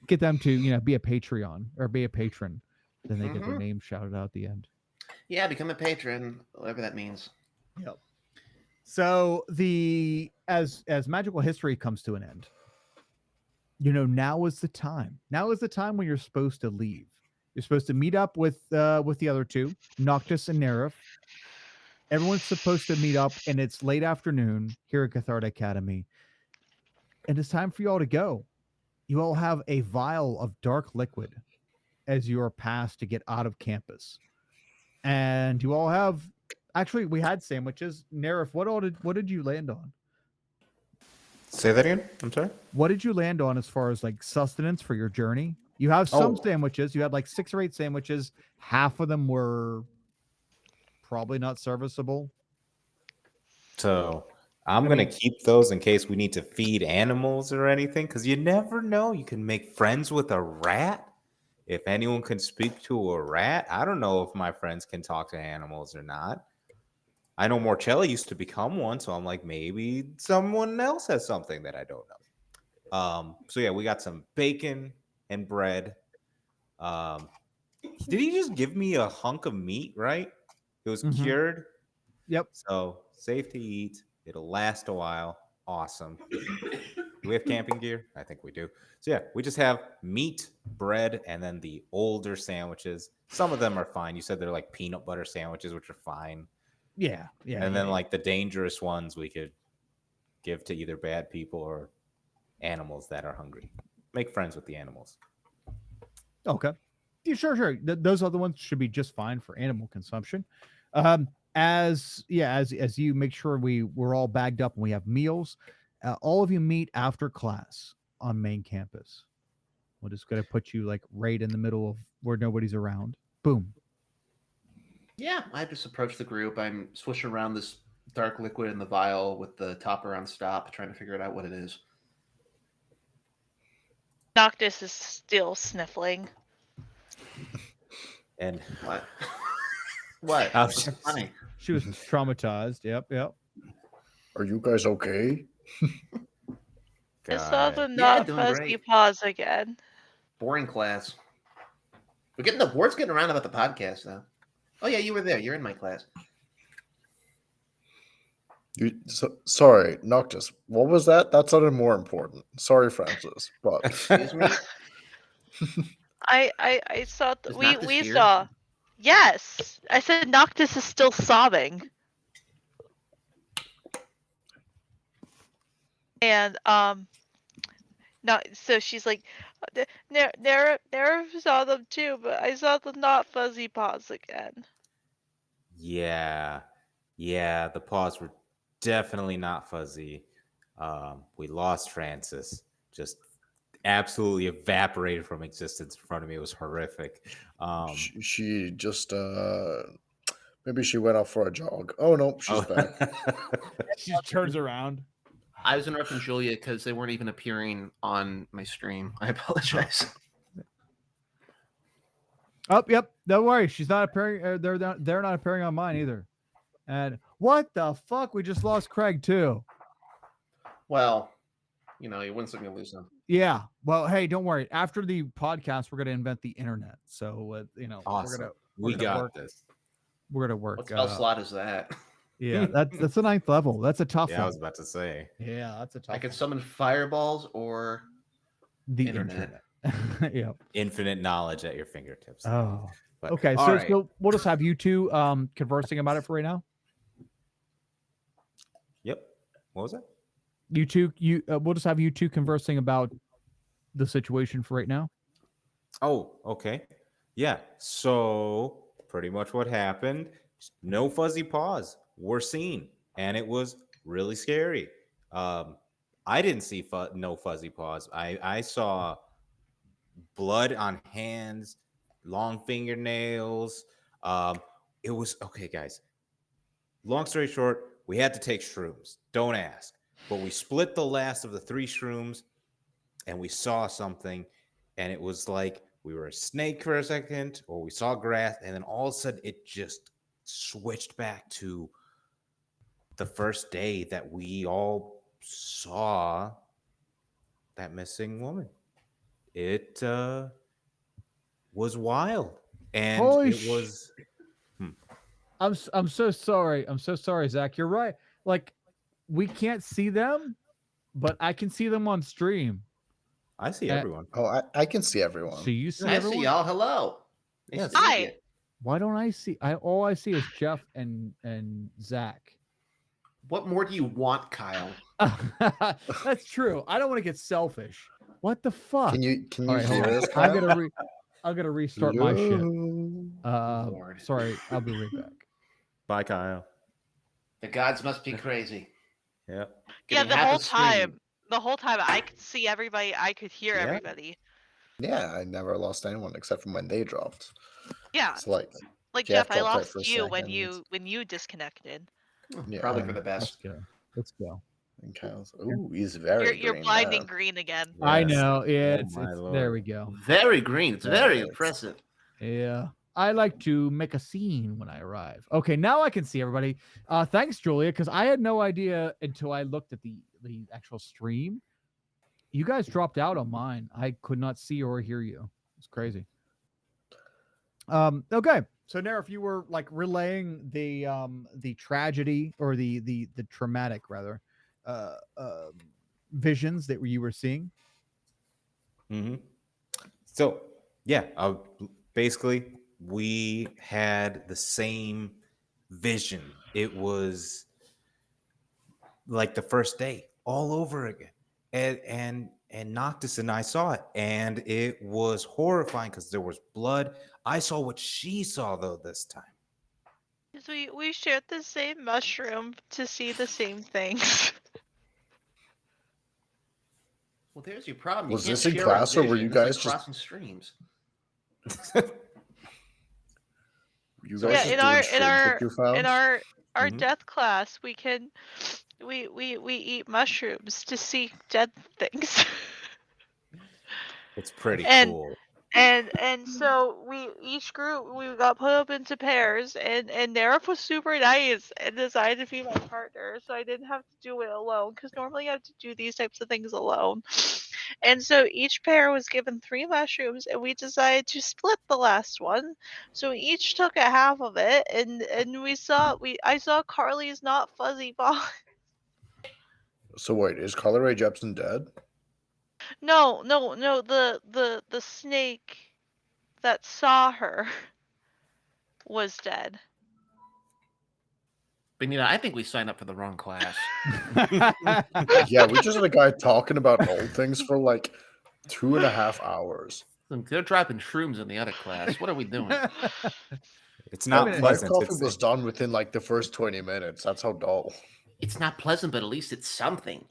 be a Patreon or be a patron. Then they get their name shouted out at the end. Yeah, become a patron, whatever that means. Yep. So as magical history comes to an end, now is the time. Now is the time when you're supposed to leave. You're supposed to meet up with the other two, Noctis and Nerif. Everyone's supposed to meet up, and it's late afternoon here at Catharta Academy. And it's time for you all to go. You all have a vial of dark liquid as your pass to get out of campus. And you all have... Actually, we had sandwiches. Nerif, what did you land on? Say that again? I'm sorry? What did you land on as far as like sustenance for your journey? You have some sandwiches. You had like 6 or 8 sandwiches. Half of them were... probably not serviceable. So I'm going to keep those in case we need to feed animals or anything, because you never know. You can make friends with a rat. If anyone can speak to a rat, I don't know if my friends can talk to animals or not. I know Morcelli used to become one, so I'm like, maybe someone else has something that I don't know. So yeah, we got some bacon and bread. Did he just give me a hunk of meat, right? It was cured. Yep. So safe to eat. It'll last a while. Awesome. Do we have camping gear? I think we do. So yeah, we just have meat, bread, and then the older sandwiches. Some of them are fine. You said they're like peanut butter sandwiches, which are fine. Yeah. And then like the dangerous ones we could give to either bad people or animals that are hungry. Make friends with the animals. Okay. Yeah, sure. Those other ones should be just fine for animal consumption. As you make sure we're all bagged up and we have meals, all of you meet after class on main campus. We're just gonna put you like right in the middle of where nobody's around. Boom. Yeah, I just approach the group. I'm swishing around this dark liquid in the vial with the topper on stop, trying to figure it out what it is. Noctis is still sniffling. And What? What? I was What's just- funny? She was traumatized. Yep. Are you guys okay? I saw God. the Yeah, not doing fuzzy great. paws again. Boring class. We're getting the word's getting around about the podcast now. Oh yeah, you were there. You're in my class. Sorry, Noctis. What was that? That sounded more important. Sorry, Francis. But Excuse me. I saw Is we Noctis here? saw. Yes, I said Noctis is still sobbing. And no, so she's like, Nera saw them too, but I saw the not fuzzy paws again. Yeah, the paws were definitely not fuzzy. We lost Francis. Just absolutely evaporated from existence in front of me. It was horrific. she just maybe she went out for a jog. Oh no, she's back. She just turns around. I was interrupting Julia because they weren't even appearing on my stream. I apologize. Oh, yep. Don't worry. She's not appearing. They're not appearing on mine either. And what the fuck? We just lost Craig too. Well, you win some, you lose some. Yeah. Well, hey, don't worry. After the podcast, we're gonna invent the internet. So Awesome. we're We gonna got work. this. We're gonna work. What spell slot is that? Yeah, that's a 9th level. That's a tough Yeah, I one. was about to say. Yeah, that's a tough. I can summon fireballs or the internet. Yeah. Infinite knowledge at your fingertips. Oh. But- Okay. all So, right. so we'll just have you two conversing about it for right now. Yep. What was that? You two, we'll just have you two conversing about the situation for right now. Oh, okay. Yeah. So pretty much what happened. No fuzzy paws were seen, and it was really scary. I didn't see no fuzzy paws. I saw blood on hands, long fingernails. It was okay, guys. Long story short, we had to take shrooms. Don't ask. But we split the last of the 3 shrooms, and we saw something, and it was like we were a snake for a second, or we saw grass, and then all of a sudden it just switched back to the first day that we all saw that missing woman. It was wild, and Holy it was. I'm so sorry. I'm so sorry, Zach. You're right. Like, we can't see them, but I can see them on stream. I see everyone. Oh, I can see everyone. So you see I everyone? see y'all. Hello. Yes. to meet Hi. you. Why don't I see? All I see is Jeff and Zach. What more do you want, Kyle? That's true. I don't want to get selfish. What the fuck? Can you All right, hold hear on. us? I'm gonna restart my shit. Lord. Sorry, I'll be right back. Bye, Kyle. The gods must be crazy. Yep. Yeah, Getting the half whole a stream. time. The whole time I could see everybody, I could hear Yeah. everybody. Yeah, I never lost anyone except from when they dropped. Yeah, It's like like Jeff Jeff, I dropped out lost for a you when second. you disconnected. Yeah, Probably for the Let's best. go. Let's go. and Kyle's. Ooh, he's very. You're green blinding now. green again. I Yes. know. Yeah, Oh it's my there. Lord. We go. Very green. It's Yeah, very it's- impressive. Yeah. I like to make a scene when I arrive. Okay, now I can see everybody. Thanks, Julia, because I had no idea until I looked at the actual stream. You guys dropped out on mine. I could not see or hear you. It's crazy. Okay. So Nara, if you were like relaying the tragedy or the traumatic rather visions that you were seeing. Mm-hmm. So, yeah, basically, we had the same vision. It was like the first day all over again. And Noctis and I saw it, and it was horrifying because there was blood. I saw what she saw, though, this time. 'Cause we shared the same mushroom to see the same things. Well, there's your problem. Was can't this in share class, a or were vision. you It's like guys just- crossing streams? You So guys Yeah, just in doing our shrooms that you found? in our Mhm. death class, we can we eat mushrooms to see dead things. It's pretty And- cool. And so we got put up into pairs, and Nerf was super nice and decided to be my partner, so I didn't have to do it alone, because normally I have to do these types of things alone. And so each pair was given 3 mushrooms, and we decided to split the last one. So we each took a half of it, and I saw Carly's not fuzzy ball. So wait, is Carly Rae Jepsen dead? No, the snake that saw her was dead. Benita, I think we signed up for the wrong class. Yeah, we just had a guy talking about old things for like 2.5 hours. They're dropping shrooms in the other class. What are we doing? It's not My pleasant. coffee It's, was done within like the first 20 minutes. That's how dull. It's not pleasant, but at least it's something.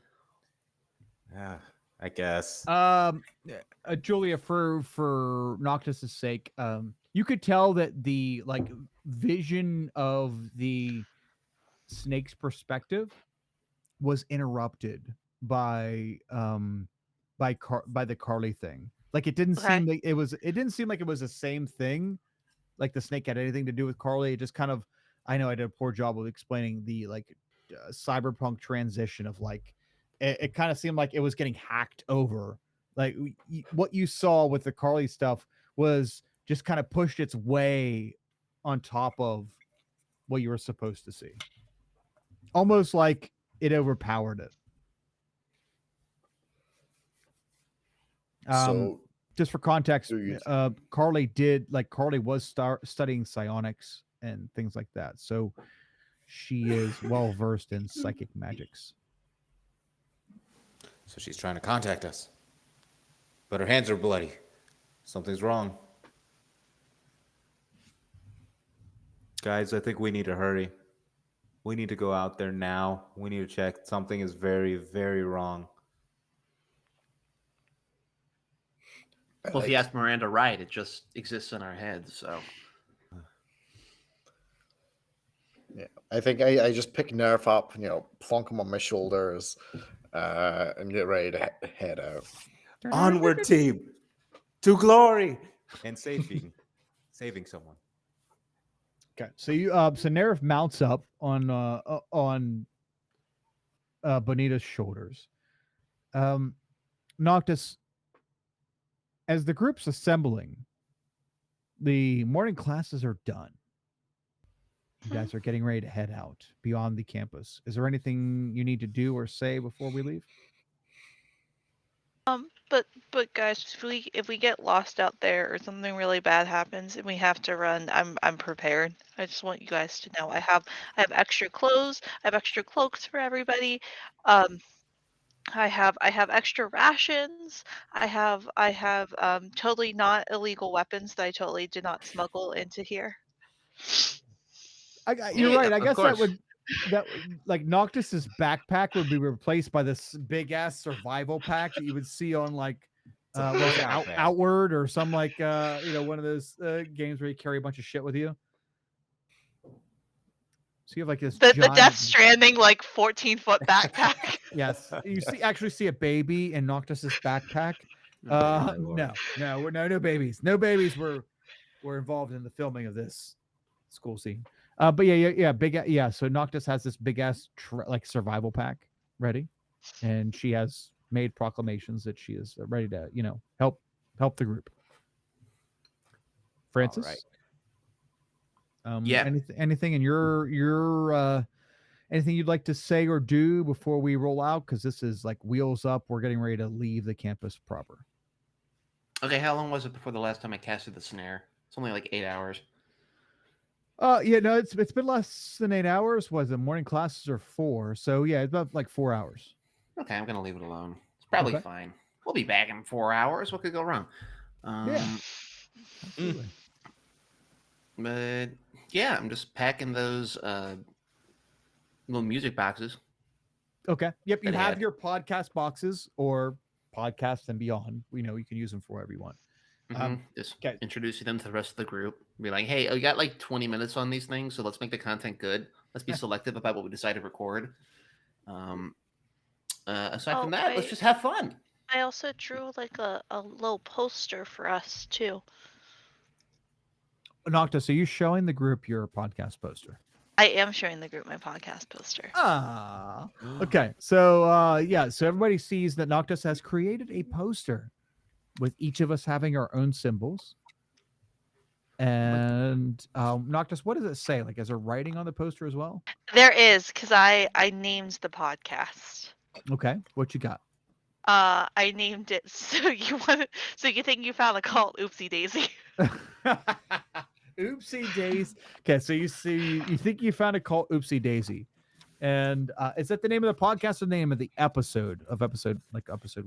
yeah, I guess. Julia, for Noctis's sake, you could tell that the vision of the snake's perspective was interrupted by the Carly thing. Like it didn't Okay. seem like it didn't seem like it was the same thing. Like the snake had anything to do with Carly. It just kind of, I know I did a poor job of explaining the cyberpunk transition of it kind of seemed like it was getting hacked over. Like what you saw with the Carly stuff was just kind of pushed its way on top of what you were supposed to see. Almost like it overpowered it. So Just for context, do you- Carly was studying psionics and things like that. So she is well versed in psychic magics. So she's trying to contact us. But her hands are bloody. Something's wrong. Guys, I think we need to hurry. We need to go out there now. We need to check. Something is very, very wrong. Well, if you ask Miranda right, it just exists in our heads. So Yeah, I think I just pick Nerf up, plonk him on my shoulders, and get ready to head out. Onward, team, to glory, and saving someone. Okay, so so Nerif mounts up on Bonita's shoulders. Noctis, as the group's assembling, the morning classes are done. You guys are getting ready to head out beyond the campus. Is there anything you need to do or say before we leave? But guys, if we get lost out there or something really bad happens and we have to run, I'm prepared. I just want you guys to know I have extra clothes, I have extra cloaks for everybody. I have extra rations. I have totally not illegal weapons that I totally did not smuggle into here. You're right. I of guess course. like Noctis's backpack would be replaced by this big ass survival pack that you would see on a backpack. Outward or some one of those games where you carry a bunch of shit with you. So you have like this The giant, Death Stranding 14-foot backpack. yes, you actually see a baby in Noctis's backpack. No babies. No babies were involved in the filming of this school scene. But yeah. So Noctis has this big ass survival pack ready, and she has made proclamations that she is ready to help the group. Francis, Yeah. Anything in your anything you'd like to say or do before we roll out? Because this is wheels up. We're getting ready to leave the campus proper. Okay, how long was it before the last time I casted the snare? It's only 8 hours. It's been less than 8 hours. Was the morning classes are 4, so yeah, it's about 4 hours. Okay, I'm gonna leave it alone. It's probably Okay. fine. We'll be back in 4 hours. What could go wrong? Absolutely. But yeah, I'm just packing those little music boxes. Okay. Yep. You That I have had. your podcast boxes or podcasts and beyond. We know you can use them for whatever you want. Just okay. introducing them to the rest of the group. Be like, hey, we got 20 minutes on these things, so let's make the content good. Let's be selective about what we decide to record. Aside from that, let's just have fun. I also drew like a little poster for us too. Noctis, are you showing the group your podcast poster? I am showing the group my podcast poster. Ah. Okay. So yeah, so everybody sees that Noctis has created a poster with each of us having our own symbols. And Noctis, what does it say? Like, is there writing on the poster as well? There is, because I named the podcast. Okay. What you got? I named it so you think you found a cult, oopsie daisy. Oopsie daisy. Okay, so you think you found a cult, oopsie daisy, and is that the name of the podcast or the name of the episode episode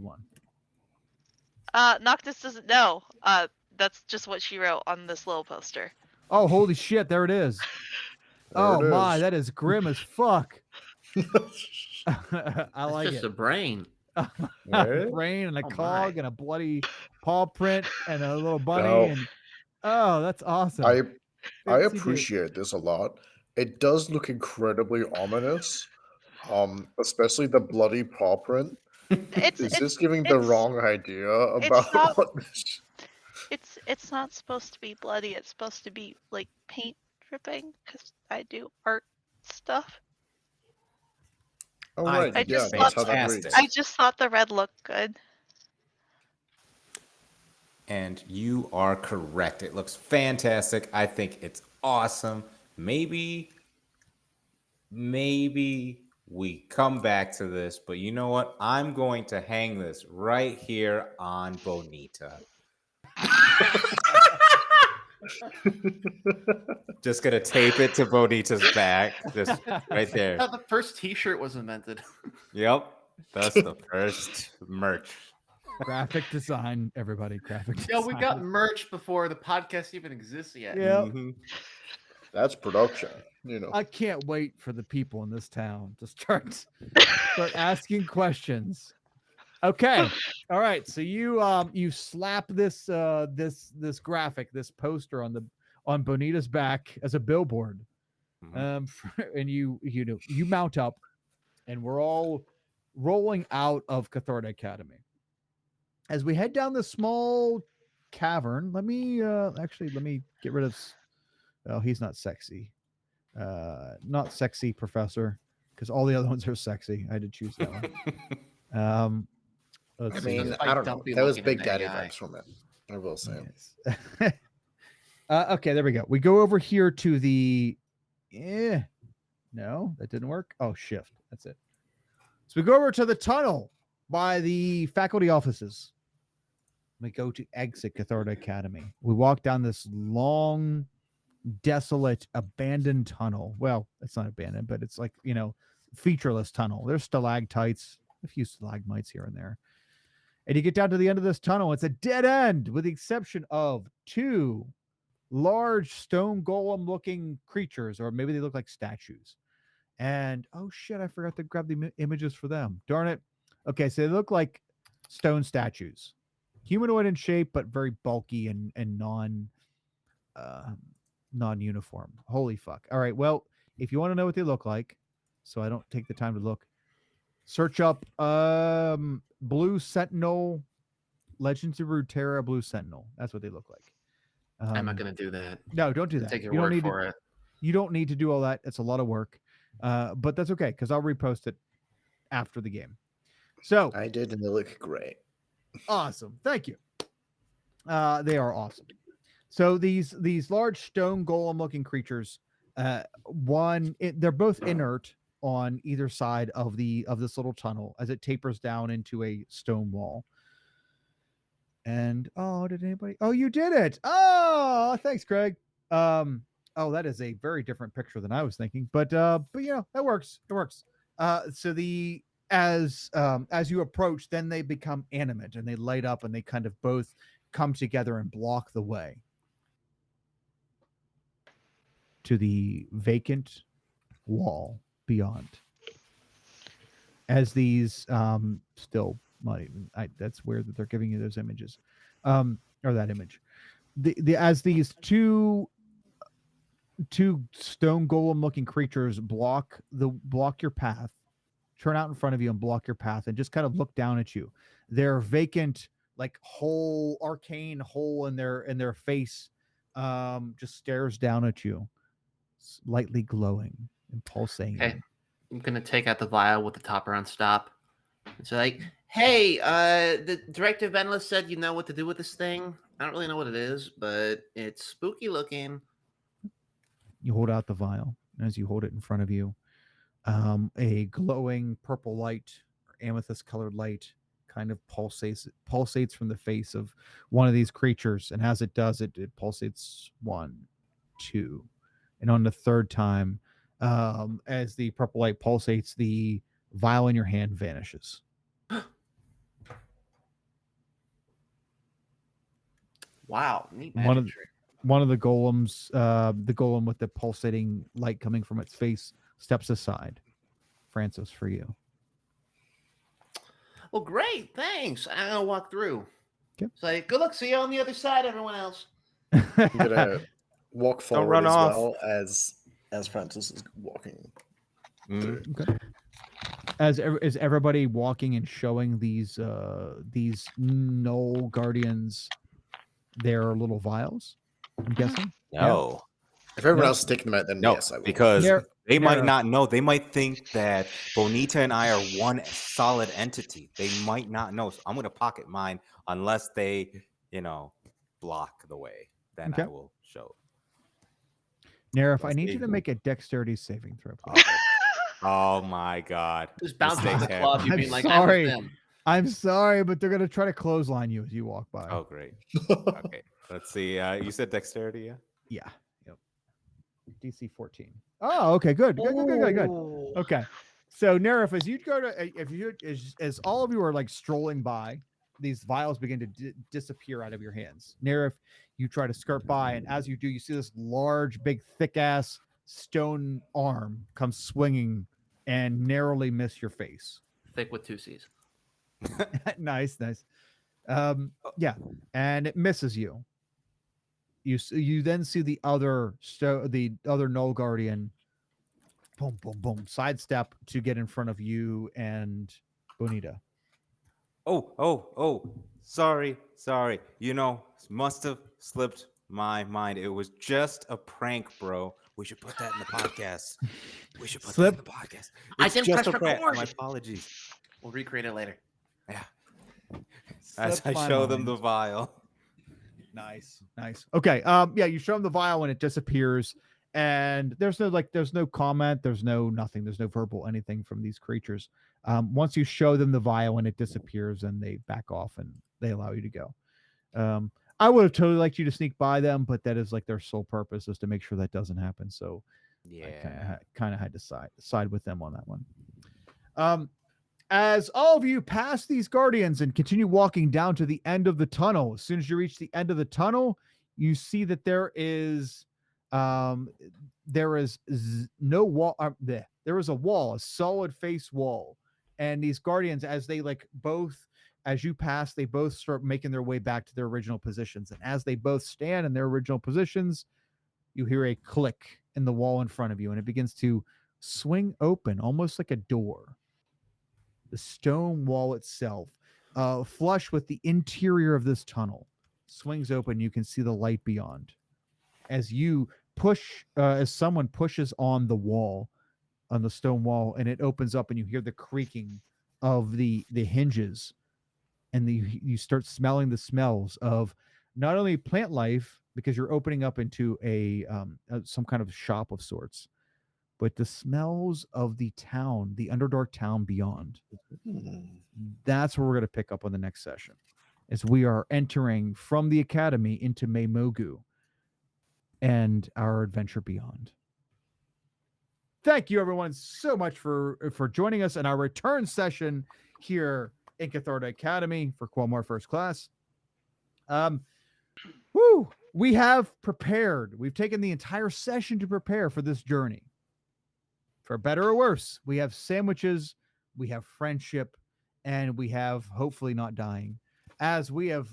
1? Noctis doesn't know. That's just what she wrote on this little poster. Oh, holy shit! There it is. Oh my, that is grim as fuck. I like just it. a brain. A brain and a cog and a bloody paw print and a little bunny Now, and oh, that's awesome. I Oopsie appreciate this a lot. It does look incredibly ominous. Especially the bloody paw print. Is this giving the wrong idea about not- what this? It's not supposed to be bloody. It's supposed to be like paint dripping because I do art stuff. Oh right, I yeah, just that's thought, how that reads. I just thought the red looked good. And you are correct. It looks fantastic. I think it's awesome. Maybe we come back to this, but you know what? I'm going to hang this right here on Bonita. Just gonna tape it to Bonita's back, just right there. How the first T-shirt was invented. Yep, that's the first merch. Graphic design, everybody. Graphic design. Yeah, we got merch before the podcast even exists yet. Yeah. That's production, you know. I can't wait for the people in this town to start asking questions. Okay. All right. So you slap this this graphic, this poster on Bonita's back as a billboard. And you mount up, and we're all rolling out of Catharta Academy. As we head down this small cavern, let me get rid of. Oh, he's not sexy. Not sexy, Professor, because all the other ones are sexy. I had to choose that one. I mean, I don't know. That was Big Daddy vibes from it. I will say. Yes. Okay, there we go. We go over here to the. No, that didn't work. Oh, shift. That's it. So we go over to the tunnel by the faculty offices. We go to exit Catharta Academy. We walk down this long, desolate, abandoned tunnel. Well, it's not abandoned, but it's like, featureless tunnel. There's stalactites, a few stalagmites here and there. And you get down to the end of this tunnel. It's a dead end with the exception of 2 large stone golem looking creatures, or maybe they look like statues. And oh shit, I forgot to grab the images for them. Darn it. Okay, so they look like stone statues. Humanoid in shape, but very bulky and non-uniform. Holy fuck. All right, well, if you want to know what they look like, so I don't take the time to look, search up Blue Sentinel, Legends of Runeterra Blue Sentinel. That's what they look like. I'm not going to do that. No, don't do that. Take your You don't word need for to, it. You don't need to do all that. It's a lot of work. But that's okay, because I'll repost it after the game. So I did, and they look great. Awesome. Thank you. They are awesome. So these large stone golem looking creatures, they're both inert on either side of this little tunnel as it tapers down into a stone wall. And did anybody? Oh, you did it. Oh, thanks, Craig. Oh, that is a very different picture than I was thinking, but that works. It works. So as you approach, then they become animate and they light up and they kind of both come together and block the way to the vacant wall beyond. As these that's weird that they're giving you those images, or that image. As these two stone golem looking creatures block your path, turn out in front of you and block your path and just kind of look down at you. their vacant, like arcane hole in their face, just stares down at you, lightly glowing and pulsating. Okay. I'm gonna take out the vial with the topper on stop. It's like, hey, the director of Endless said you know what to do with this thing. I don't really know what it is, but it's spooky looking. You hold out the vial. As you hold it in front of you, a glowing purple light, or amethyst colored light, kind of pulsates from the face of one of these creatures. And as it does, it pulsates 1, 2, and on the third time, as the purple light pulsates, the vial in your hand vanishes. Wow, neat One of magic trick. One of the golems, the golem with the pulsating light coming from its face, steps aside. Francis, for you. Well, great, thanks. I'm gonna walk through. Okay. It's like, good luck. See you on the other side, everyone else. I'm gonna walk forward run as off. well as Francis is walking. Mhm. Okay. As is everybody walking and showing these Knoll Guardians their little vials? I'm guessing. No. If everyone No. else is taking them out, then No, yes, I will. because Nar- they might Nara. not know. They might think that Bonita and I are one solid entity. They might not know. So I'm going to pocket mine unless they, block the way. Then Okay. I will show. Narif, I Let's need see. you to make a dexterity saving throw, please. Oh my God. Just bounce off the Mistakes club. happen. You I'm being like, sorry. I'm with them. I'm sorry, but they're gonna try to clothesline you as you walk by. Oh, great. Okay. Let's see. You said dexterity, yeah? Yeah. Yep. DC 14. Oh, okay, good. Good. Ooh. Okay. So Narif, as you go to as all of you are like strolling by, these vials begin to disappear out of your hands. Narif, you try to skirt by, and as you do, you see this large, big, thick ass stone arm come swinging and narrowly miss your face. Thick with 2 C's. nice. Yeah, and it misses you. You then see the other Knoll Guardian, boom, sidestep to get in front of you and Bonita. Oh. Sorry. Must have slipped my mind. It was just a prank, bro. We should put that in the podcast. I It's didn't just press a prank. record. My apologies. We'll recreate it later. Yeah. As Slipped I my show them mind. the vial. Nice. Okay. Yeah, you show them the vial and it disappears, and there's no comment, there's no nothing, there's no verbal anything from these creatures. Once you show them the vial and it disappears, and they back off and they allow you to go. I would have totally liked you to sneak by them, but that is like their sole purpose, is to make sure that doesn't happen. So Yeah. I kind of had to side with them on that one. As all of you pass these guardians and continue walking down to the end of the tunnel, as soon as you reach the end of the tunnel, you see that there is no wall. There is a wall, a solid face wall, and these guardians, as you pass, they both start making their way back to their original positions. And as they both stand in their original positions, you hear a click in the wall in front of you, and it begins to swing open, almost like a door. The stone wall itself, flush with the interior of this tunnel, swings open. You can see the light beyond. As you push, as someone pushes on the wall, on the stone wall, and it opens up, and you hear the creaking of the hinges, and you start smelling the smells of not only plant life, because you're opening up into some kind of shop of sorts, but the smells of the town, the Underdark town beyond. That's where we're going to pick up on the next session, as we are entering from the academy into Maymogu and our adventure beyond. Thank you, everyone, so much for joining us in our return session here in Catharta Academy for Qualmar First Class. We have prepared. We've taken the entire session to prepare for this journey. For better or worse, we have sandwiches, we have friendship, and we have hopefully not dying. As we're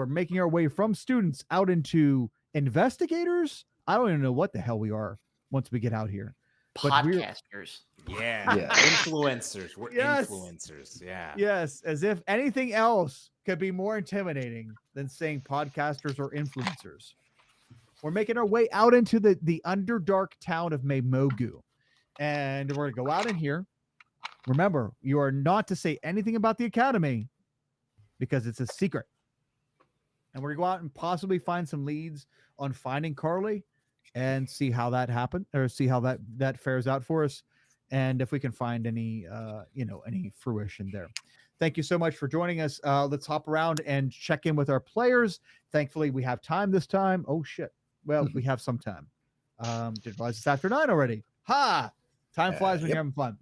making our way from students out into investigators, I don't even know what the hell we are once we get out here. But Podcasters. Yeah. Yeah. Influencers. We're Yes. influencers. Yeah. Yes, as if anything else could be more intimidating than saying podcasters or influencers. We're making our way out into the underdark town of Meimogu. And we're going to go out in here. Remember, you are not to say anything about the academy because it's a secret. And we're going to go out and possibly find some leads on finding Carly and see how that happened, or see how that fares out for us, and if we can find any any fruition there. Thank you so much for joining us. Let's hop around and check in with our players. Thankfully, we have time this time. Oh shit. Well, we have some time. Didn't realize it's after 9 already. Ha! Time flies when you're having fun.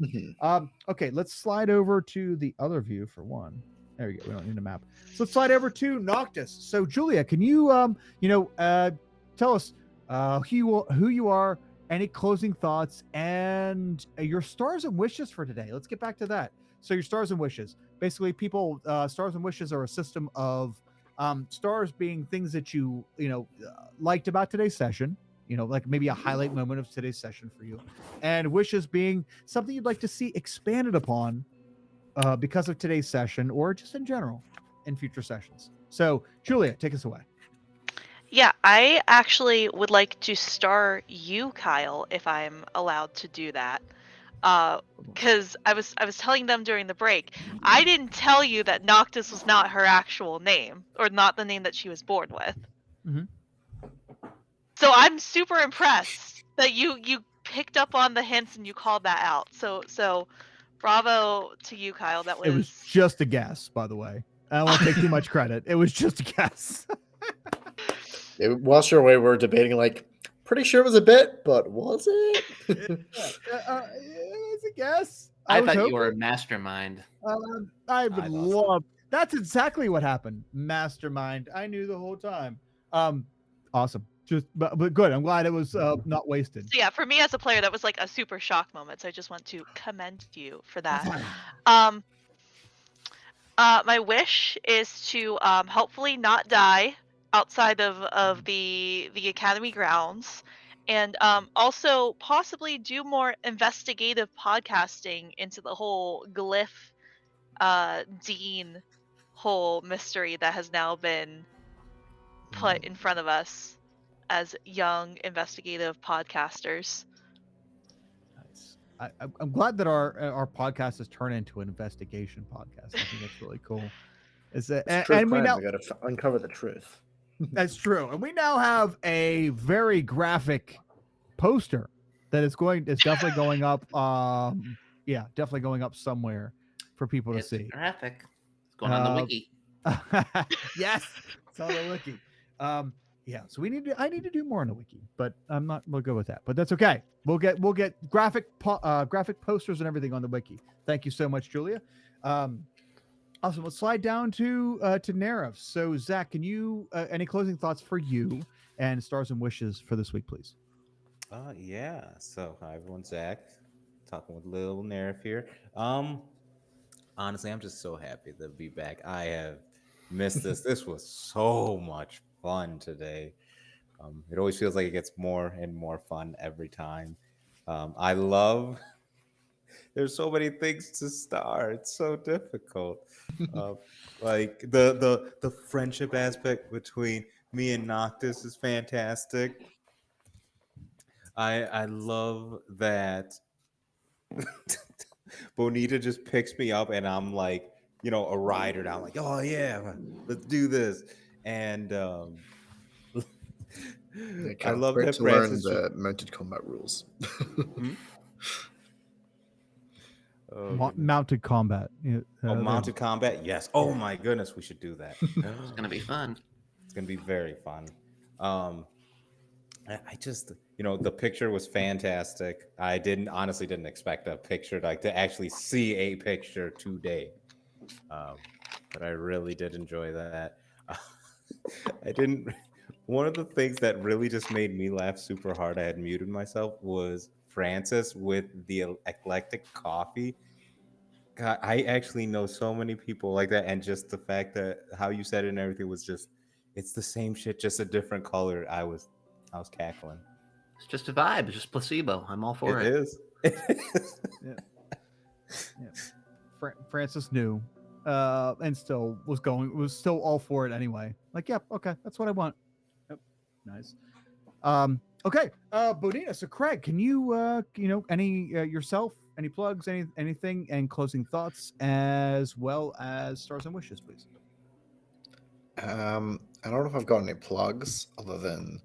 Okay, let's slide over to the other view for one. There we go. We don't need a map. So let's slide over to Noctis. So Julia, can you tell us who you are, any closing thoughts, and your stars and wishes for today? Let's get back to that. So your stars and wishes. Basically, people, stars and wishes are a system of stars being things that you liked about today's session. Like maybe a highlight moment of today's session for you, and wishes being something you'd like to see expanded upon because of today's session, or just in general in future sessions. So Julia, take us away. Yeah, I actually would like to star you, Kyle, if I'm allowed to do that. Because I was telling them during the break, I didn't tell you that Noctis was not her actual name, or not the name that she was born with. Mm-hmm. So I'm super impressed that you picked up on the hints and you called that out. So bravo to you, Kyle. That was... It was just a guess, by the way. I don't want to take too much credit. It was just a guess. Whilst you're away, we're debating, like, pretty sure it was a bit, but was it? It was a guess. I was thought you hoping. were a mastermind. I would love. That's exactly what happened. Mastermind. I knew the whole time. Awesome. But good. I'm glad it was not wasted. So yeah, for me as a player, that was like a super shock moment. So I just want to commend you for that. My wish is to hopefully not die outside of the academy grounds, and also possibly do more investigative podcasting into the whole Glyph Dean whole mystery that has now been put in front of us as young investigative podcasters. Nice. I'm glad that our podcast has turned into an investigation podcast. I think that's really cool. And we now got to uncover the truth. That's true. And we now have a very graphic poster that is definitely going up. Definitely going up somewhere for people to see. Graphic. It's going on the wiki. Yes, it's on the wiki. So I need to do more on the wiki, but we'll go with that. But that's okay. We'll get graphic posters and everything on the wiki. Thank you so much, Julia. Awesome. Let's slide down to Nerif. So Zach, can you any closing thoughts for you and stars and wishes for this week, please? Yeah. So hi everyone, Zach, talking with Lil Nerif here. Honestly, I'm just so happy to be back. I have missed this. This was so much fun today. It always feels like it gets more and more fun every time. I love. There's so many things to star. It's so difficult. Like the friendship aspect between me and Noctis is fantastic. I love that Bonita just picks me up and I'm like, a rider now. I'm like, oh yeah, let's do this. And I love that to learn Francis the mounted combat rules. Mounted combat. Mounted combat. Yes. Oh my goodness, we should do that. It's gonna be fun. It's gonna be very fun. I just, the picture was fantastic. I honestly didn't expect a picture to actually see a picture today. But I really did enjoy that. One of the things that really just made me laugh super hard, I had muted myself, was Francis with the eclectic coffee. God, I actually know so many people like that, and just the fact that how you said it and everything was just, it's the same shit, just a different color. I was cackling. It's just a vibe. It's just placebo. I'm all for it. It is. Yeah. Francis knew, and still was still all for it anyway. Like, yep, okay, that's what I want. Yep, nice. Okay, Bonita. So, Craig, can you, any yourself, any plugs, anything, and closing thoughts, as well as stars and wishes, please. I don't know if I've got any plugs other than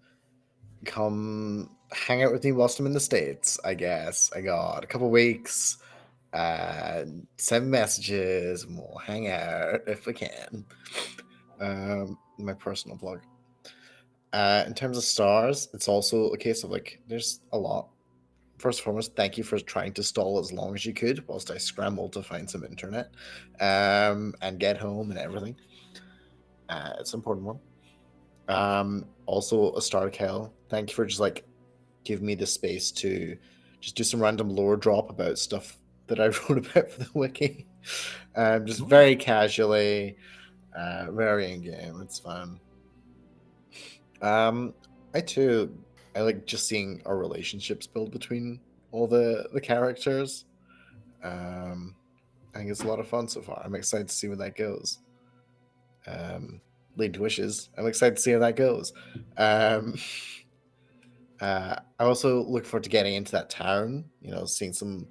come hang out with me whilst I'm in the States, I guess. I got a couple weeks. Send messages and we'll hang out if we can. My personal plug. In terms of stars, it's also a case of like there's a lot. First and foremost, thank you for trying to stall as long as you could whilst I scrambled to find some internet and get home and everything. It's an important one. Also, a star Kel. Thank you for just like giving me the space to just do some random lore drop about stuff that I wrote about for the wiki. Just very casually, very in game. It's fun. I like just seeing our relationships build between all the characters. I think it's a lot of fun so far. I'm excited to see where that goes. Lead to wishes. I'm excited to see how that goes. I also look forward to getting into that town, seeing some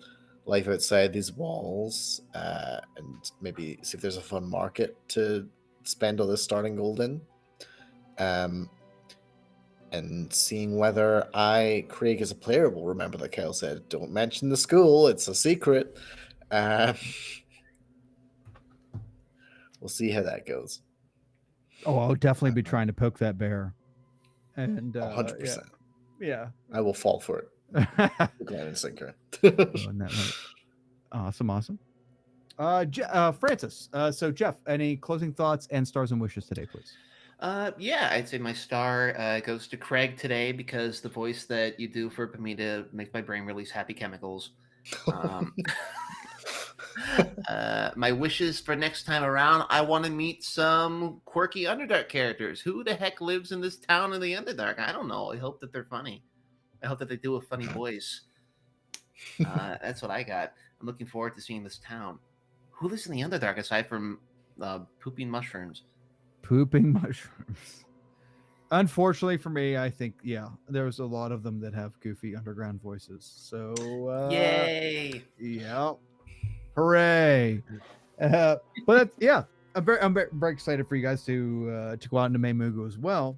life outside these walls, and maybe see if there's a fun market to spend all this starting gold in. And seeing whether Craig as a player will remember that Kyle said, don't mention the school, it's a secret. We'll see how that goes. Oh, I'll definitely be trying to poke that bear. And 100%. Yeah. I will fall for it. Glenn and Sinker. Awesome. Francis. So Jeff, any closing thoughts and stars and wishes today, please? Yeah, I'd say my star goes to Craig today because the voice that you do for Pamita makes my brain release happy chemicals. My wishes for next time around, I want to meet some quirky Underdark characters. Who the heck lives in this town in the Underdark? I don't know. I hope that they're funny. I hope that they do a funny voice. That's what I got. I'm looking forward to seeing this town. Who lives in the Underdark aside from pooping mushrooms? Pooping mushrooms. Unfortunately for me, I think, there's a lot of them that have goofy underground voices. So, yay! Yeah. Hooray! But I'm very excited for you guys to go out into Maymugu as well,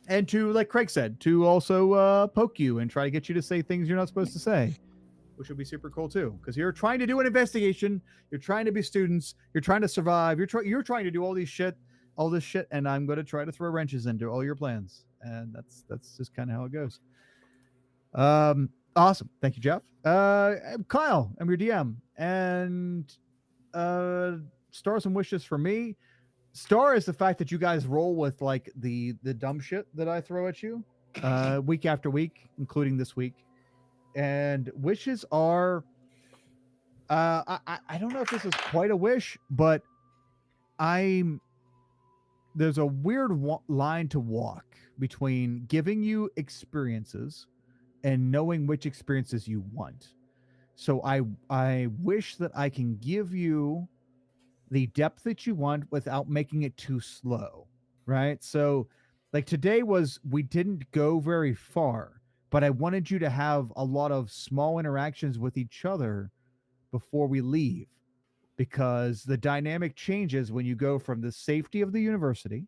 and to, like Craig said, to also poke you and try to get you to say things you're not supposed to say, which would be super cool too. Because you're trying to do an investigation, you're trying to be students, you're trying to survive, you're trying to do all this shit, and I'm going to try to throw wrenches into all your plans, and that's just kind of how it goes. Awesome. Thank you, Jeff. Kyle, I'm your DM. And stars and wishes for me. Star is the fact that you guys roll with like the dumb shit that I throw at you week after week, including this week. And wishes are I don't know if this is quite a wish, but there's a weird line to walk between giving you experiences and knowing which experiences you want. So I wish that I can give you the depth that you want without making it too slow, right? So like today we didn't go very far, but I wanted you to have a lot of small interactions with each other before we leave, because the dynamic changes when you go from the safety of the university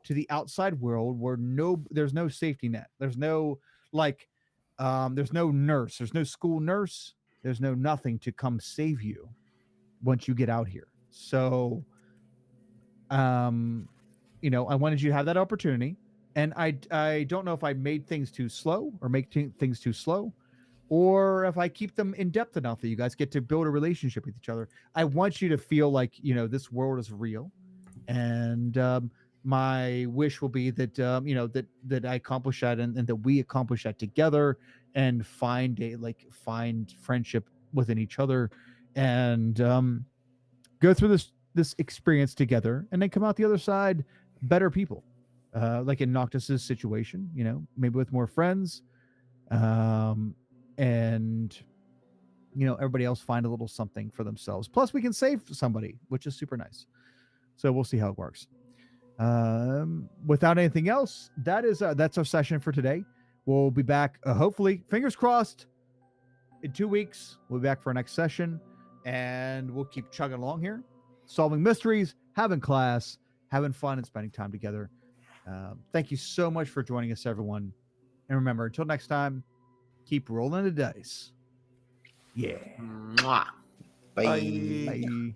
to the outside world where there's no safety net. There's no there's no nurse, there's no school nurse, there's no nothing to come save you once you get out here. So, I wanted you to have that opportunity, and I don't know if I made things too slow or make things too slow, or if I keep them in depth enough that you guys get to build a relationship with each other. I want you to feel like, this world is real, and my wish will be that that I accomplish that, and that we accomplish that together, and find friendship within each other, and go through this experience together, and then come out the other side better people, like in Noctis's situation, maybe with more friends, and everybody else find a little something for themselves. Plus, we can save somebody, which is super nice. So we'll see how it works. Without anything else, that's our session for today. We'll be back, hopefully, fingers crossed, in 2 weeks. We'll be back for our next session, and we'll keep chugging along here, solving mysteries, having class, having fun, and spending time together. Thank you so much for joining us, everyone. And remember, until next time, keep rolling the dice. Yeah. Mwah. Bye. Bye.